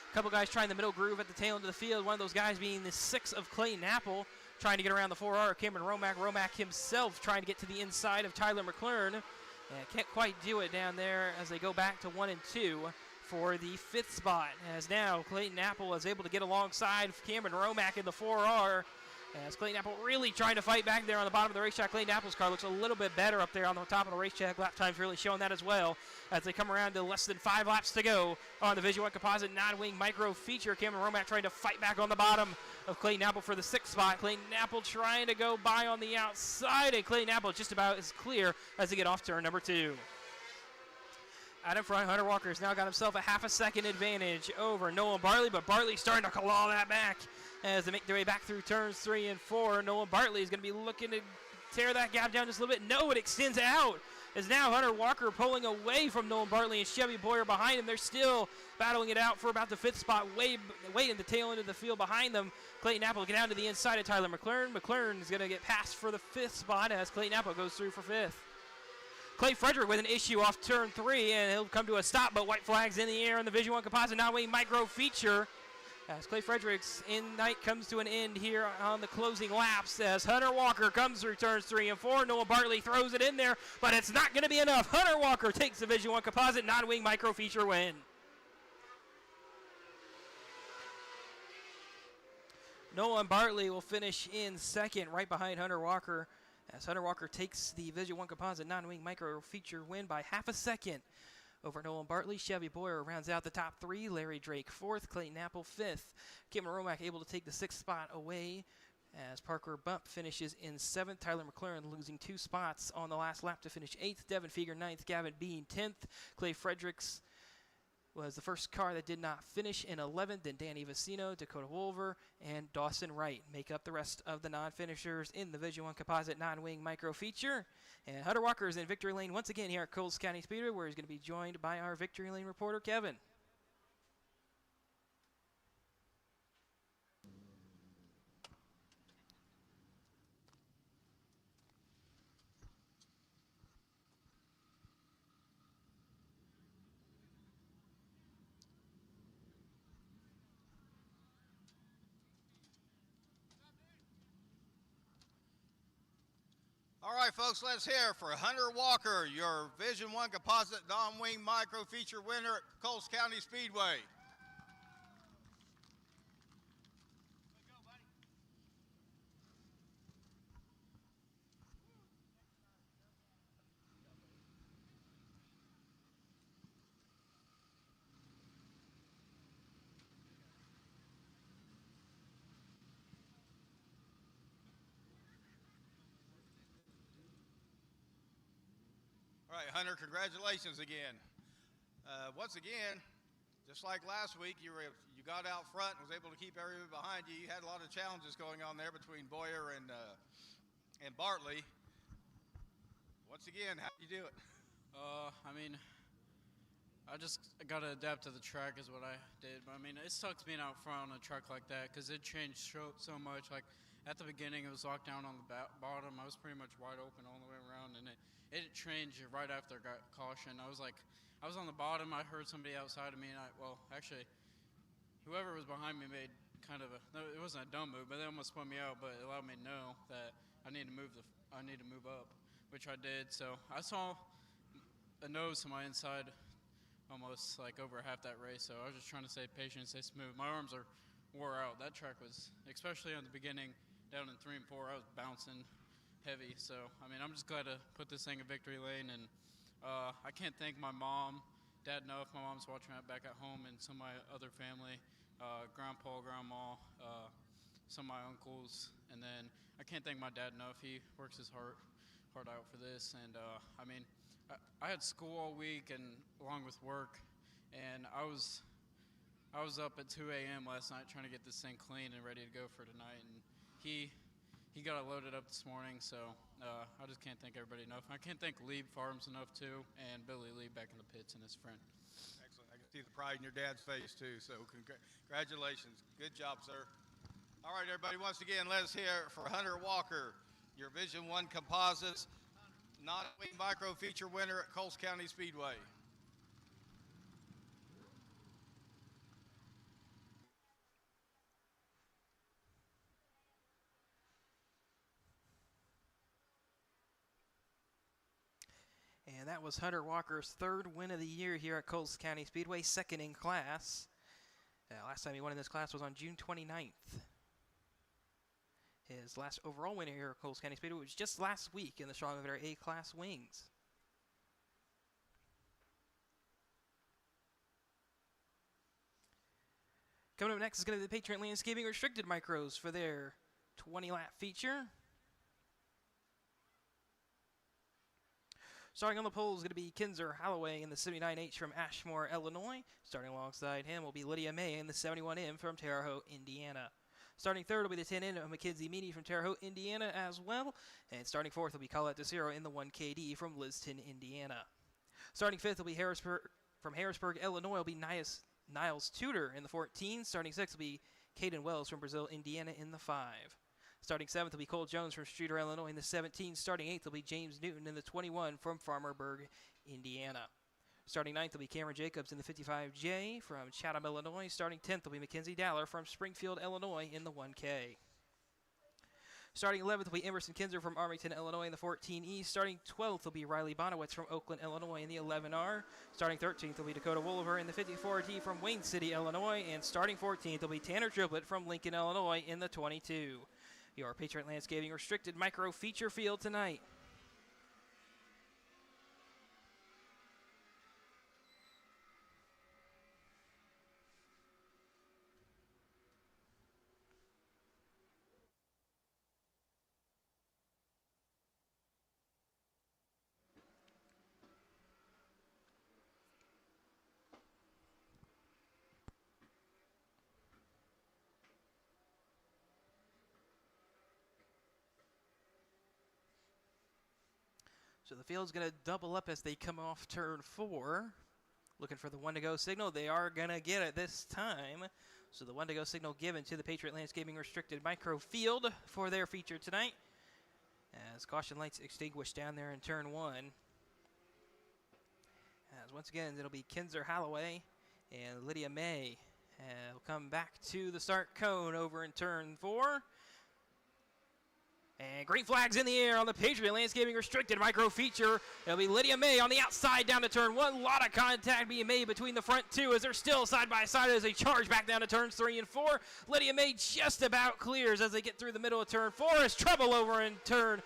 A couple guys trying the middle groove at the tail end of the field. One of those guys being the 6 of Clayton Apple, trying to get around the 4R. Cameron Romack. Romack himself trying to get to the inside of Tyler McLaren. And can't quite do it down there as they go back to 1 and 2 for the 5th spot. As now Clayton Apple is able to get alongside Cameron Romack in the 4R. As Clayton Apple really trying to fight back there on the bottom of the racetrack. Clayton Apple's car looks a little bit better up there on the top of the racetrack. Lap time's really showing that as well, as they come around to less than 5 laps to go on the Division 1 Composite non-wing micro feature. Cameron Romack trying to fight back on the bottom of Clayton Apple for the 6th spot. Clayton Apple trying to go by on the outside, and Clayton Apple just about as clear as they get off turn number 2. Out in front, Hunter Walker has now got himself a half a second advantage over Nolan Bartley, but Bartley's starting to claw that back as they make their way back through turns 3 and 4. Nolan Bartley is going to be looking to tear that gap down just a little bit. No, it extends out. As now Hunter Walker pulling away from Nolan Bartley and Chevy Boyer behind him. They're still battling it out for about the 5th spot, way in the tail end of the field behind them. Clayton Apple get down to the inside of Tyler McLaren. McLaren is going to get passed for the 5th spot as Clayton Apple goes through for 5th. Clay Frederick with an issue off turn 3, and he'll come to a stop, but white flags in the air on the Division 1 Composite non-wing micro feature. As Clay Frederick's night comes to an end here on the closing laps, as Hunter Walker comes through turns 3 and 4. Nolan Bartley throws it in there, but it's not going to be enough. Hunter Walker takes the Division 1 Composite non-wing micro feature win. Nolan Bartley will finish in 2nd, right behind Hunter Walker, as Hunter Walker takes the Division 1 Composite non-wing micro feature win by half a second over Nolan Bartley. Chevy Boyer rounds out the top 3. Larry Drake 4th. Clayton Apple 5th. Cameron Romack able to take the 6th spot away as Parker Bump finishes in 7th. Tyler McLaren losing 2 spots on the last lap to finish 8th. Devin Feger 9th. Gavin Bean 10th. Clay Fredericks was the first car that did not finish in 11th. Then Danny Vicino, Dakota Wolver, and Dawson Wright make up the rest of the non-finishers in the Division 1 Composite non-wing micro feature. And Hunter Walker is in victory lane once again here at Coles County Speedway, where he's going to be joined by our victory lane reporter, Kevin. All right, folks, let's hear for Hunter Walker, your Vision 1 Composite Non-Wing Micro Feature winner at Coles County Speedway. All right, Hunter, congratulations again. Once again, just like last week, you got out front and was able to keep everybody behind you. You had a lot of challenges going on there between Boyer and Bartley. Once again, how do you do it? I mean, I just got to adapt to the track is what I did. But I mean, it sucks being out front on a truck like that because it changed so much. Like at the beginning, it was locked down on the bottom. I was pretty much wide open all the way around, and it changed right after I got caution. I was on the bottom. I heard somebody outside of me, and actually, whoever was behind me made kind of it wasn't a dumb move, but they almost spun me out. But it allowed me to know that I need to move up, which I did. So I saw a nose to my inside almost like over half that race, so I was just trying to stay patient, stay smooth. My arms are wore out. That track was, especially in the beginning, down in 3 and 4, I was bouncing heavy. So, I mean, I'm just glad to put this thing in victory lane, and I can't thank my mom, Dad enough. My mom's watching that back at home, and some of my other family, Grandpa, Grandma, some of my uncles, and then I can't thank my dad enough. He works his heart out for this, and I mean, I had school all week and along with work, and I was up at 2 a.m. last night trying to get this thing clean and ready to go for tonight, and he got it loaded up this morning, so I just can't thank everybody enough. I can't thank Lieb Farms enough too, and Billy Lieb back in the pits and his friend. Excellent. I can see the pride in your dad's face too, so congratulations. Good job, sir. All right, everybody, once again, let's hear it for Hunter Walker, your Vision 1 Composites Non-Wing Micro Feature winner at Coles County Speedway. And that was Hunter Walker's third win of the year here at Coles County Speedway, second in class. Last time he won in this class was on June 29th. His last overall winner here at Coles County Speedway was just last week in the Strong Invader A-Class Wings. Coming up next is going to be the Patriot Landscaping Restricted Micros for their 20-lap feature. Starting on the pole is going to be Kinzer Holloway in the 79H from Ashmore, Illinois. Starting alongside him will be Lydia May in the 71M from Terre Haute, Indiana. Starting third will be the 10N of Mackenzie Meany from Terre Haute, Indiana as well. And starting fourth will be Colette DeCiro in the 1KD from Liston, Indiana. Starting fifth will be from Harrisburg, Illinois will be Niles Tudor in the 14. Starting sixth will be Caden Wells from Brazil, Indiana in the 5. Starting seventh will be Cole Jones from Streeter, Illinois in the 17. Starting eighth will be James Newton in the 21 from Farmerburg, Indiana. Starting ninth will be Cameron Jacobs in the 55J from Chatham, Illinois. Starting 10th will be Mackenzie Daller from Springfield, Illinois in the 1K. Starting 11th will be Emerson Kinzer from Arlington, Illinois in the 14E. Starting 12th will be Riley Bonowitz from Oakland, Illinois in the 11R. Starting 13th will be Dakota Wolliver in the 54T from Wayne City, Illinois. And starting 14th will be Tanner Triplett from Lincoln, Illinois in the 22. Your Patriot Landscaping Restricted Micro Feature Field tonight. So the field's going to double up as they come off turn 4. Looking for the 1-to-go signal. They are going to get it this time. So the 1-to-go signal given to the Patriot Landscaping Restricted Micro Field for their feature tonight. As caution lights extinguish down there in turn 1. As once again, it'll be Kinzer Holloway and Lydia May. Will come back to the start cone over in turn 4. And green flags in the air on the Patriot Landscaping Restricted Micro Feature. It'll be Lydia May on the outside down to turn 1. A lot of contact being made between the front two as they're still side by side as they charge back down to turns 3 and 4. Lydia May just about clears as they get through the middle of turn 4. As trouble over in turn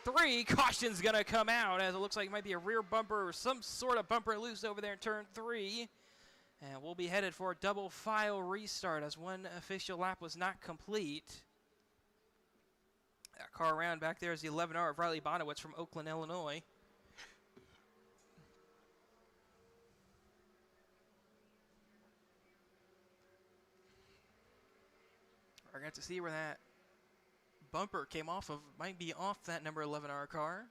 3. Caution's going to come out as it looks like it might be a rear bumper or some sort of bumper loose over there in turn 3. And we'll be headed for a double file restart as one official lap was not complete. That car around back there is the 11R of Riley Bonowitz from Oakland, Illinois. We're going to have to see where that bumper came off of. Might be off that number 11R car.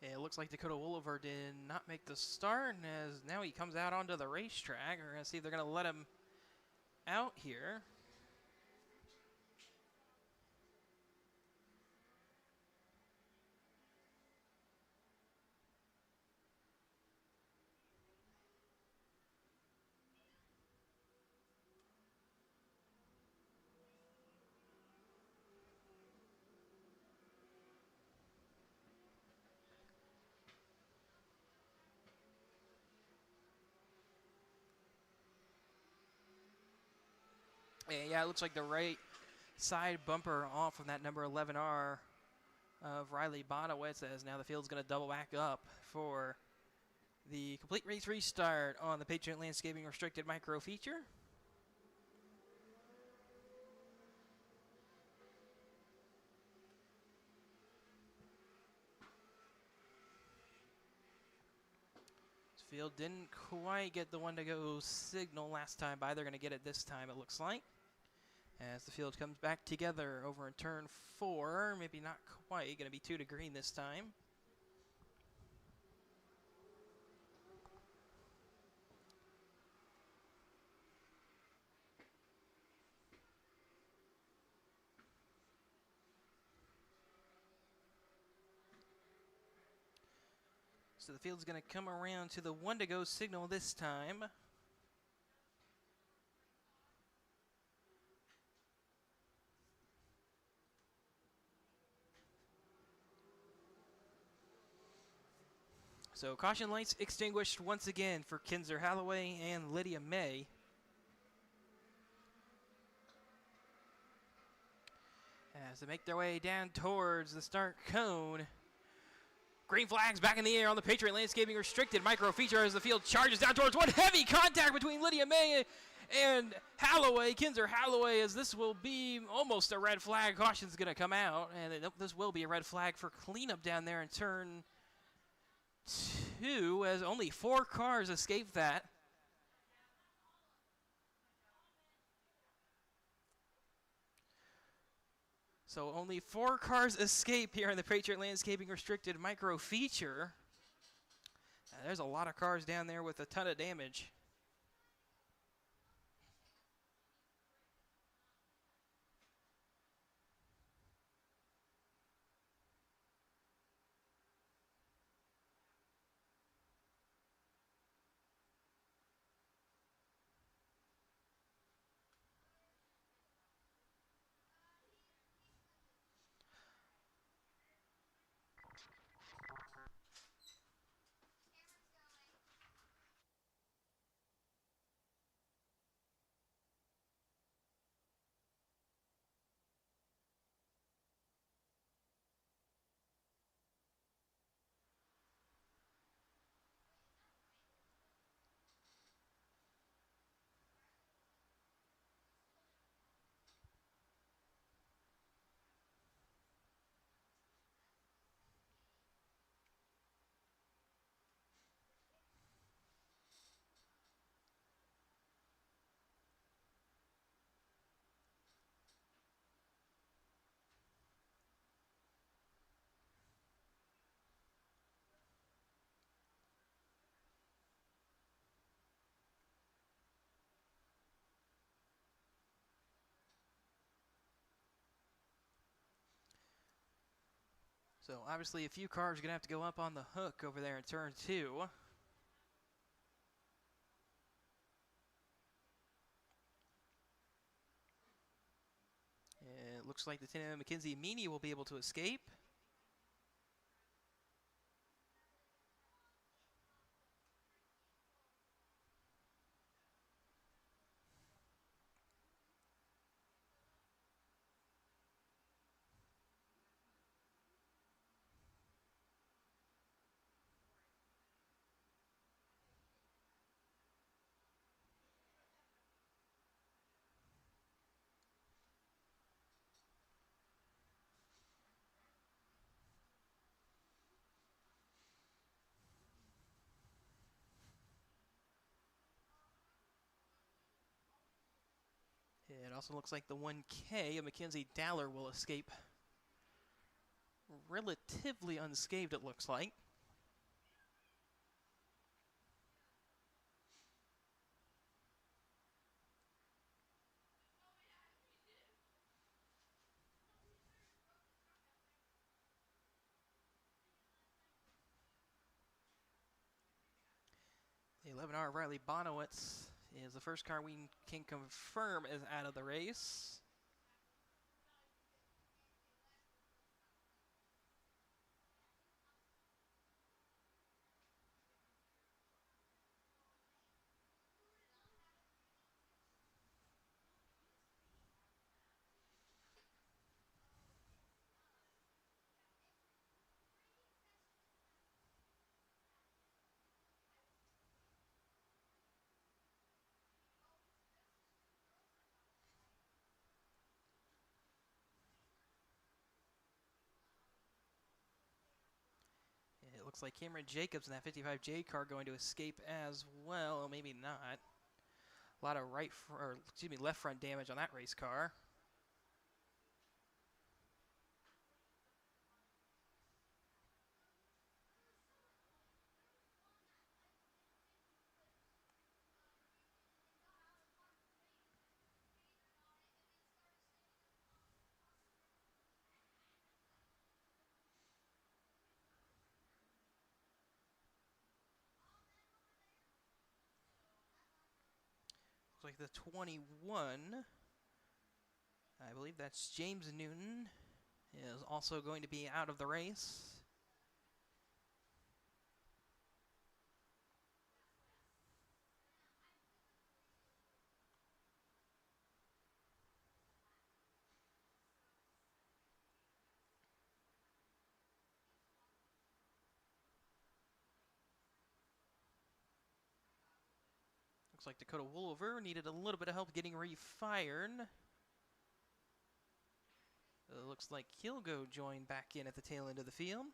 It looks like Dakota Wolliver did not make the start, and as now he comes out onto the racetrack. We're going to see if they're going to let him out here. Yeah, it looks like the right side bumper off of that number 11R of Riley Bonowitz, as now the field's going to double back up for the complete race restart on the Patriot Landscaping Restricted Micro Feature. This field didn't quite get the one to go signal last time by. They're going to get it this time, it looks like. As the field comes back together over in turn 4, maybe not quite, going to be 2 to green this time. So the field's going to come around to the 1 to go signal this time. So caution lights extinguished once again for Kinzer Holloway and Lydia May. As they make their way down towards the start cone. Green flags back in the air on the Patriot Landscaping Restricted Micro Feature as the field charges down towards one. Heavy contact between Lydia May and Holloway, Kinzer Holloway, as this will be almost a red flag. Caution's going to come out, and this will be a red flag for cleanup down there in turn 2, as only 4 cars escaped that. So only 4 cars escape here in the Patriot Landscaping Restricted Micro Feature. There's a lot of cars down there with a ton of damage. So obviously a few cars are going to have to go up on the hook over there in turn 2. It looks like the Tandem McKenzie Meany will be able to escape. It also looks like the 1K of Mackenzie Daller will escape relatively unscathed, it looks like. The 11R Riley Bonowitz is the first car we can confirm is out of the race. It looks like Cameron Jacobs in that 55J car going to escape as well. Or maybe not. A lot of left front damage on that race car. Looks like the 21, I believe that's James Newton, is also going to be out of the race. Looks like Dakota Woolover needed a little bit of help getting refired. Looks like he'll go join back in at the tail end of the field.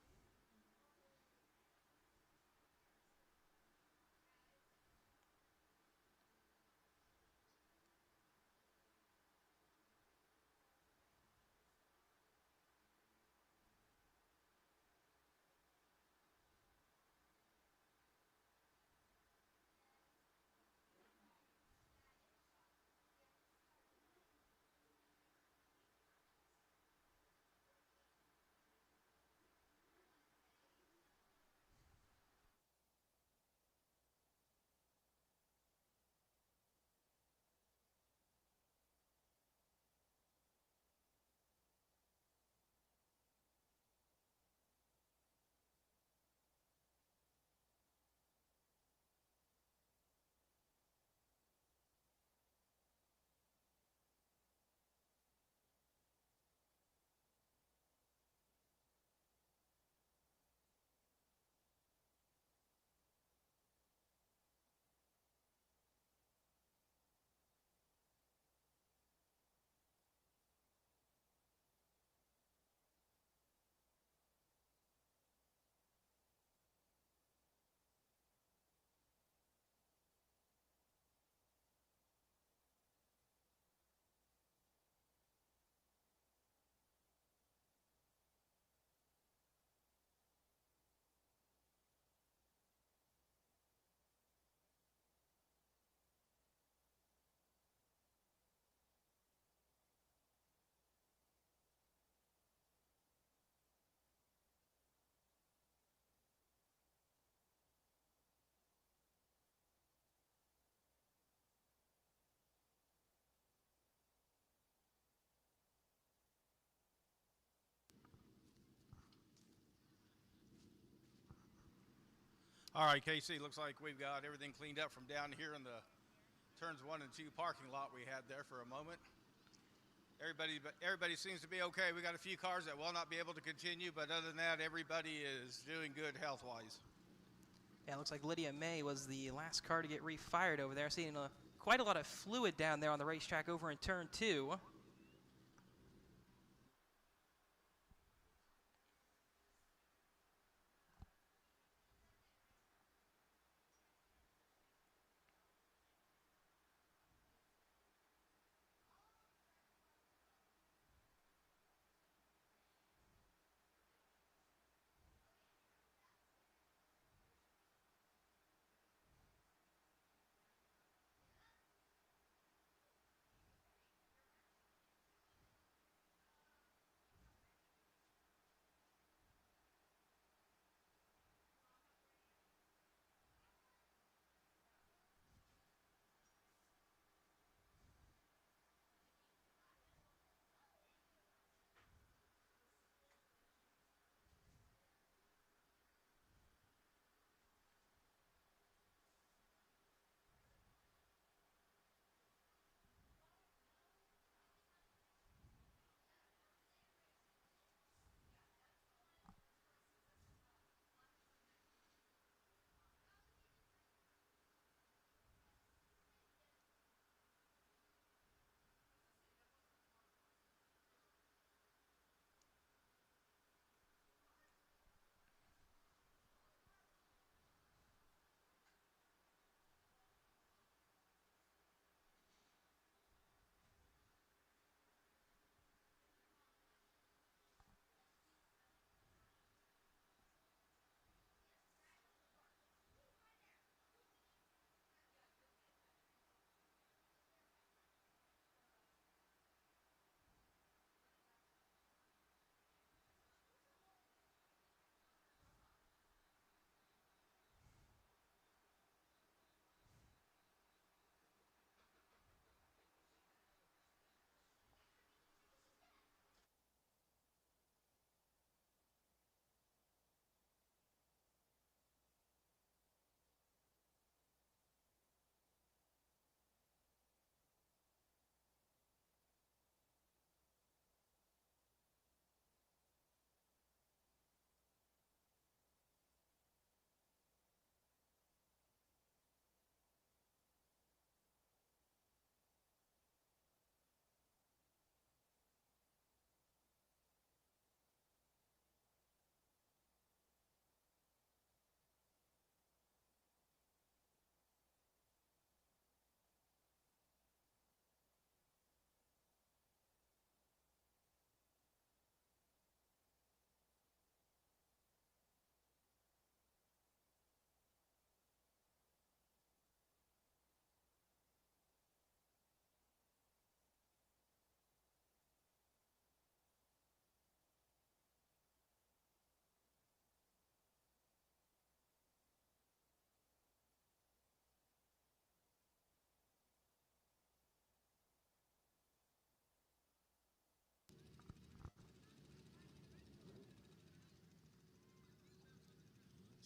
All right, Casey, looks like we've got everything cleaned up from down here in the turns 1 and 2 parking lot we had there for a moment. Everybody seems to be okay. We got a few cars that will not be able to continue, but other than that, everybody is doing good health-wise. Yeah, it looks like Lydia May was the last car to get refired over there. Seeing quite a lot of fluid down there on the racetrack over in turn 2.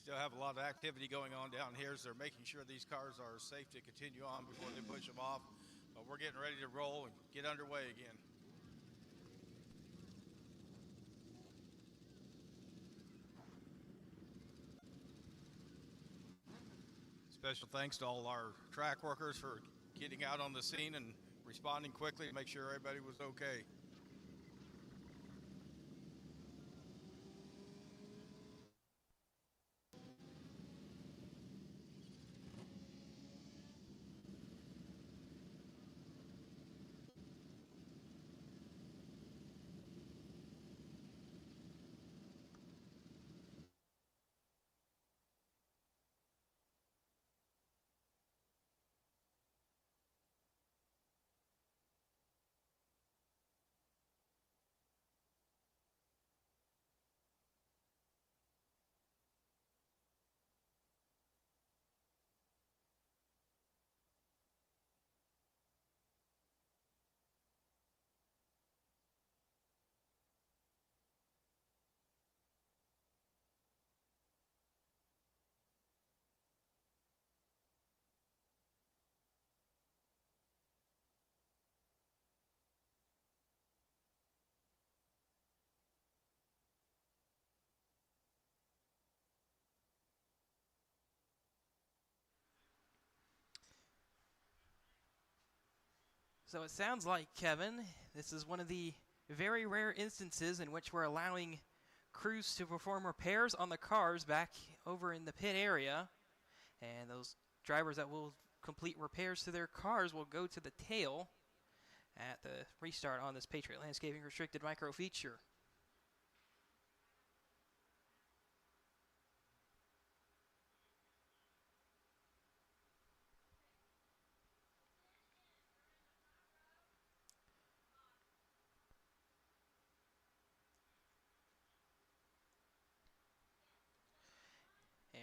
Still have a lot of activity going on down here as they're making sure these cars are safe to continue on before they push them off. But we're getting ready to roll and get underway again. Special thanks to all our track workers for getting out on the scene and responding quickly to make sure everybody was okay. So it sounds like, Kevin, this is one of the very rare instances in which we're allowing crews to perform repairs on the cars back over in the pit area. And those drivers that will complete repairs to their cars will go to the tail at the restart on this Patriot Landscaping Restricted Micro feature.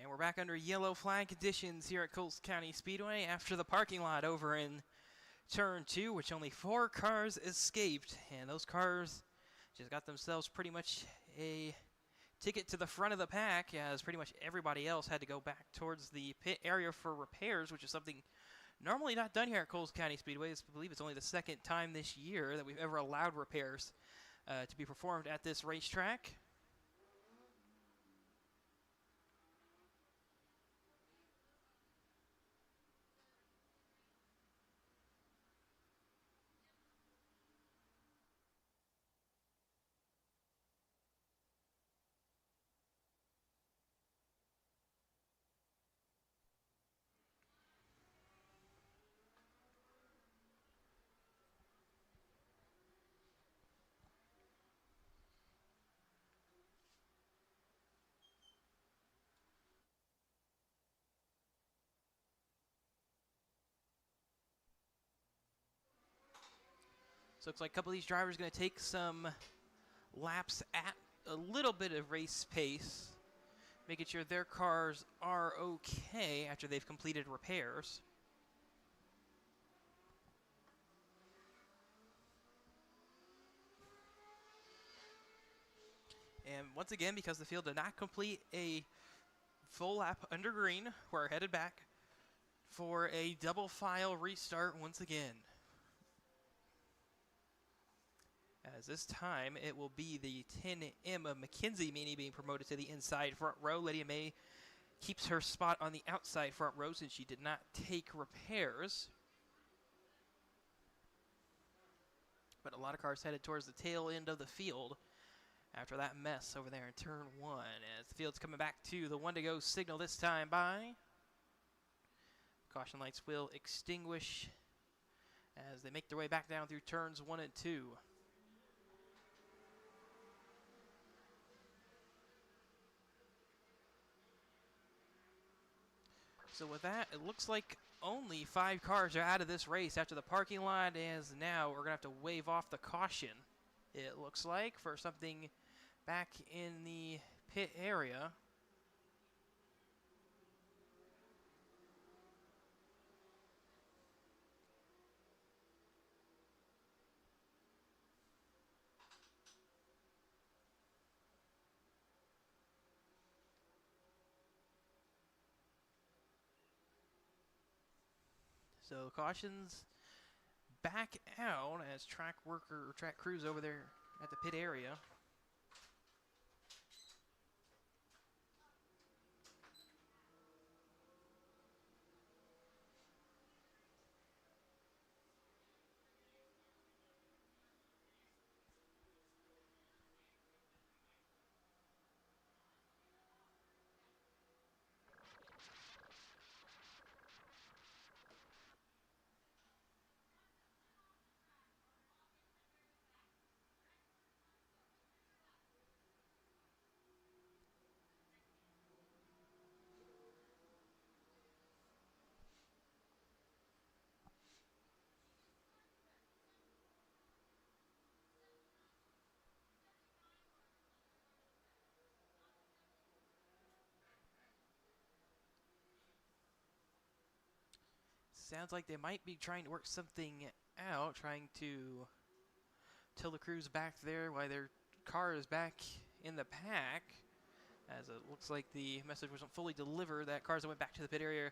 And we're back under yellow flag conditions here at Coles County Speedway after the parking lot over in Turn 2, which only 4 cars escaped. And those cars just got themselves pretty much a ticket to the front of the pack, as pretty much everybody else had to go back towards the pit area for repairs, which is something normally not done here at Coles County Speedway. I believe it's only the second time this year that we've ever allowed repairs to be performed at this racetrack. So looks like a couple of these drivers are going to take some laps at a little bit of race pace, making sure their cars are okay after they've completed repairs. And once again, because the field did not complete a full lap under green, we're headed back for a double file restart once again. As this time, it will be the 10M of McKenzie Meany being promoted to the inside front row. Lydia May keeps her spot on the outside front row since she did not take repairs. But a lot of cars headed towards the tail end of the field after that mess over there in turn 1. As the field's coming back to the 1 to go signal this time by. Caution lights will extinguish as they make their way back down through turns 1 and 2. So with that, it looks like only 5 cars are out of this race after the parking lot, as now we're going to have to wave off the caution, it looks like, for something back in the pit area. So cautions back out as track crews over there at the pit area. Sounds like they might be trying to work something out, trying to tell the crews back there why their car is back in the pack, as it looks like the message wasn't fully delivered. That cars that went back to the pit area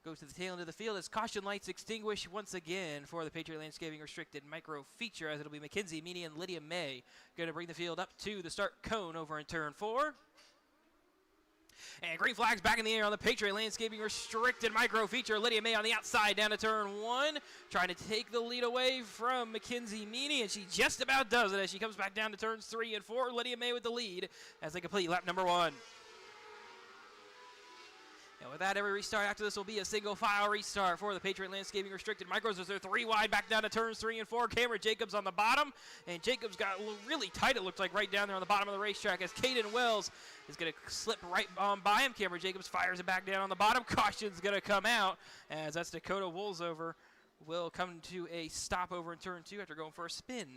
go to the tail end of the field as caution lights extinguish once again for the Patriot Landscaping Restricted Micro feature, as it'll be McKenzie Meany and Lydia May going to bring the field up to the start cone over in turn 4. And green flag's back in the air on the Patriot Landscaping Restricted Micro Feature. Lydia May on the outside down to turn 1, trying to take the lead away from Mackenzie Meany, and she just about does it as she comes back down to turns 3 and 4. Lydia May with the lead as they complete lap number 1. And with that, every restart after this will be a single file restart for the Patriot Landscaping Restricted Micros as they're 3 wide back down to turns 3 and 4. Cameron Jacobs on the bottom, and Jacobs got really tight, it looked like, right down there on the bottom of the racetrack as Caden Wells is going to slip right on by him. Cameron Jacobs fires it back down on the bottom. Caution's going to come out as that's Dakota Woolsover will come to a stop over in turn 2 after going for a spin.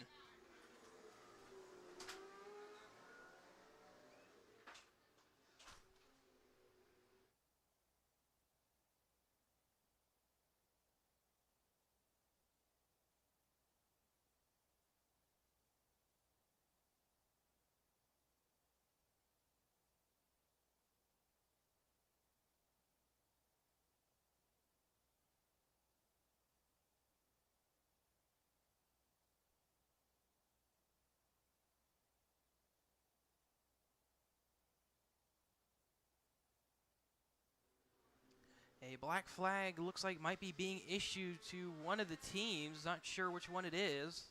A black flag looks like might be being issued to one of the teams. Not sure which one it is.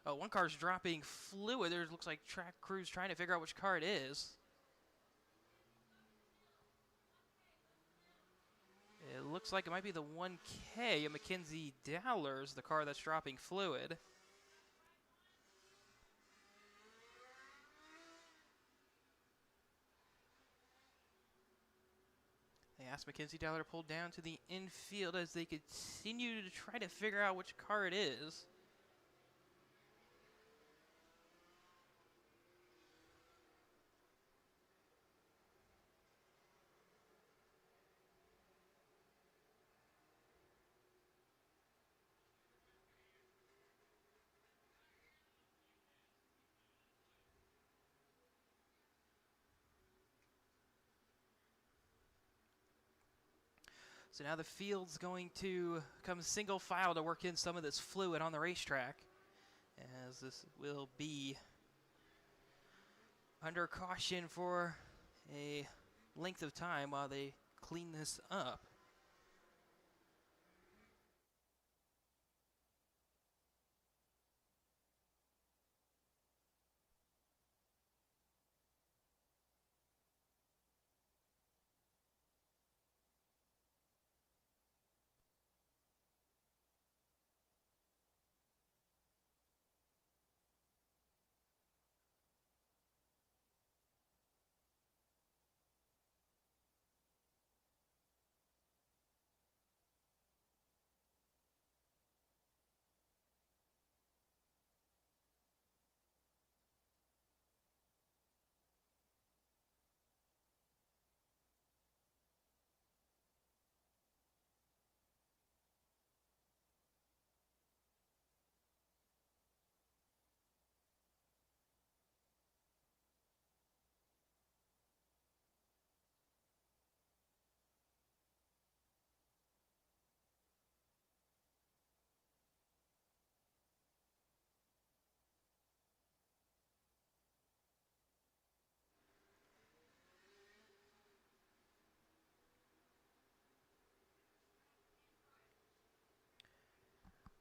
Oh, one car's dropping fluid. There looks like track crews trying to figure out which car it is. It looks like it might be the 1K of Mackenzie Dowlers, the car that's dropping fluid. They asked Mackenzie Dowler to pull down to the infield as they continue to try to figure out which car it is. So now the field's going to come single file to work in some of this fluid on the racetrack, as this will be under caution for a length of time while they clean this up.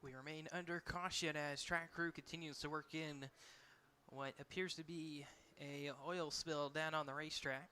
We remain under caution as track crew continues to work in what appears to be a oil spill down on the racetrack.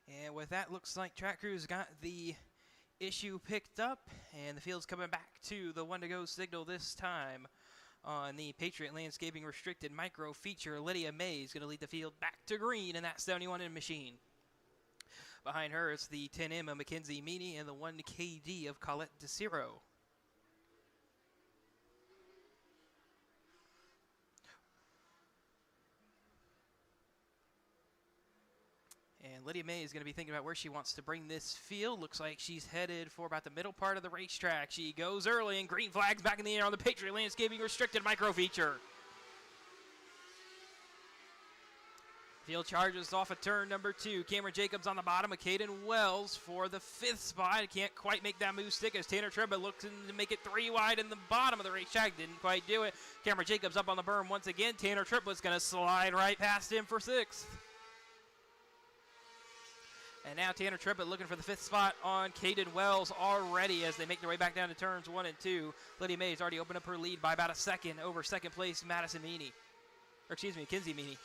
And with that, looks like track crews got the issue picked up, and the field's coming back to the 1-to-go signal this time on the Patriot Landscaping Restricted Micro Feature. Lydia May is going to lead the field back to green in that 71M machine. Behind her, it's the 10M of Mackenzie Meany and the 1KD of Colette DeCiro. And Lydia May is going to be thinking about where she wants to bring this field. Looks like she's headed for about the middle part of the racetrack. She goes early, and green flags back in the air on the Patriot Landscaping Restricted Micro Feature. Field charges off of turn number 2. Cameron Jacobs on the bottom of Caden Wells for the 5th spot. Can't quite make that move stick as Tanner Tribbett looks to make it 3 wide in the bottom of the racetrack. Didn't quite do it. Cameron Jacobs up on the berm once again. Tanner Triplett's going to slide right past him for 6th. And now Tanner Trippett looking for the 5th spot on Caden Wells already as they make their way back down to turns 1 and 2. Lydia May has already opened up her lead by about a second over second place Madison Meany. Or excuse me, Kinsey Meany.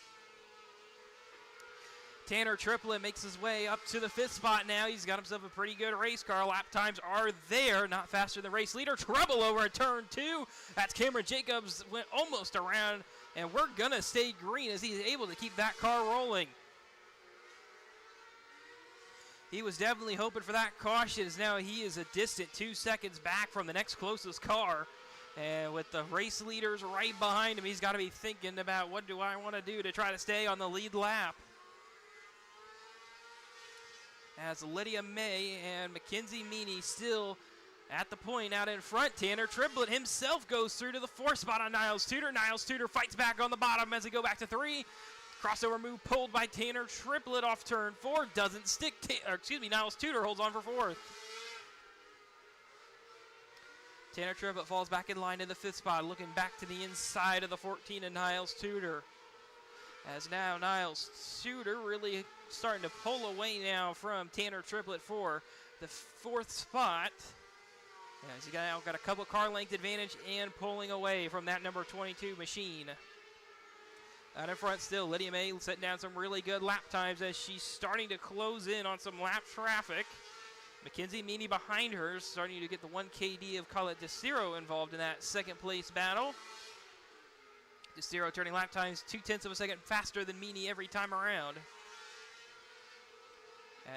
Tanner Triplett makes his way up to the 5th spot now. He's got himself a pretty good race car. Lap times are there, not faster than race leader. Trouble over at turn 2. That's Cameron Jacobs, went almost around, and we're going to stay green as he's able to keep that car rolling. He was definitely hoping for that caution, as now he is a distant 2 seconds back from the next closest car. And with the race leaders right behind him, he's got to be thinking about what do I want to do to try to stay on the lead lap. As Lydia May and Mackenzie Meany still at the point out in front. Tanner Triplett himself goes through to the 4th spot on Niles Tudor. Niles Tudor fights back on the bottom as they go back to 3. Crossover move pulled by Tanner Triplett off turn 4. Doesn't stick. Niles Tudor holds on for 4th. Tanner Triplett falls back in line in the 5th spot, looking back to the inside of the 14 and Niles Tudor. As now Niles Tudor really starting to pull away now from Tanner Triplett for the 4th spot. As he now got a couple car length advantage and pulling away from that number 22 machine. Out in front still, Lydia May setting down some really good lap times as she's starting to close in on some lap traffic. Mackenzie Meany behind her, starting to get the 1KD of Colette DeCiro involved in that 2nd place battle. DeCiro turning lap times 0.2 of a second faster than Meany every time around.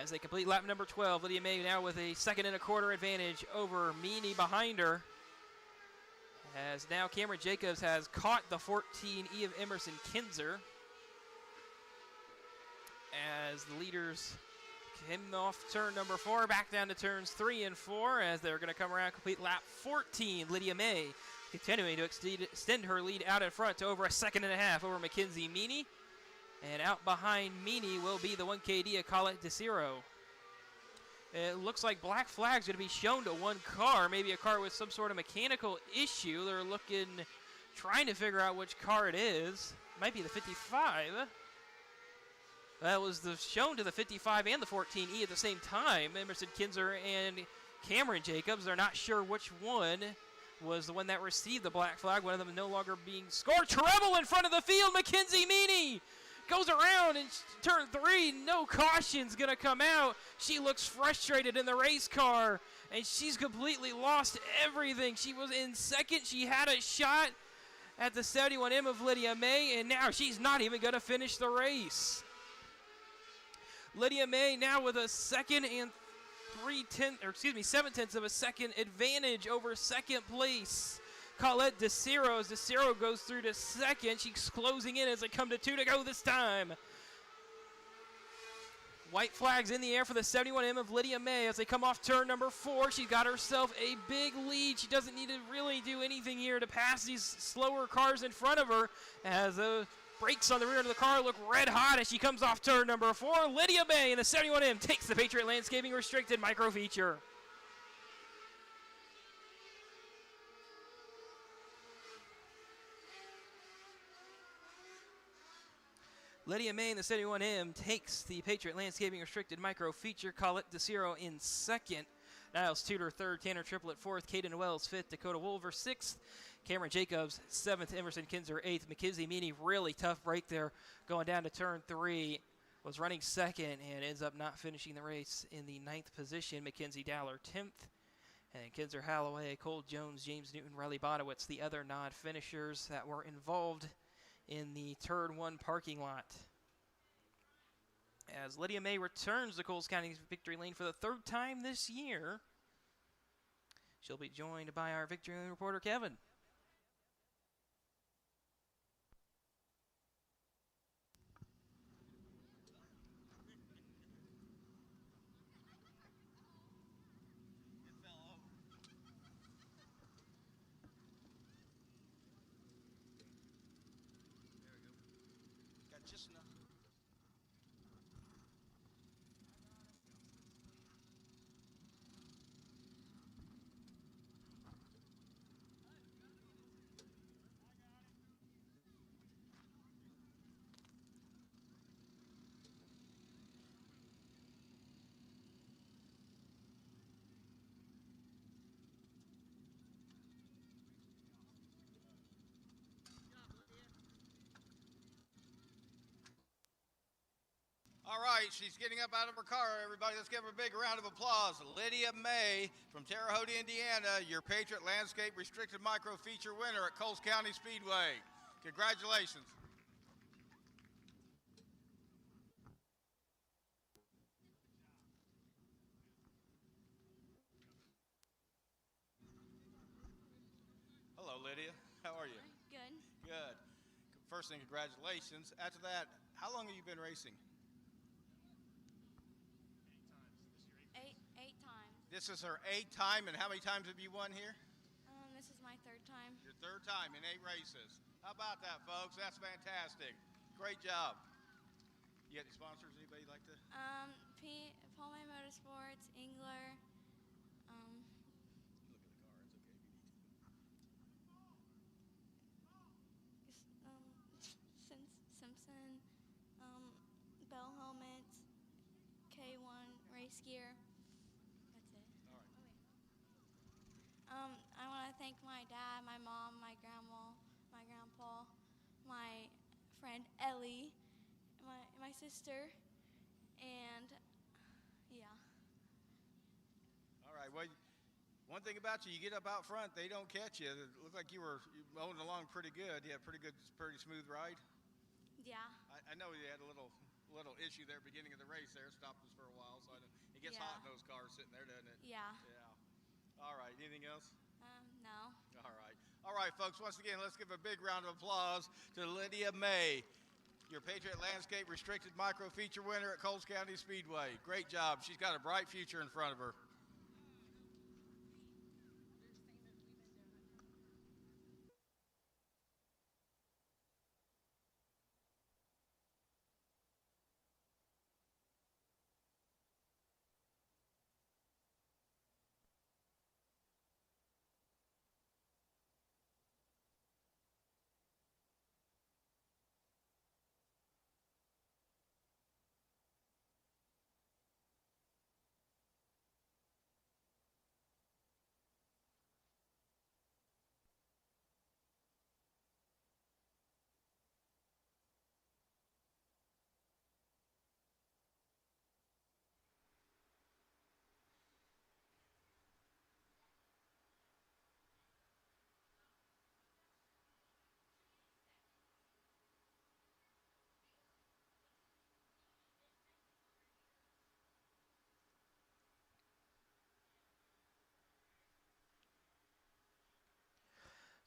As they complete lap number 12, Lydia May now with a 2.25 seconds advantage over Meany behind her. As now Cameron Jacobs has caught the 14E of Emerson Kinzer. As the leaders came off turn number 4, back down to turns 3 and 4, as they're going to come around complete lap 14. Lydia May continuing to extend her lead out in front to over 1.5 seconds over Mackenzie Meany. And out behind Meany will be the 1KD of Colette DeCiro. It looks like black flag's going to be shown to one car, maybe a car with some sort of mechanical issue. They're trying to figure out which car it is. Might be the 55. That was shown to the 55 and the 14E at the same time. Emerson Kinzer and Cameron Jacobs. They're not sure which one was the one that received the black flag. One of them no longer being scored. Treble in front of the field. Mackenzie Meany goes around in turn 3. No caution's going to come out. She looks frustrated in the race car, and she's completely lost everything. She was in 2nd. She had a shot at the 71M of Lydia May, and now she's not even going to finish the race. Lydia May now with a 2nd and 0.7 of a second advantage over 2nd place Colette DeCiro. As DeCiro goes through to 2nd, she's closing in as they come to 2 to go this time. White flags in the air for the 71M of Lydia May as they come off turn number 4. She got herself a big lead. She doesn't need to really do anything here to pass these slower cars in front of her, as the brakes on the rear of the car look red hot as she comes off turn number 4. Lydia May in the 71M takes the Patriot Landscaping Restricted Micro Feature. Lydia May in the 71M takes the Patriot Landscaping Restricted Micro Feature. Colette DeCiro in 2nd. Niles Tudor 3rd. Tanner Triplett 4th. Caden Wells 5th. Dakota Wolver 6th. Cameron Jacobs 7th. Emerson Kinzer 8th. Mackenzie Meany, really tough break there going down to turn 3. was running second and ends up not finishing the race in the 9th position. Mackenzie Dowler 10th. And Kinzer Halloway, Cole Jones, James Newton, Riley Bonowitz, the other non-finishers that were involved in the Turn 1 parking lot. As Lydia May returns to Coles County's victory lane for the 3rd time this year, she'll be joined by our victory lane reporter, Kevin. Got just enough. All right, she's getting up out of her car, everybody. Let's give her a big round of applause. Lydia May from Terre Haute, Indiana, your Patriot Landscape Restricted Micro Feature winner at Coles County Speedway. Congratulations. Hello, Lydia. How are you? Good. Good. First thing, congratulations. After that, how long have you been racing? Eight times. This is her 8th time, and how many times have you won here? This is my 3rd time. Your 3rd time in 8 races. How about that, folks? That's fantastic. Great job. You got any sponsors? Anybody like to? Paul May Motorsports, Engler, Look at the car. It's okay if you need to. Simpson, Bell Helmets, K1 Race Gear. That's it. All right. I want to thank my dad, my mom, my grandma, my grandpa, my friend Ellie, my sister, and yeah. All right. Well, one thing about you, you get up out front, they don't catch you. It looked like you were mowing along pretty good. You had pretty smooth ride. Yeah. I know you had a little issue there at the beginning of the race there. Stopped us for a while, so it gets Yeah. hot in those cars sitting there, doesn't it? Yeah. Yeah. All right. Anything else? No. All right. All right, folks. Once again, let's give a big round of applause to Lydia May, your Patriot Landscape Restricted Micro Feature winner at Coles County Speedway. Great job. She's got a bright future in front of her.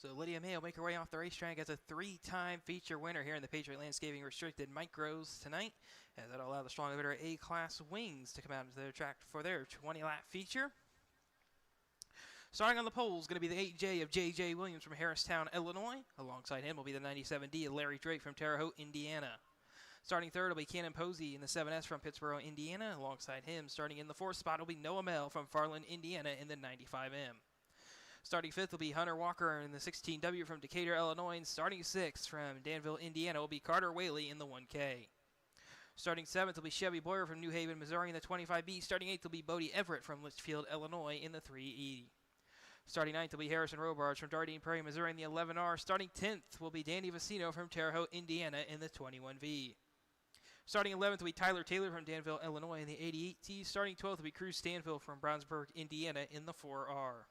So Lydia May will make her way off the racetrack as a 3-time feature winner here in the Patriot Landscaping Restricted Micros tonight, as that'll allow the strong emitter A-Class Wings to come out into their track for their 20-lap feature. Starting on the pole is going to be the 8J of J.J. Williams from Harristown, Illinois. Alongside him will be the 97D of Larry Drake from Terre Haute, Indiana. Starting third will be Cannon Posey in the 7S from Pittsboro, Indiana. Alongside him, starting in the 4th spot, will be Noah Mell from Farland, Indiana in the 95M. Starting 5th will be Hunter Walker in the 16W from Decatur, Illinois. And starting 6th from Danville, Indiana will be Carter Whaley in the 1K. Starting 7th will be Chevy Boyer from New Haven, Missouri in the 25B. Starting 8th will be Bodie Everett from Litchfield, Illinois in the 3E. Starting 9th will be Harrison Robards from Dardine Prairie, Missouri in the 11R. Starting 10th will be Danny Vicino from Terre Haute, Indiana in the 21V. Starting 11th will be Tyler Taylor from Danville, Illinois in the 88T. Starting 12th will be Cruz Stanville from Brownsburg, Indiana in the 4R.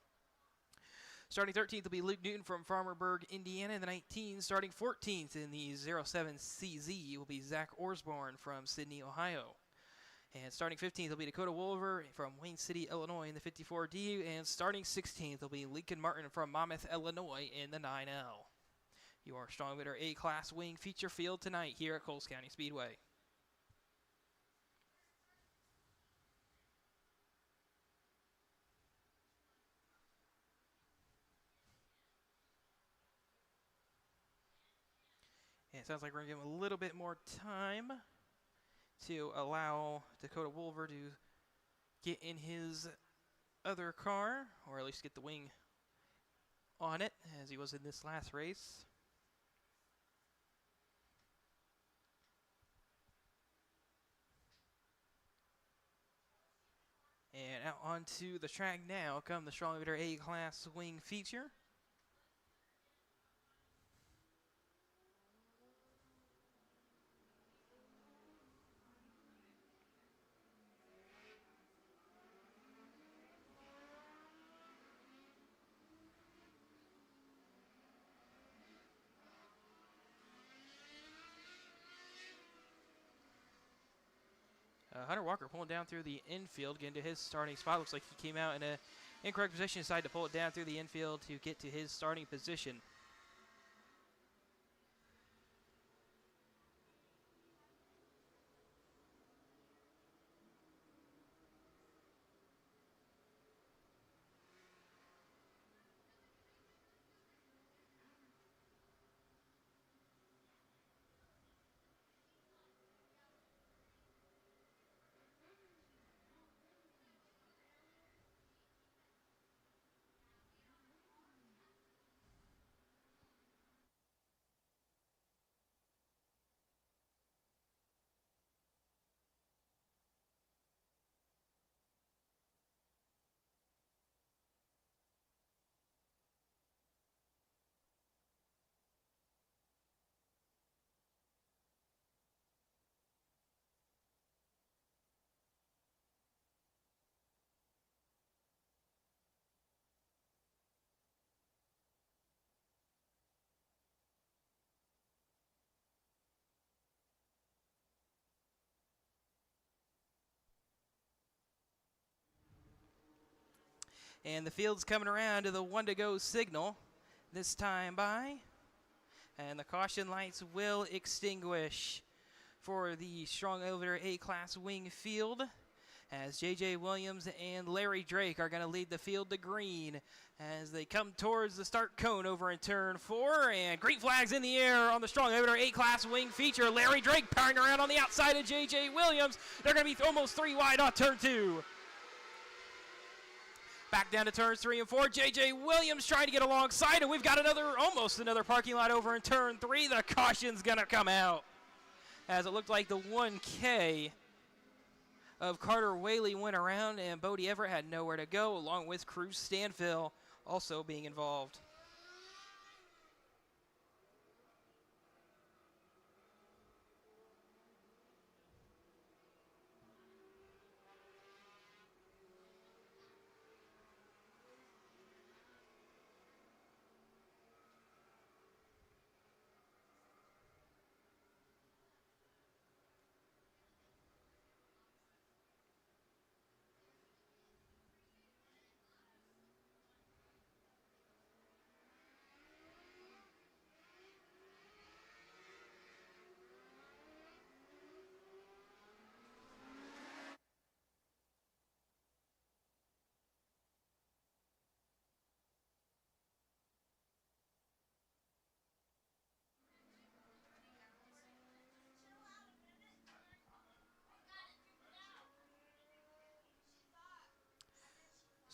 Starting 13th will be Luke Newton from Farmerburg, Indiana in the 19. Starting 14th in the 07CZ will be Zach Orsborn from Sydney, Ohio. And starting 15th will be Dakota Wolver from Wayne City, Illinois in the 54D. And starting 16th will be Lincoln Martin from Monmouth, Illinois in the 9L. Your Strong Bidder A-Class Wing feature field tonight here at Coles County Speedway. And it sounds like we're going to give him a little bit more time to allow Dakota Wolver to get in his other car, or at least get the wing on it, as he was in this last race. And out onto the track now come the Strong Bidder A-Class Wing feature. Hunter Walker pulling down through the infield, getting to his starting spot. Looks like he came out in an incorrect position, decided to pull it down through the infield to get to his starting position. And the field's coming around to the 1-to-go signal this time by. And the caution lights will extinguish for the Strong Elevator A-Class Wing field, as J.J. Williams and Larry Drake are going to lead the field to green as they come towards the start cone over in turn 4. And green flags in the air on the Strong Elevator A-Class Wing feature. Larry Drake powering around on the outside of J.J. Williams. They're going to be almost 3 wide on turn 2. Back down to turns 3 and 4. J.J. Williams trying to get alongside, and we've got almost another parking lot over in turn 3. The caution's going to come out, as it looked like the 1K of Carter Whaley went around, and Bodie Everett had nowhere to go, along with Cruz Stanville also being involved.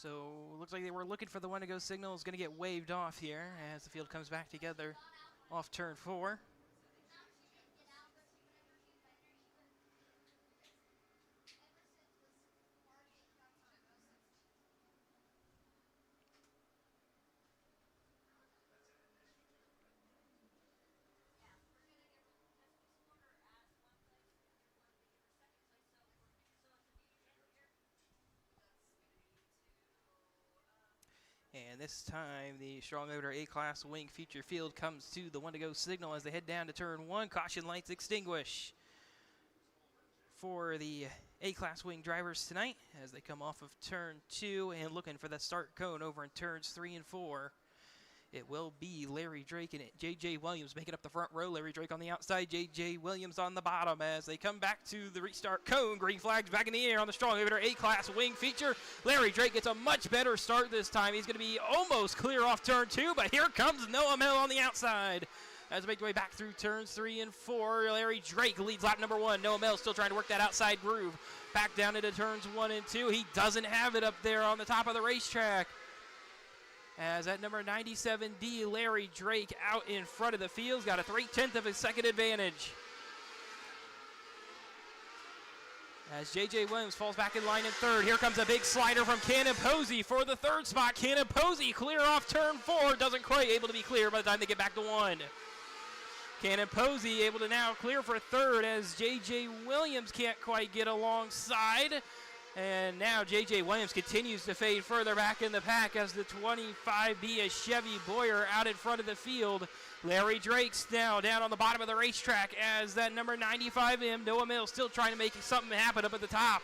So looks like they were looking for the 1-to-go signal. Is going to get waved off here as the field comes back together off turn 4. And this time, the Strong Odor A-Class Wing Feature Field comes to the one-to-go signal as they head down to turn 1. Caution lights extinguish for the A-Class Wing drivers tonight as they come off of turn 2 and looking for the start cone over in turns 3 and 4. It will be Larry Drake and J.J. Williams making up the front row. Larry Drake on the outside, J.J. Williams on the bottom as they come back to the restart cone. Green flags back in the air on the Strong Odor A-Class Wing Feature. Larry Drake gets a much better start this time. He's going to be almost clear off turn 2, but here comes Noah Mel on the outside. As they make their way back through turns 3 and 4, Larry Drake leads lap number 1. Noah Mel still trying to work that outside groove. Back down into turns 1 and 2. He doesn't have it up there on the top of the racetrack. As at number 97D, Larry Drake out in front of the field. He's got a 3/10 of a second advantage. As J.J. Williams falls back in line in third. Here comes a big slider from Cannon Posey for the third spot. Cannon Posey clear off turn 4. Doesn't quite able to be clear by the time they get back to 1. Cannon Posey able to now clear for third as J.J. Williams can't quite get alongside. And now J.J. Williams continues to fade further back in the pack as the 25B is Chevy Boyer out in front of the field. Larry Drake's now down on the bottom of the racetrack as that number 95M, Noah Mills, still trying to make something happen up at the top.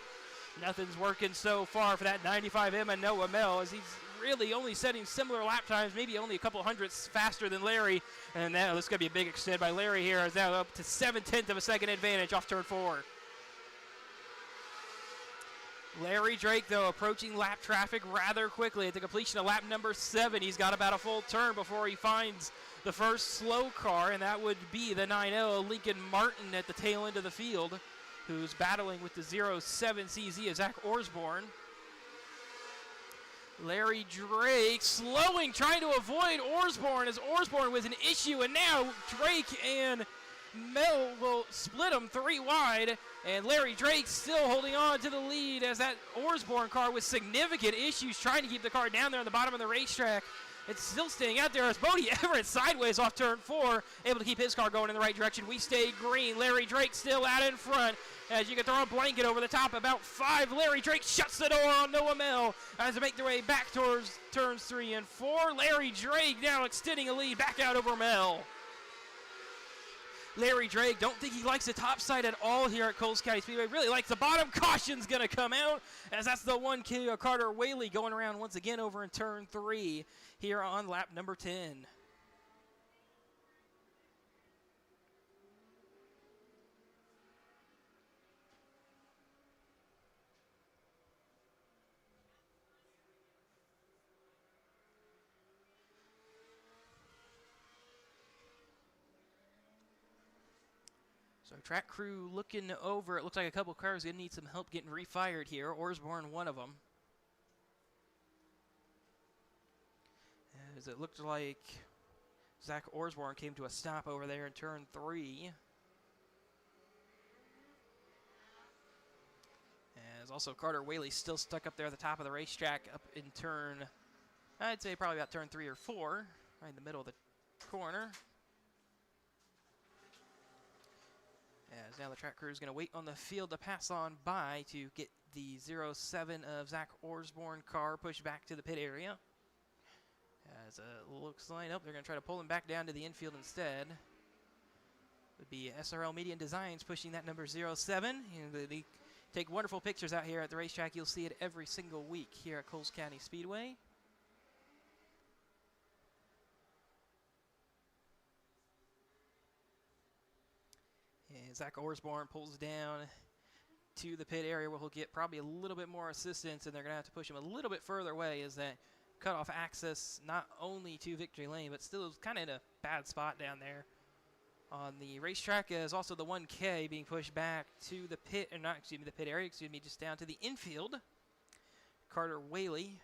Nothing's working so far for that 95M and Noah Mills as he's really only setting similar lap times, maybe only a couple hundredths faster than Larry. And now this is going to be a big extend by Larry here as now up to 7/10 of a second advantage off turn 4. Larry Drake, though, approaching lap traffic rather quickly at the completion of lap number 7. He's got about a full turn before he finds the first slow car, and that would be the 9-0 Lincoln Martin at the tail end of the field, who's battling with the 07CZ of Zach Orsborn. Larry Drake slowing, trying to avoid Orsborn as Orsborn was an issue, and now Drake and Mel will split them 3 wide, and Larry Drake still holding on to the lead as that Orsborn car with significant issues trying to keep the car down there on the bottom of the racetrack. It's still staying out there as Bodie Everett sideways off turn 4, able to keep his car going in the right direction. We stay green. Larry Drake still out in front as you can throw a blanket over the top. About 5. Larry Drake shuts the door on Noah Mel as they make their way back towards turns 3 and 4. Larry Drake now extending a lead back out over Mel. Larry Drake, don't think he likes the top side at all here at Coles County Speedway. Really likes the bottom. Caution's going to come out as that's the 1 Carter Whaley going around once again over in turn 3 here on lap number 10. So track crew looking over. It looks like a couple cars going to need some help getting refired here. Orsborn, one of them. As it looked like Zach Orsborn came to a stop over there in turn 3. As also Carter Whaley still stuck up there at the top of the racetrack up in turn, I'd say probably about turn 3 or 4, right in the middle of the corner. As now the track crew is going to wait on the field to pass on by to get the 07 of Zach Orsborn car pushed back to the pit area. As it looks like, they're going to try to pull him back down to the infield instead. Would be SRL Media and Designs pushing that number 07. And they take wonderful pictures out here at the racetrack. You'll see it every single week here at Coles County Speedway. And Zach Orsborn pulls down to the pit area where he'll get probably a little bit more assistance, and they're going to have to push him a little bit further away as that cutoff access not only to victory lane, but still is kind of in a bad spot down there on the racetrack. Is also the 1K being pushed back to the pit, or not, excuse me, the pit area, excuse me, just down to the infield. Carter Whaley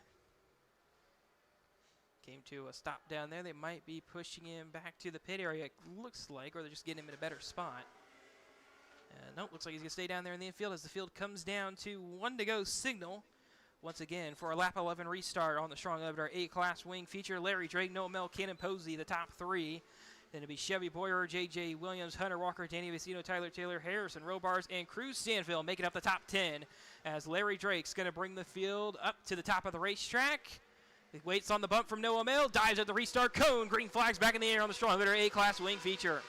came to a stop down there. They might be pushing him back to the pit area, it looks like, or they're just getting him in a better spot. Nope, looks like he's going to stay down there in the infield as the field comes down to 1 to go signal. Once again, for a lap 11 restart on the Strong Odor A-Class Wing Feature, Larry Drake, Noah Mel, Cannon Posey, the top 3. Then it'll be Chevy Boyer, J.J. Williams, Hunter Walker, Danny Vecino, Tyler Taylor, Harrison Robars, and Cruz Stanfield making up the top 10 as Larry Drake's going to bring the field up to the top of the racetrack. He waits on the bump from Noah Mill, dives at the restart cone. Green flags back in the air on the strong hitter A-Class wing feature.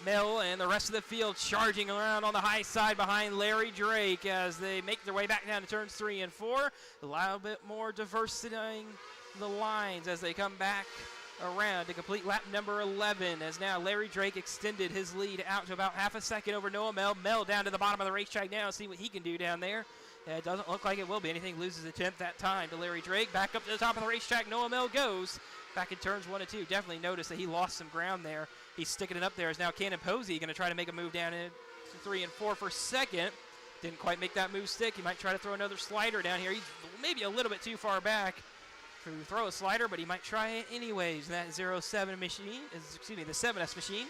Mill and the rest of the field charging around on the high side behind Larry Drake as they make their way back down to turns 3 and 4. A little bit more diversifying the lines as they come back around to complete lap number 11, as now Larry Drake extended his lead out to about half a second over Noah Mel. Mel down to the bottom of the racetrack now, see what he can do down there. It doesn't look like it will be anything. Loses a tenth that time to Larry Drake. Back up to the top of the racetrack, Noah Mel goes. Back in turns 1 and 2. Definitely noticed that he lost some ground there. He's sticking it up there. Is now Cannon Posey going to try to make a move down in 3 and 4 for second. Didn't quite make that move stick. He might try to throw another slider down here. He's maybe a little bit too far back to throw a slider, but he might try it anyways. And that 07 machine is, the 7S machine.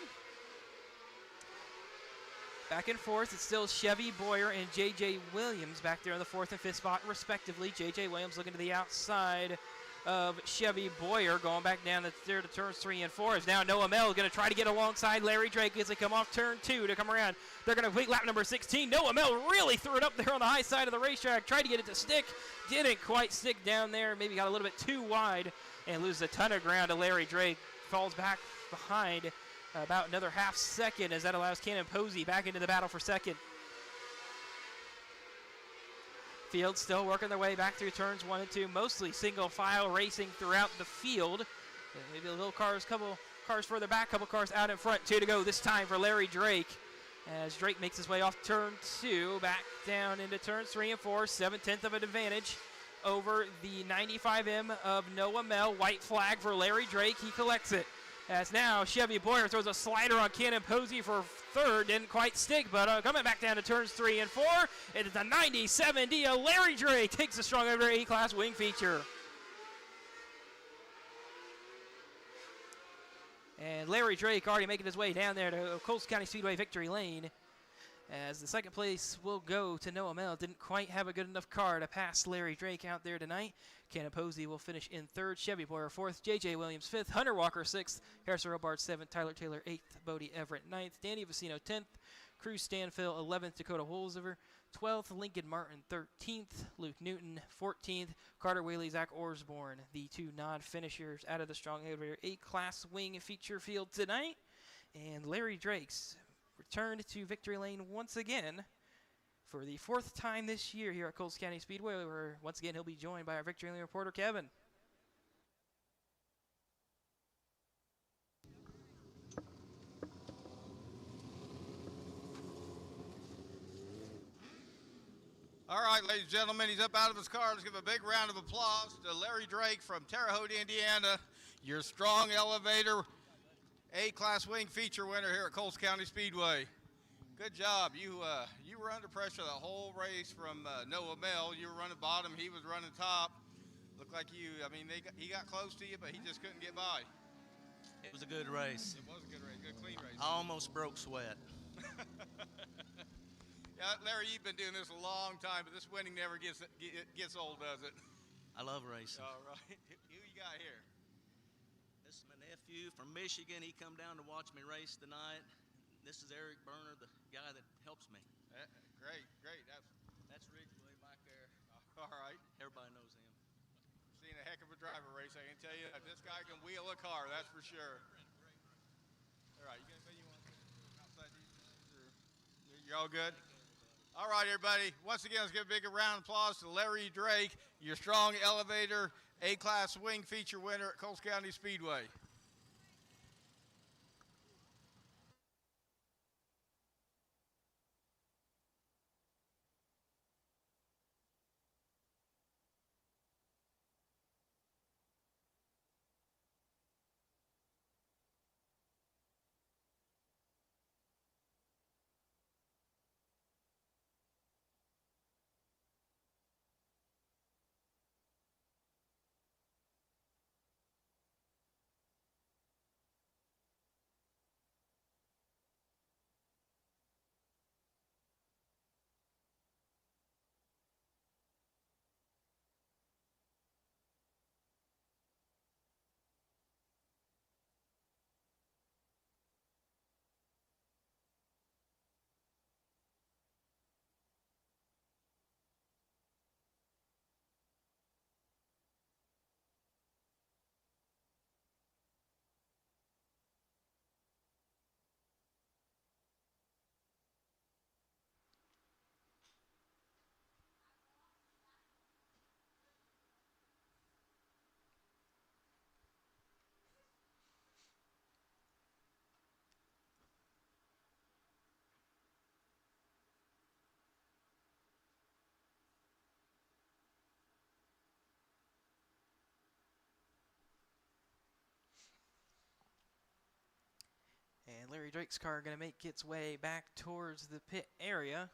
Back and forth, it's still Chevy Boyer and J.J. Williams back there in the 4th and 5th spot, respectively. J.J. Williams looking to the outside of Chevy Boyer, going back down there to turns 3 and 4. Is now Noah Mel going to try to get alongside Larry Drake as they come off turn 2 to come around. They're going to complete lap number 16. Noah Mel really threw it up there on the high side of the racetrack, tried to get it to stick, didn't quite stick down there, maybe got a little bit too wide and loses a ton of ground to Larry Drake. Falls back behind about another half second as that allows Cannon Posey back into the battle for second. Field still working their way back through turns 1 and 2, mostly single file racing throughout the field. Maybe a little cars, couple cars further back, couple cars out in front. 2 to go this time for Larry Drake as Drake makes his way off turn 2, back down into turns 3 and 4, 7/10 of an advantage over the 95M of Noah Mel. White flag for Larry Drake. He collects it. As now Chevy Boyer throws a slider on Cannon Posey for third. Didn't quite stick, but coming back down to turns 3 and 4. It is a 97D of Larry Drake. Takes the strong over A-Class wing feature. And Larry Drake already making his way down there to Coles County Speedway victory lane. As the second place will go to Noah Mel. Didn't quite have a good enough car to pass Larry Drake out there tonight. Cannon Posey will finish in third. Chevy Boyer 4th. J.J. Williams 5th. Hunter Walker 6th. Harrison Robart 7th. Tyler Taylor 8th. Bodie Everett 9th. Danny Vicino 10th. Cruz Stanfield 11th. Dakota Holziver 12th. Lincoln Martin 13th. Luke Newton 14th. Carter Whaley, Zach Orsborn, the 2 non-finishers out of the strong elevator A-Class wing feature field tonight. And Larry Drake's returned to victory lane once again for the 4th time this year here at Coles County Speedway, where once again he'll be joined by our victory lane reporter, Kevin. All right, ladies and gentlemen, he's up out of his car. Let's give a big round of applause to Larry Drake from Terre Haute, Indiana, your strong elevator A-Class wing feature winner here at Coles County Speedway. Good job. You were under pressure the whole race from Noah Mel. You were running bottom, he was running top. Looked like he got close to you, but he just couldn't get by. It was a good race. It was a good race, good clean race. I almost broke sweat. Yeah, Larry, you've been doing this a long time, but this winning never gets old, does it? I love racing. All right. Who you got here? This is my nephew from Michigan. He come down to watch me race tonight. This is Eric Berner, the guy that helps me. Great. That's Rick way back there. All right. Everybody knows him. Seen a heck of a driver race, I can tell you. This guy can wheel a car, that's for sure. All right, you got anybody you want to outside these? You're all good? All right, everybody. Once again, let's give a big round of applause to Larry Drake, your strong elevator A-Class wing feature winner at Coles County Speedway. Larry Drake's car going to make its way back towards the pit area,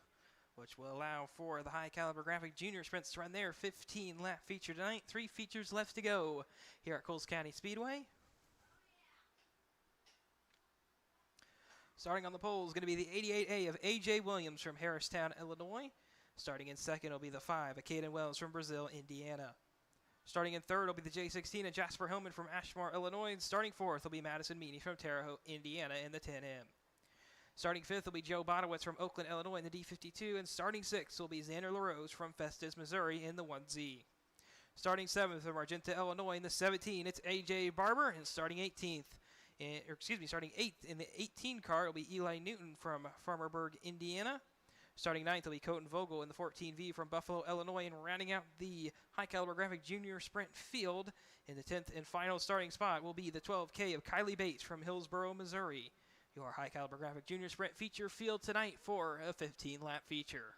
which will allow for the High Caliber Graphic Junior Sprints to run their 15-lap feature tonight. 3 features left to go here at Coles County Speedway. Starting on the pole is going to be the 88A of A.J. Williams from Harristown, Illinois. Starting in second will be the 5 of Caden Wells from Brazil, Indiana. Starting in third will be the J16 of Jasper Hillman from Ashmore, Illinois. And starting fourth will be Madison Meany from Terre Haute, Indiana in the 10M. Starting fifth will be Joe Bonowitz from Oakland, Illinois in the D52. And starting sixth will be Xander LaRose from Festus, Missouri in the 1Z. Starting seventh from Argenta, Illinois in the 17, it's A.J. Barber. And starting 18th, starting 8th in the 18 car will be Eli Newton from Farmerburg, Indiana. Starting 9th will be Colton Vogel in the 14V from Buffalo, Illinois. And rounding out the High Caliber Graphic Junior Sprint field in the 10th and final starting spot will be the 12K of Kylie Bates from Hillsboro, Missouri. Your High Caliber Graphic Junior Sprint feature field tonight for a 15-lap feature.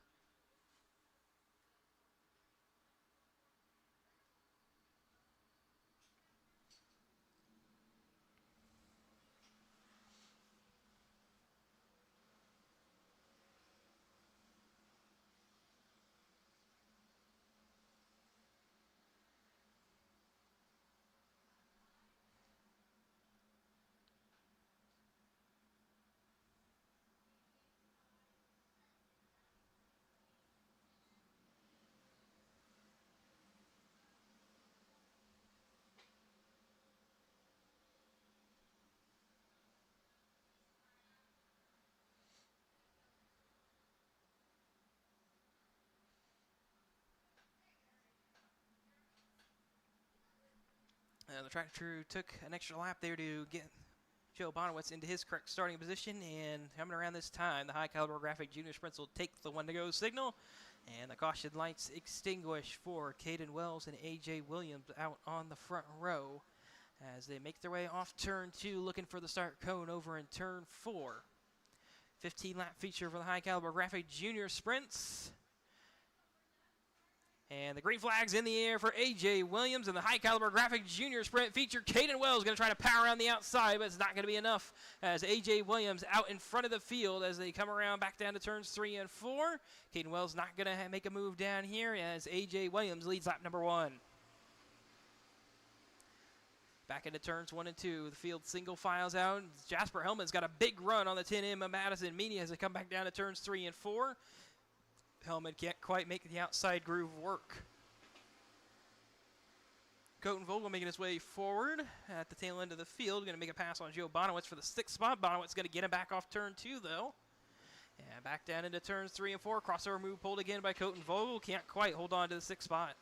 The track crew took an extra lap there to get Joe Bonowitz into his correct starting position, and coming around this time, the High Caliber Graphic Junior Sprints will take the 1-to-go signal, and the caution lights extinguish for Caden Wells and A.J. Williams out on the front row as they make their way off turn 2, looking for the start cone over in turn 4. 15-lap feature for the High Caliber Graphic Junior Sprints. And the green flag's in the air for A.J. Williams, and the High Caliber Graphic Junior Sprint feature. Caden Wells going to try to power around the outside, but it's not going to be enough as A.J. Williams out in front of the field as they come around back down to turns 3 and 4. Caden Wells not going to make a move down here as A.J. Williams leads lap number 1. Back into turns 1 and 2. The field single files out. Jasper Hellman's got a big run on the 10M of Madison Meany as they come back down to turns 3 and 4. Hellman can't quite make the outside groove work. Colton Vogel making his way forward at the tail end of the field. Going to make a pass on Joe Bonowitz for the 6th spot. Bonowitz going to get him back off turn 2, though. And back down into turns 3 and 4. Crossover move pulled again by Colton Vogel. Can't quite hold on to the 6th spot.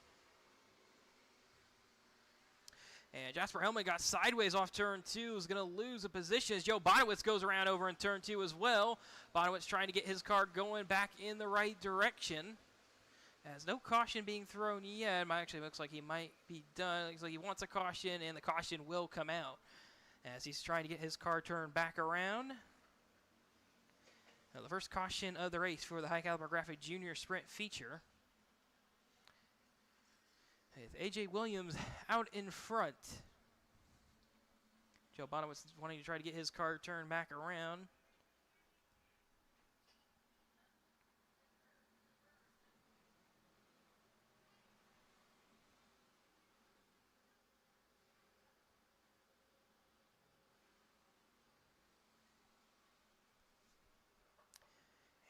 And Jasper Hellman got sideways off turn 2. Is going to lose a position as Joe Bonowitz goes around over in turn 2 as well. Bonowitz trying to get his car going back in the right direction. As no caution being thrown yet. It actually looks like he might be done. Looks like he wants a caution, and the caution will come out as he's trying to get his car turned back around. Now, the first caution of the race for the High Caliber Graphic Junior Sprint feature. With A.J. Williams out in front. Joe Bonowitz wanting to try to get his car turned back around.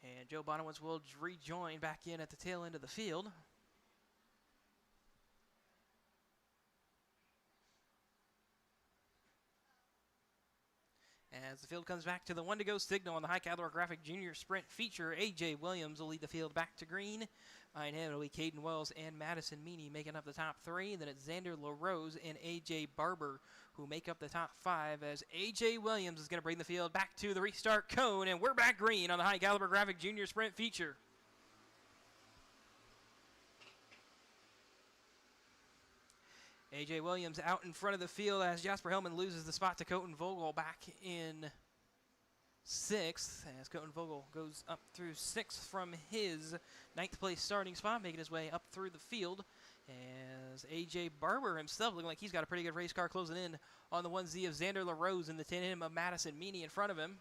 And Joe Bonowitz will rejoin back in at the tail end of the field. As the field comes back to the 1-to-go signal on the High Caliber Graphic Junior Sprint feature, A.J. Williams will lead the field back to green. Behind him it'll be Caden Wells and Madison Meany making up the top 3. Then it's Xander LaRose and A.J. Barber who make up the top 5 as A.J. Williams is going to bring the field back to the restart cone, and we're back green on the High Caliber Graphic Junior Sprint feature. A.J. Williams out in front of the field as Jasper Hellman loses the spot to Colton Vogel back in 6th. As Colton Vogel goes up through 6th from his 9th place starting spot, making his way up through the field. As A.J. Barber himself looking like he's got a pretty good race car closing in on the 1Z of Xander LaRose and the 10M of Madison Meany in front of him.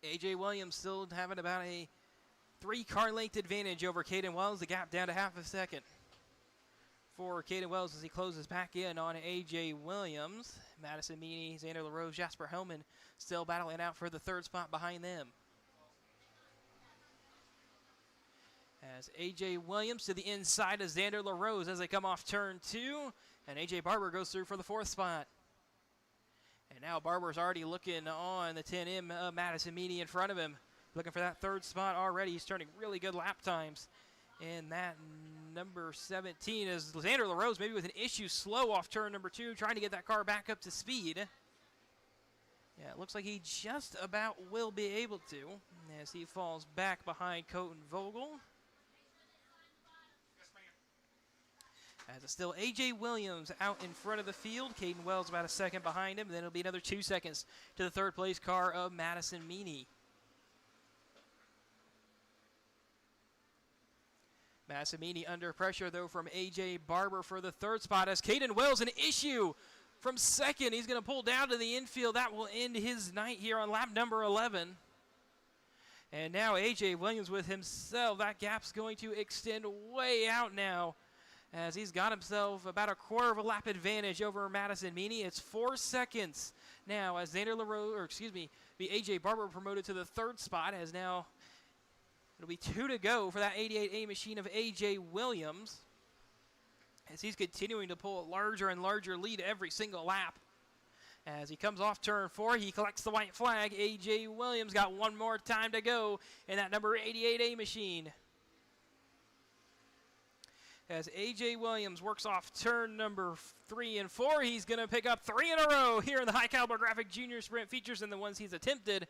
A.J. Williams still having about a 3-car length advantage over Caden Wells. The gap down to half a second for Caden Wells as he closes back in on A.J. Williams. Madison Meany, Xander LaRose, Jasper Hellman still battling out for the 3rd spot behind them. As A.J. Williams to the inside of Xander LaRose as they come off turn 2. And A.J. Barber goes through for the 4th spot. And now Barber's already looking on the 10M of Madison Meany in front of him. Looking for that 3rd spot already. He's turning really good lap times. And that number 17 is Xander LaRose, maybe with an issue, slow off turn number 2, trying to get that car back up to speed. Yeah, it looks like he just about will be able to as he falls back behind Colton Vogel. As it's still A.J. Williams out in front of the field. Caden Wells about a second behind him. Then it'll be another 2 seconds to the 3rd place car of Madison Meany. Madison Meany under pressure, though, from A.J. Barber for the 3rd spot. As Caden Wells, an issue from 2nd. He's going to pull down to the infield. That will end his night here on lap number 11. And now A.J. Williams with himself. That gap's going to extend way out now, as he's got himself about a 1/4 of a lap advantage over Madison Meany. It's 4 seconds now as Xander LaRose, or excuse me, the A.J. Barber promoted to the 3rd spot, as now it'll be 2 to go for that 88A machine of A.J. Williams, as he's continuing to pull a larger and larger lead every single lap. As he comes off turn 4, he collects the white flag. A.J. Williams got one more time to go in that number 88A machine. As A.J. Williams works off turn number 3 and 4, he's going to pick up 3 in a row here in the High Caliber Graphic Junior Sprint features and the ones he's attempted.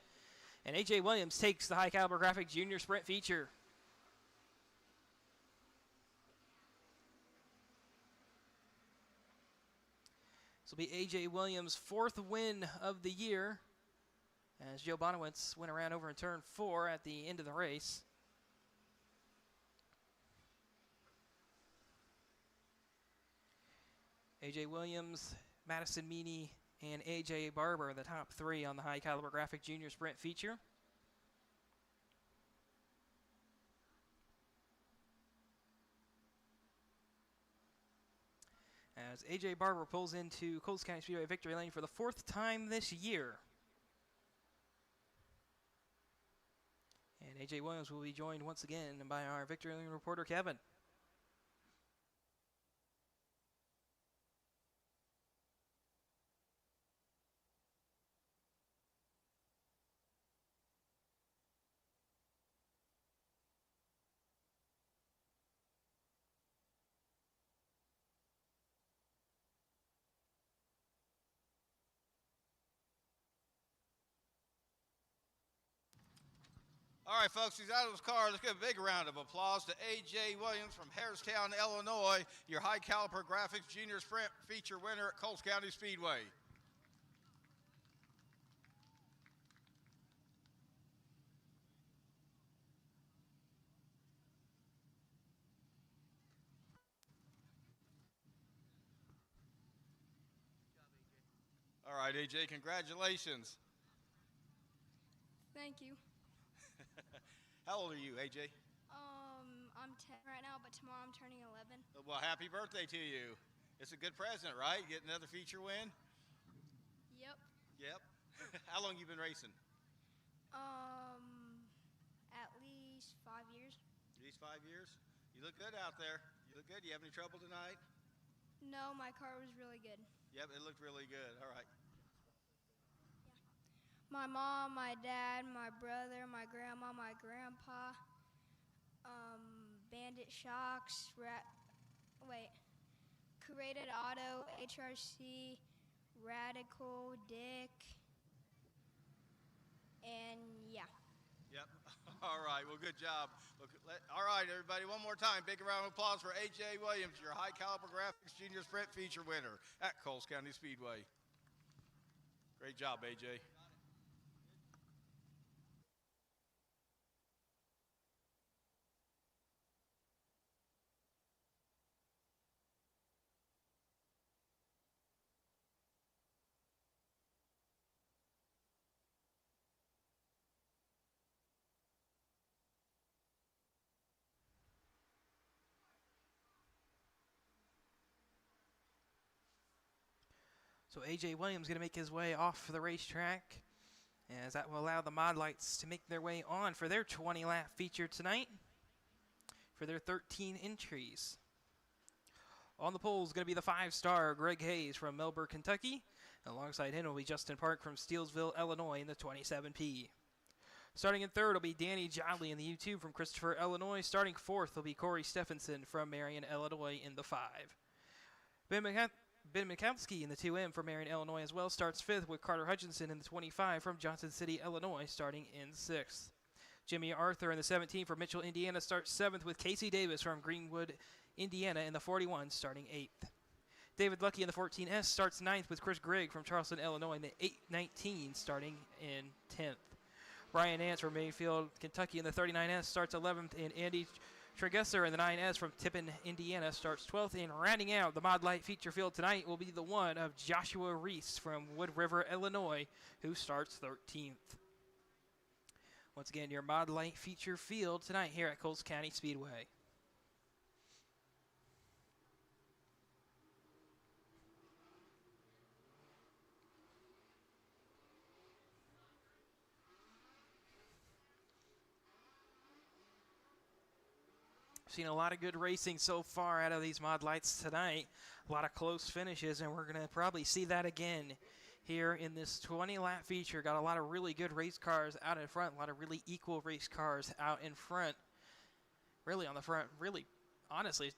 And A.J. Williams takes the High Caliber Graphic Junior Sprint feature. This will be A.J. Williams' 4th win of the year, as Joe Bonowitz went around over in turn 4 at the end of the race. A.J. Williams, Madison Meany, and A.J. Barber, the top 3 on the High Caliber Graphic Junior Sprint feature. As A.J. Barber pulls into Coles County Speedway victory lane for the 4th time this year. And A.J. Williams will be joined once again by our victory lane reporter, Kevin. All right, folks, he's out of his car. Let's give a big round of applause to A.J. Williams from Harestown, Illinois, your High Caliber Graphics Junior Sprint feature winner at Coles County Speedway. All right, A.J., congratulations. Thank you. How old are you, A.J.? I'm 10 right now, but tomorrow I'm turning 11. Well, happy birthday to you. It's a good present, right? Get another feature win? Yep. Yep. How long you been racing? At least 5 years. At least 5 years? You look good out there. You look good. You have any trouble tonight? No, my car was really good. Yep, it looked really good. All right. My mom, my dad, my brother, my grandma, my grandpa, Bandit Shocks, Curated Auto, HRC, Radical, Dick, and yeah. Yep. All right. Well, good job. All right, everybody. One more time. Big round of applause for A.J. Williams, your High Caliber Graphics Junior Sprint feature winner at Coles County Speedway. Great job, A.J. So A.J. Williams going to make his way off the racetrack, as that will allow the Mod Lights to make their way on for their 20-lap feature tonight for their 13 entries. On the pole is going to be the 5-star Greg Hayes from Melbourne, Kentucky. Alongside him will be Justin Park from Steelsville, Illinois in the 27P. Starting in third will be Danny Jolly in the U2 from Christopher, Illinois. Starting fourth will be Corey Stephenson from Marion, Illinois in the 5. Ben Mikowski in the 2M from Marion, Illinois as well starts fifth, with Carter Hutchinson in the 25 from Johnson City, Illinois starting in sixth. Jimmy Arthur in the 17 from Mitchell, Indiana starts seventh, with Casey Davis from Greenwood, Indiana in the 41 starting eighth. David Lucky in the 14S starts ninth, with Chris Grigg from Charleston, Illinois in the 819 starting in 10th. Brian Nance from Mayfield, Kentucky in the 39S starts 11th, and Andy Tregesser in the 9S from Tippin, Indiana starts 12th. And rounding out the Mod Light feature field tonight will be the one of Joshua Reese from Wood River, Illinois, who starts 13th. Once again, your Mod Light feature field tonight here at Coles County Speedway. Seen a lot of good racing so far out of these Mod Lights tonight. A lot of close finishes, and we're going to probably see that again here in this 20-lap feature. Got a lot of really good race cars out in front, a lot of really equal race cars out in front. Really on the front, really, honestly,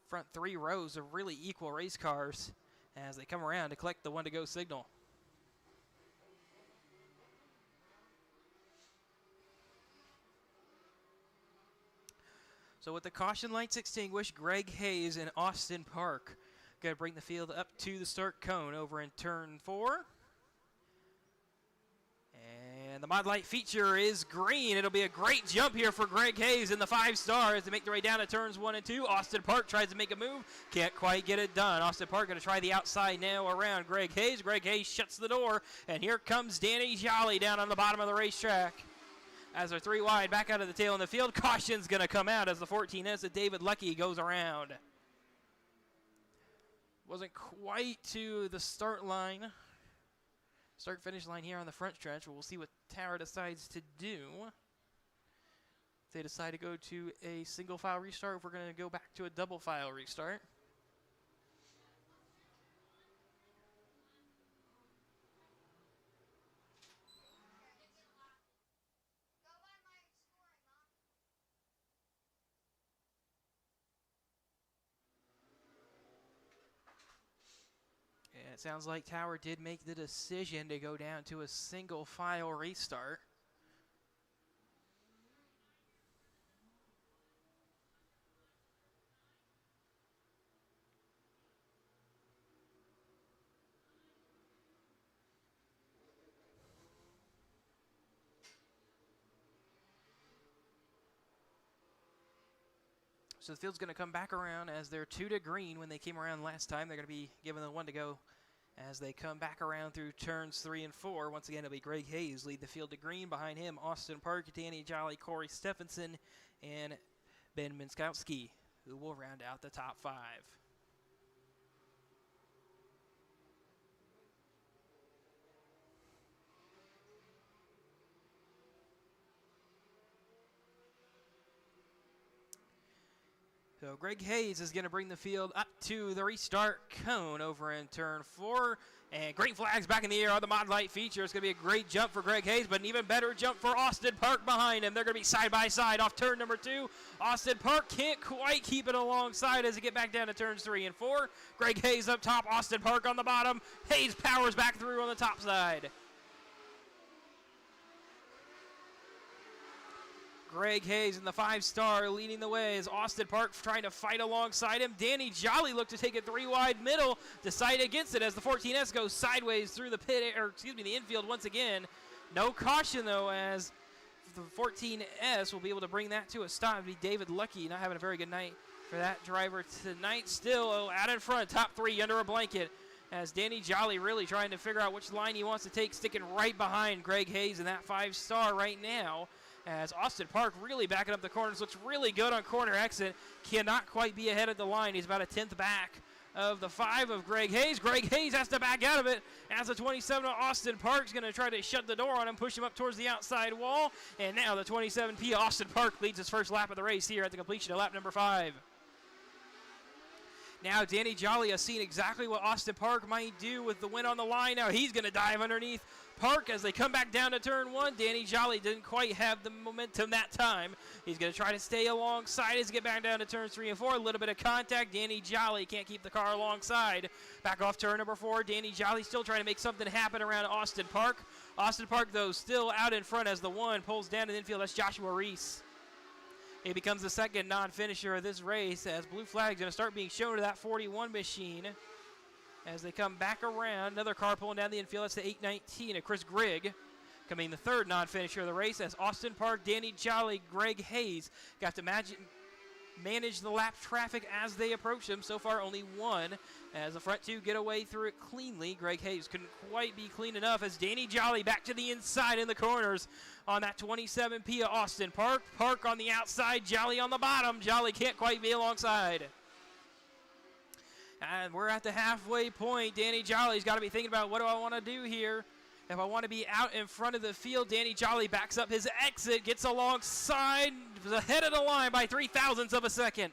front 3 rows of really equal race cars as they come around to collect the one-to-go signal. So with the caution lights extinguished, Greg Hayes and Austin Park going to bring the field up to the start cone over in turn 4. And the Mod Light feature is green. It'll be a great jump here for Greg Hayes in the 5-star as they make their way down to turns 1 and 2. Austin Park tries to make a move. Can't quite get it done. Austin Park going to try the outside now around Greg Hayes. Greg Hayes shuts the door. And here comes Danny Jolly down on the bottom of the racetrack. As they're 3 wide, back out of the tail in the field. Caution's going to come out as the 14S of David Lucky goes around. Wasn't quite to the start finish line here on the front stretch. We'll see what Tower decides to do. If they decide to go to a single file restart, if we're going to go back to a double file restart. And it sounds like Tower did make the decision to go down to a single file restart. So the field's going to come back around as they're 2 to green when they came around last time. They're going to be given the 1 to go as they come back around through turns 3 and 4. Once again, it'll be Greg Hayes lead the field to green. Behind him, Austin Park, Danny Jolly, Corey Stephenson, and Ben Minskowski, who will round out the top 5. So Greg Hayes is going to bring the field up to the restart cone over in turn 4. And green flags back in the air on the Mod Light feature. It's going to be a great jump for Greg Hayes, but an even better jump for Austin Park behind him. They're going to be side by side off turn number 2. Austin Park can't quite keep it alongside as they get back down to turns 3 and 4. Greg Hayes up top, Austin Park on the bottom. Hayes powers back through on the top side. Greg Hayes in the 5-star leading the way as Austin Park trying to fight alongside him. Danny Jolly looked to take it 3 wide middle, decide against it as the 14S goes sideways through the the infield once again. No caution though, as the 14S will be able to bring that to a stop. It'll be David Lucky not having a very good night for that driver tonight. Still out in front, top 3 under a blanket, as Danny Jolly really trying to figure out which line he wants to take, sticking right behind Greg Hayes in that 5-star right now. As Austin Park really backing up the corners, looks really good on corner exit. Cannot quite be ahead of the line. He's about a 10th back of the 5 of Greg Hayes. Greg Hayes has to back out of it as the 27 of Austin Park is going to try to shut the door on him, push him up towards the outside wall. And now the 27P of Austin Park leads his first lap of the race here at the completion of lap number 5. Now Danny Jolly has seen exactly what Austin Park might do with the win on the line. Now he's going to dive underneath Park as they come back down to turn 1. Danny Jolly didn't quite have the momentum that time. He's going to try to stay alongside as he get back down to turns 3 and 4. A little bit of contact. Danny Jolly can't keep the car alongside. Back off turn number 4. Danny Jolly still trying to make something happen around Austin Park. Austin Park, though, still out in front as the 1 pulls down to the infield. That's Joshua Reese. He becomes the second non-finisher of this race as blue flag's going to start being shown to that 41 machine as they come back around. Another car pulling down the infield. That's the 819 of Chris Grigg, coming the third non-finisher of the race as Austin Park, Danny Jolly, Greg Hayes got to manage the lap traffic as they approach him. So far, only one as the front 2 get away through it cleanly. Greg Hayes couldn't quite be clean enough as Danny Jolly back to the inside in the corners on that 27P of Austin Park. Park on the outside, Jolly on the bottom. Jolly can't quite be alongside. And we're at the halfway point. Danny Jolly's got to be thinking about, what do I want to do here? If I want to be out in front of the field, Danny Jolly backs up his exit, gets alongside, was ahead of the line by 0.03 of a second.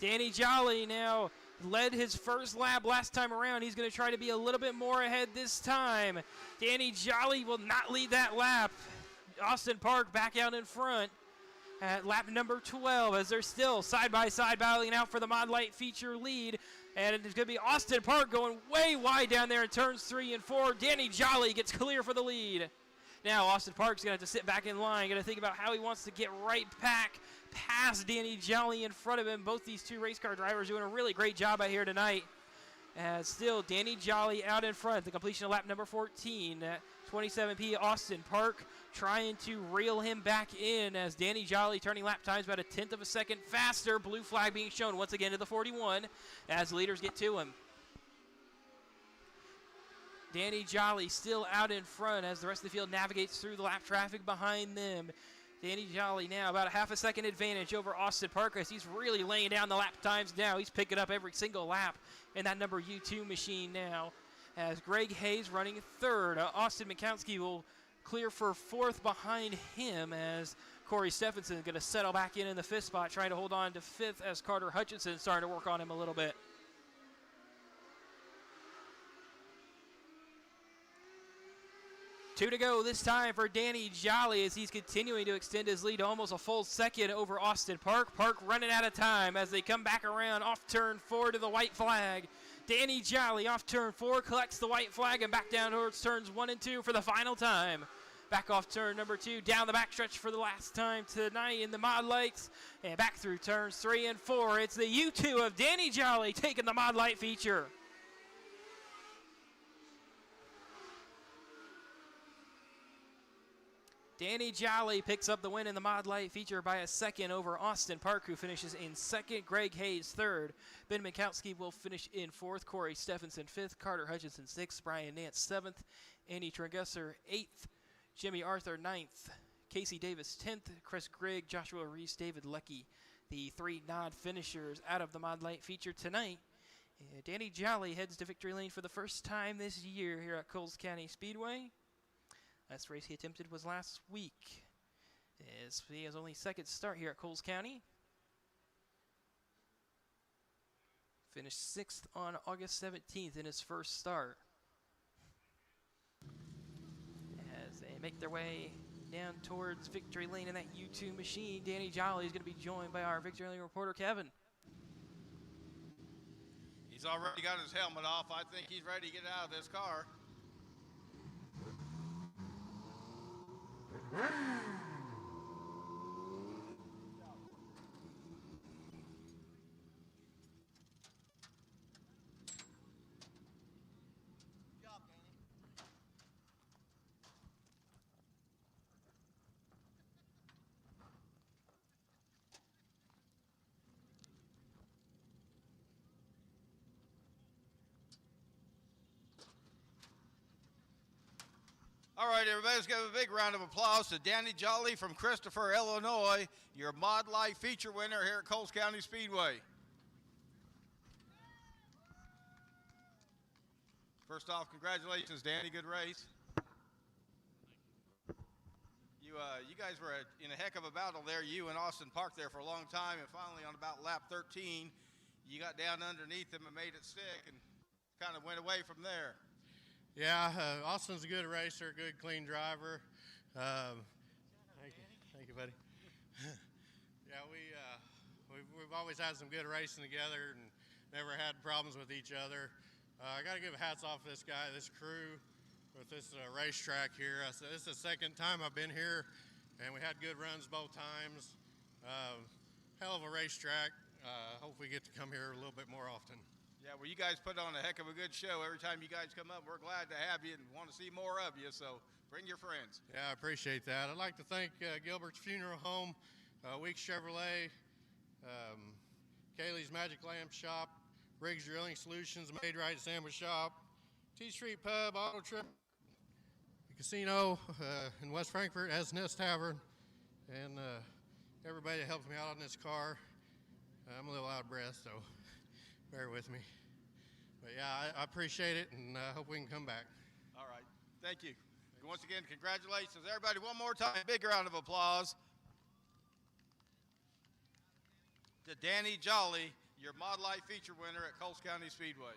Danny Jolly now led his first lap last time around. He's going to try to be a little bit more ahead this time. Danny Jolly will not lead that lap. Austin Park back out in front at lap number 12 as they're still side-by-side battling out for the Mod Light feature lead. And it's going to be Austin Park going way wide down there in turns 3 and 4. Danny Jolly gets clear for the lead. Now Austin Park's going to have to sit back in line, going to think about how he wants to get right back past Danny Jolly in front of him. Both these two race car drivers doing a really great job out here tonight. As still Danny Jolly out in front at the completion of lap number 14. 27P Austin Park trying to reel him back in as Danny Jolly turning lap times about 1/10 of a second faster. Blue flag being shown once again to the 41 as leaders get to him. Danny Jolly still out in front as the rest of the field navigates through the lap traffic behind them. Danny Jolly now about a half a second advantage over Austin Park as he's really laying down the lap times now. He's picking up every single lap in that number U2 machine now. As Greg Hayes running third. Austin Mikowski will clear for fourth behind him as Corey Stephenson is going to settle back in the fifth spot, trying to hold on to fifth as Carter Hutchinson is starting to work on him a little bit. Two to go this time for Danny Jolly as he's continuing to extend his lead to almost a full second over Austin Park. Park running out of time as they come back around off turn 4 to the white flag. Danny Jolly off turn 4 collects the white flag and back down towards turns 1 and 2 for the final time. Back off turn number 2, down the backstretch for the last time tonight in the Mod Lights. And back through turns 3 and 4. It's the U2 of Danny Jolly taking the Mod Light feature. Danny Jolly picks up the win in the Mod Light feature by a second over Austin Park, who finishes in second. Greg Hayes third. Ben Mikowski will finish in fourth. Corey Stephenson fifth. Carter Hutchinson sixth. Brian Nance seventh. Andy Tregusser eighth. Jimmy Arthur ninth. Casey Davis 10th. Chris Grigg, Joshua Reese, David Leckie, the three non-finishers out of the Mod Light feature tonight. Danny Jolly heads to victory lane for the first time this year here at Coles County Speedway. Last race he attempted was last week. As he has only second start here at Coles County. Finished 6th on August 17th in his first start. As they make their way down towards victory lane in that U2 machine, Danny Jolly is going to be joined by our victory lane reporter, Kevin. He's already got his helmet off. I think he's ready to get out of this car. Good job, Danny. All right, everybody, let's give a big round of applause to Danny Jolly from Christopher, Illinois, your Mod Light feature winner here at Coles County Speedway. First off, congratulations, Danny. Good race. You guys were in a heck of a battle there. You and Austin parked there for a long time, and finally on about lap 13, you got down underneath them and made it stick, and kind of went away from there. Yeah, Austin's a good racer, good clean driver. Thank you, buddy. Yeah, we've always had some good racing together and never had problems with each other. I got to give hats off to this guy, this crew, with this racetrack here. This is the second time I've been here, and we had good runs both times. Hell of a racetrack. Hope we get to come here a little bit more often. Yeah, well, you guys put on a heck of a good show. Every time you guys come up, we're glad to have you and want to see more of you, so bring your friends. Yeah, I appreciate that. I'd like to thank Gilbert's Funeral Home, Weeks Chevrolet, Kaylee's Magic Lamp Shop, Riggs Drilling Solutions, Made Right Sandwich Shop, T Street Pub, Auto Trip, the Casino in West Frankfort, as Nest Tavern, and everybody that helped me out on this car. I'm a little out of breath, so bear with me. But yeah, I appreciate it, and I hope we can come back. All right. Thank you. Once again, congratulations. Everybody, one more time, big round of applause to Danny Jolly, your Mod Life feature winner at Coles County Speedway.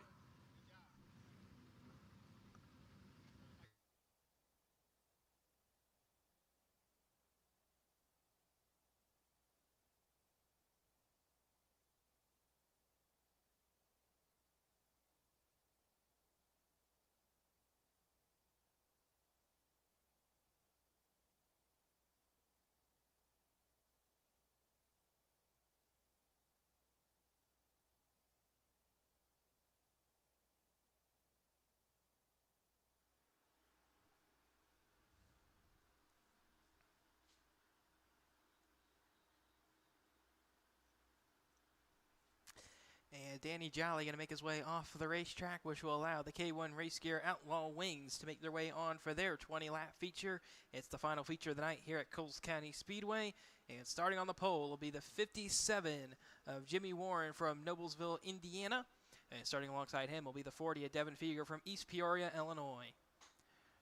And Danny Jolly going to make his way off the racetrack, which will allow the K1 Race Gear Outlaw Wings to make their way on for their 20-lap feature. It's the final feature of the night here at Coles County Speedway. And starting on the pole will be the 57 of Jimmy Warren from Noblesville, Indiana. And starting alongside him will be the 40 of Devin Feger from East Peoria, Illinois.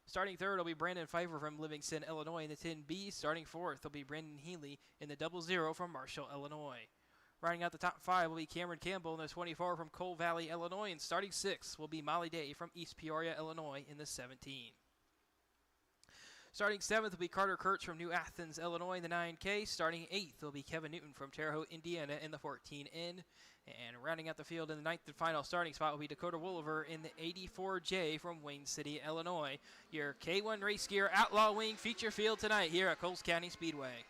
Starting third will be Brandon Pfeiffer from Livingston, Illinois in the 10B. Starting fourth will be Brandon Healy in the 00 from Marshall, Illinois. Riding out the top five will be Cameron Campbell in the 24 from Coal Valley, Illinois. And starting sixth will be Molly Day from East Peoria, Illinois in the 17. Starting seventh will be Carter Kurtz from New Athens, Illinois in the 9K. Starting eighth will be Kevin Newton from Terre Haute, Indiana in the 14N. And rounding out the field in the ninth and final starting spot will be Dakota Wolliver in the 84J from Wayne City, Illinois. Your K1 Race Gear Outlaw Wing feature field tonight here at Coles County Speedway.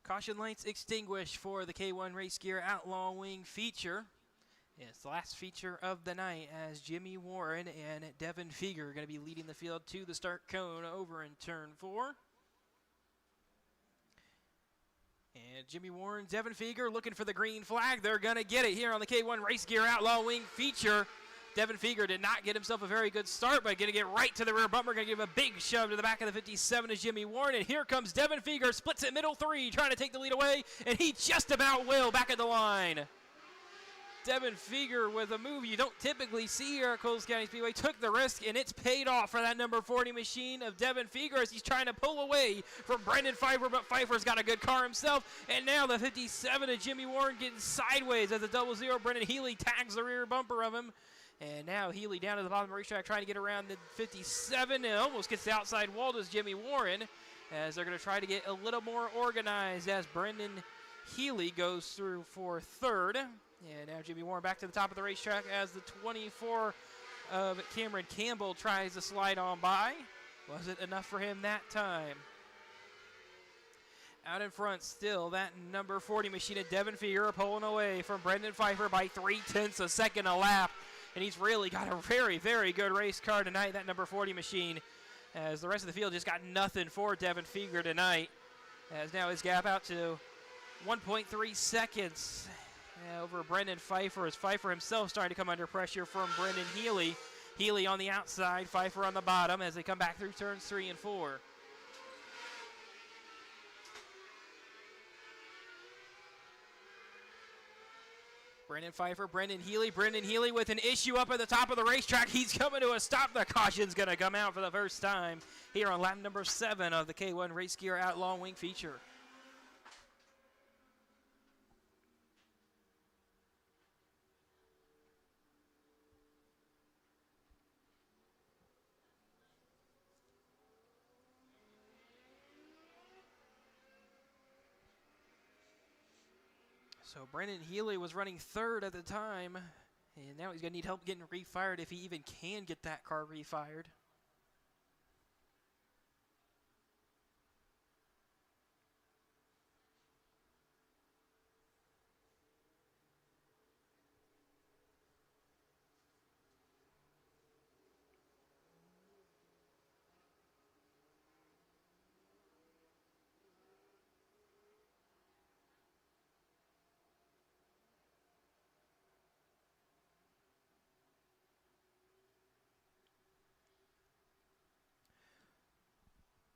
Caution lights extinguished for the K1 Race Gear Outlaw Wing feature. It's the last feature of the night as Jimmy Warren and Devin Feger are going to be leading the field to the start cone over in turn 4. And Jimmy Warren, Devin Feger looking for the green flag. They're going to get it here on the K1 Race Gear Outlaw Wing feature. Devin Feger did not get himself a very good start, but going to get right to the rear bumper. Going to give him a big shove to the back of the 57 to Jimmy Warren. And here comes Devin Feger, splits it middle 3, trying to take the lead away. And he just about will back at the line. Devin Feger with a move you don't typically see here at Coles County Speedway. Took the risk, and it's paid off for that number 40 machine of Devin Feger as he's trying to pull away from Brandon Pfeiffer, but Pfeiffer's got a good car himself. And now the 57 of Jimmy Warren getting sideways as the 00 Brendan Healy tags the rear bumper of him. And now Healy down to the bottom of the racetrack trying to get around the 57 and almost gets the outside wall to Jimmy Warren as they're going to try to get a little more organized as Brendan Healy goes through for third. And now Jimmy Warren back to the top of the racetrack as the 24 of Cameron Campbell tries to slide on by. Wasn't enough for him that time. Out in front still, that number 40 machine of Devin Feger pulling away from Brendan Pfeiffer by 0.3 a second a lap. And he's really got a very, very good race car tonight, that number 40 machine, as the rest of the field just got nothing for Devin Feger tonight, as now his gap out to 1.3 seconds. over Brendan Pfeiffer as Pfeiffer himself starting to come under pressure from Brendan Healy. Healy on the outside, Pfeiffer on the bottom as they come back through turns 3 and 4. Brendan Pfeiffer, Brendan Healy with an issue up at the top of the racetrack. He's coming to a stop. The caution's going to come out for the first time here on lap number 7 of the K1 Race Gear Outlaw Wing feature. So Brendan Healy was running 3rd at the time, and now he's going to need help getting refired if he even can get that car refired.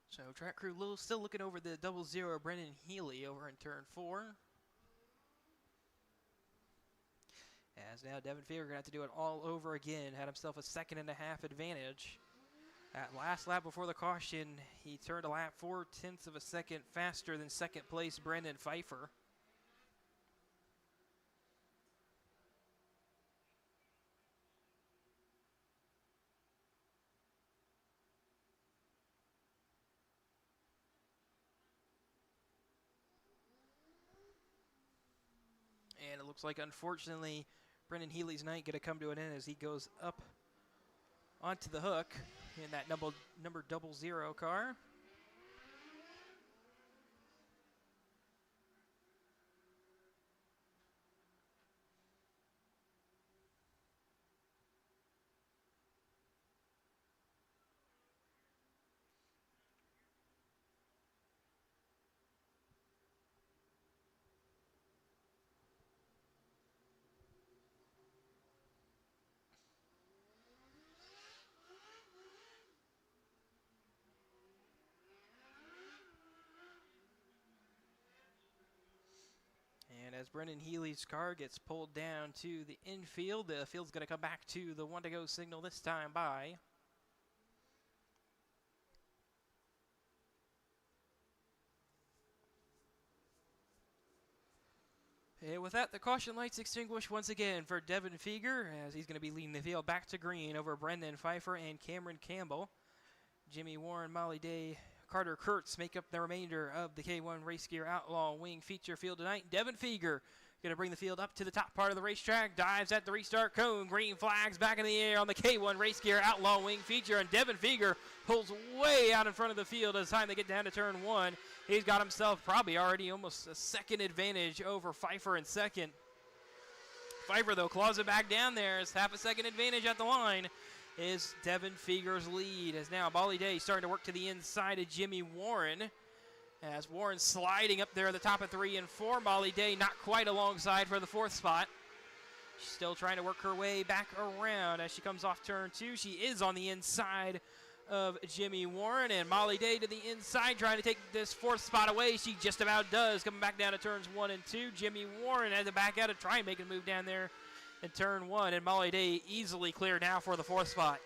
So track crew still looking over the 00 Brendan Healy over in turn 4. As now Devin Fear going to have to do it all over again. Had himself a 2.5 advantage. At last lap before the caution, he turned a lap 0.4 of a second faster than second place Brendan Pfeiffer. And it looks like, unfortunately, Brendan Healy's night going to come to an end as he goes up onto the hook in that number 00 car. And as Brendan Healy's car gets pulled down to the infield, the field's going to come back to the 1-to-go signal this time by. And with that, the caution lights extinguished once again for Devin Feger as he's going to be leading the field back to green over Brendan Pfeiffer and Cameron Campbell. Jimmy Warren, Molly Day, Carter Kurtz make up the remainder of the K1 Race Gear Outlaw Wing feature field tonight. Devin Feger going to bring the field up to the top part of the racetrack, dives at the restart cone, green flags back in the air on the K1 Race Gear Outlaw Wing feature, and Devin Feger pulls way out in front of the field as time they get down to turn 1. He's got himself probably already almost a second advantage over Pfeiffer in second. Pfeiffer, though, claws it back down there. It's half a second advantage at the line is Devin Feger's lead. As now Molly Day starting to work to the inside of Jimmy Warren. As Warren sliding up there at the top of 3 and 4. Molly Day not quite alongside for the 4th spot. She's still trying to work her way back around as she comes off turn 2. She is on the inside of Jimmy Warren, and Molly Day to the inside trying to take this 4th spot away. She just about does, coming back down to turns 1 and 2. Jimmy Warren had to back out to try and make a move down there in turn 1, and Molly Day easily clear now for the 4th spot.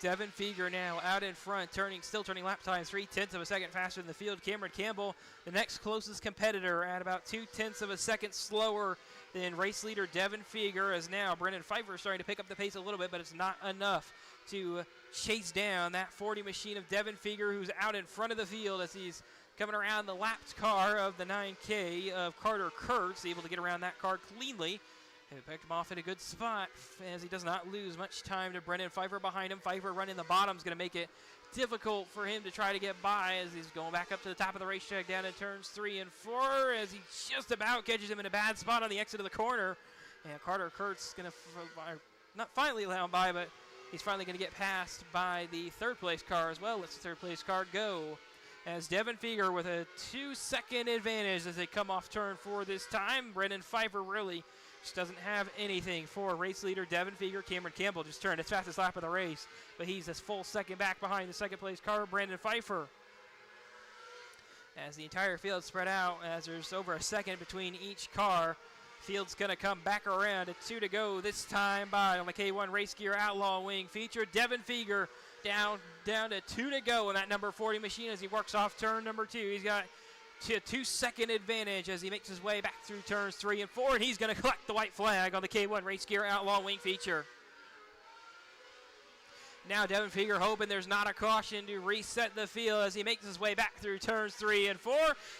Devin Feger now out in front, still turning lap times 0.3 of a second faster than the field. Cameron Campbell, the next closest competitor, at about 0.2 of a second slower than race leader Devin Feger, as now Brendan Pfeiffer is starting to pick up the pace a little bit, but it's not enough to chase down that 40 machine of Devin Feger, who's out in front of the field as he's coming around the lapped car of the 9K of Carter Kurtz, able to get around that car cleanly. He picked him off in a good spot as he does not lose much time to Brendan Pfeiffer behind him. Pfeiffer running the bottom is going to make it difficult for him to try to get by as he's going back up to the top of the racetrack down in turns 3 and 4 as he just about catches him in a bad spot on the exit of the corner. And Carter Kurtz going to not finally allow him by, but he's finally going to get passed by the 3rd place car as well. Let's the 3rd place car go. as Devin Feger with a 2-second advantage as they come off turn 4 this time. Brendan Pfeiffer really just doesn't have anything for race leader Devin Feger. Cameron Campbell just turned his fastest lap of the race, but he's a full second back behind the second place car, Brandon Pfeiffer. As the entire field spread out, as there's over a second between each car. Field's going to come back around at 2 to go this time by on the K1 Race Gear Outlaw Wing feature. Devin Feger down to 2 to go in that number 40 machine as he works off turn number 2. He's got a 2-second advantage as he makes his way back through turns 3 and 4, and he's going to collect the white flag on the K1 Race Gear Outlaw Wing feature. Now Devin Feger hoping there's not a caution to reset the field as he makes his way back through turns 3 and 4.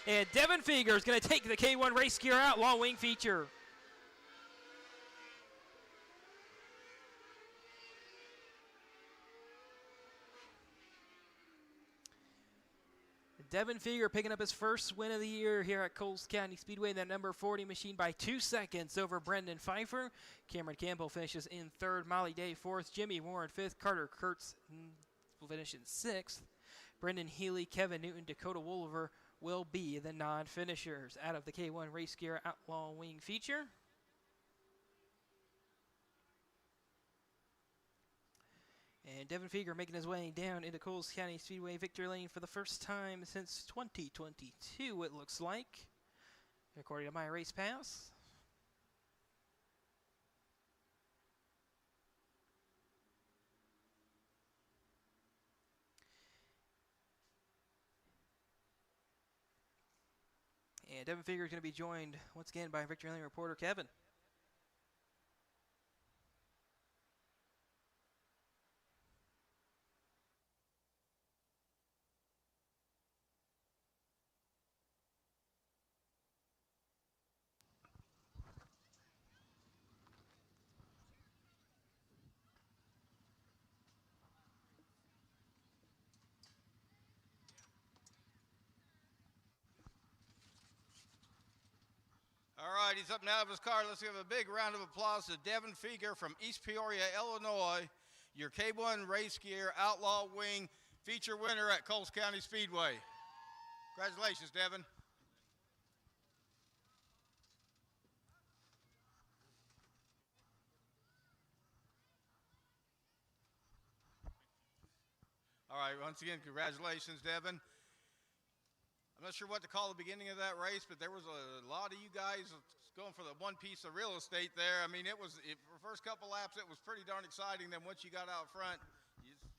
And Devin Feger is going to take the K1 Race Gear Outlaw Wing feature. Devin Feger picking up his first win of the year here at Coles County Speedway in that number 40 machine by 2 seconds over Brendan Pfeiffer. Cameron Campbell finishes in 3rd, Molly Day 4th, Jimmy Warren 5th, Carter Kurtz will finish in 6th. Brendan Healy, Kevin Newton, Dakota Wolver will be the non-finishers out of the K1 Race Gear Outlaw Wing feature. And Devin Feger making his way down into Coles County Speedway victory lane for the first time since 2022, it looks like, according to my race pass. And Devin Feger is going to be joined once again by victory lane reporter Kevin. All right, he's up now of his car. Let's give a big round of applause to Devin Feger from East Peoria, Illinois, your K1 Race Gear Outlaw Wing feature winner at Coles County Speedway. Congratulations, Devin. All right, once again, congratulations, Devin. I'm not sure what to call the beginning of that race, but there was a lot of you guys going for the one piece of real estate there. I mean, for the first couple laps, it was pretty darn exciting. Then once you got out front,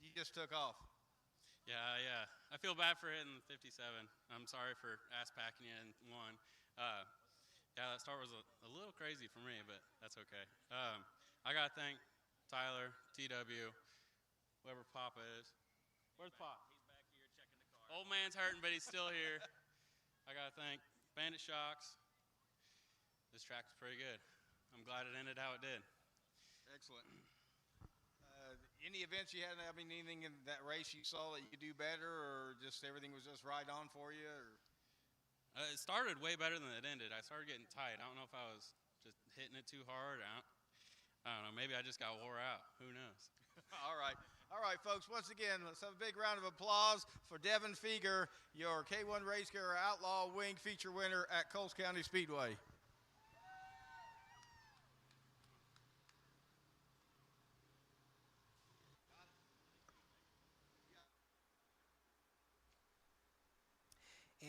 you just took off. Yeah. I feel bad for hitting 57. I'm sorry for ass packing you in 1. Yeah, that start was a little crazy for me, but that's okay. I got to thank Tyler, TW, whoever Papa is. Where's Pop? He's back here checking the car. Old man's hurting, but he's still here. I got to thank Bandit Shocks. This track's pretty good. I'm glad it ended how it did. Excellent. Any events you had, I mean, anything in that race you saw that you could do better, or just everything was just right on for you? Or? It started way better than it ended. I started getting tight. I don't know if I was just hitting it too hard. I don't know. Maybe I just got wore out. Who knows? All right, folks. Once again, let's have a big round of applause for Devin Feger, your K1 Race Gear Outlaw Wing feature winner at Coles County Speedway.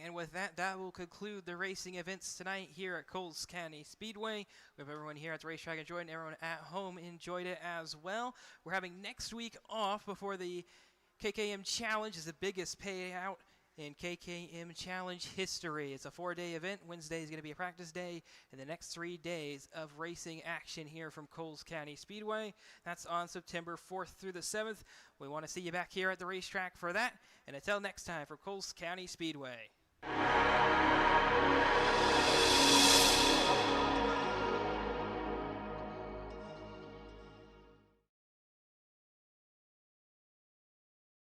And with that, that will conclude the racing events tonight here at Coles County Speedway. We hope everyone here at the racetrack enjoyed it, and everyone at home enjoyed it as well. We're having next week off before the KKM Challenge is the biggest payout in KKM Challenge history. It's a 4-day event. Wednesday is going to be a practice day, and the next 3 days of racing action here from Coles County Speedway. That's on September 4th through the 7th. We want to see you back here at the racetrack for that. And until next time, for Coles County Speedway.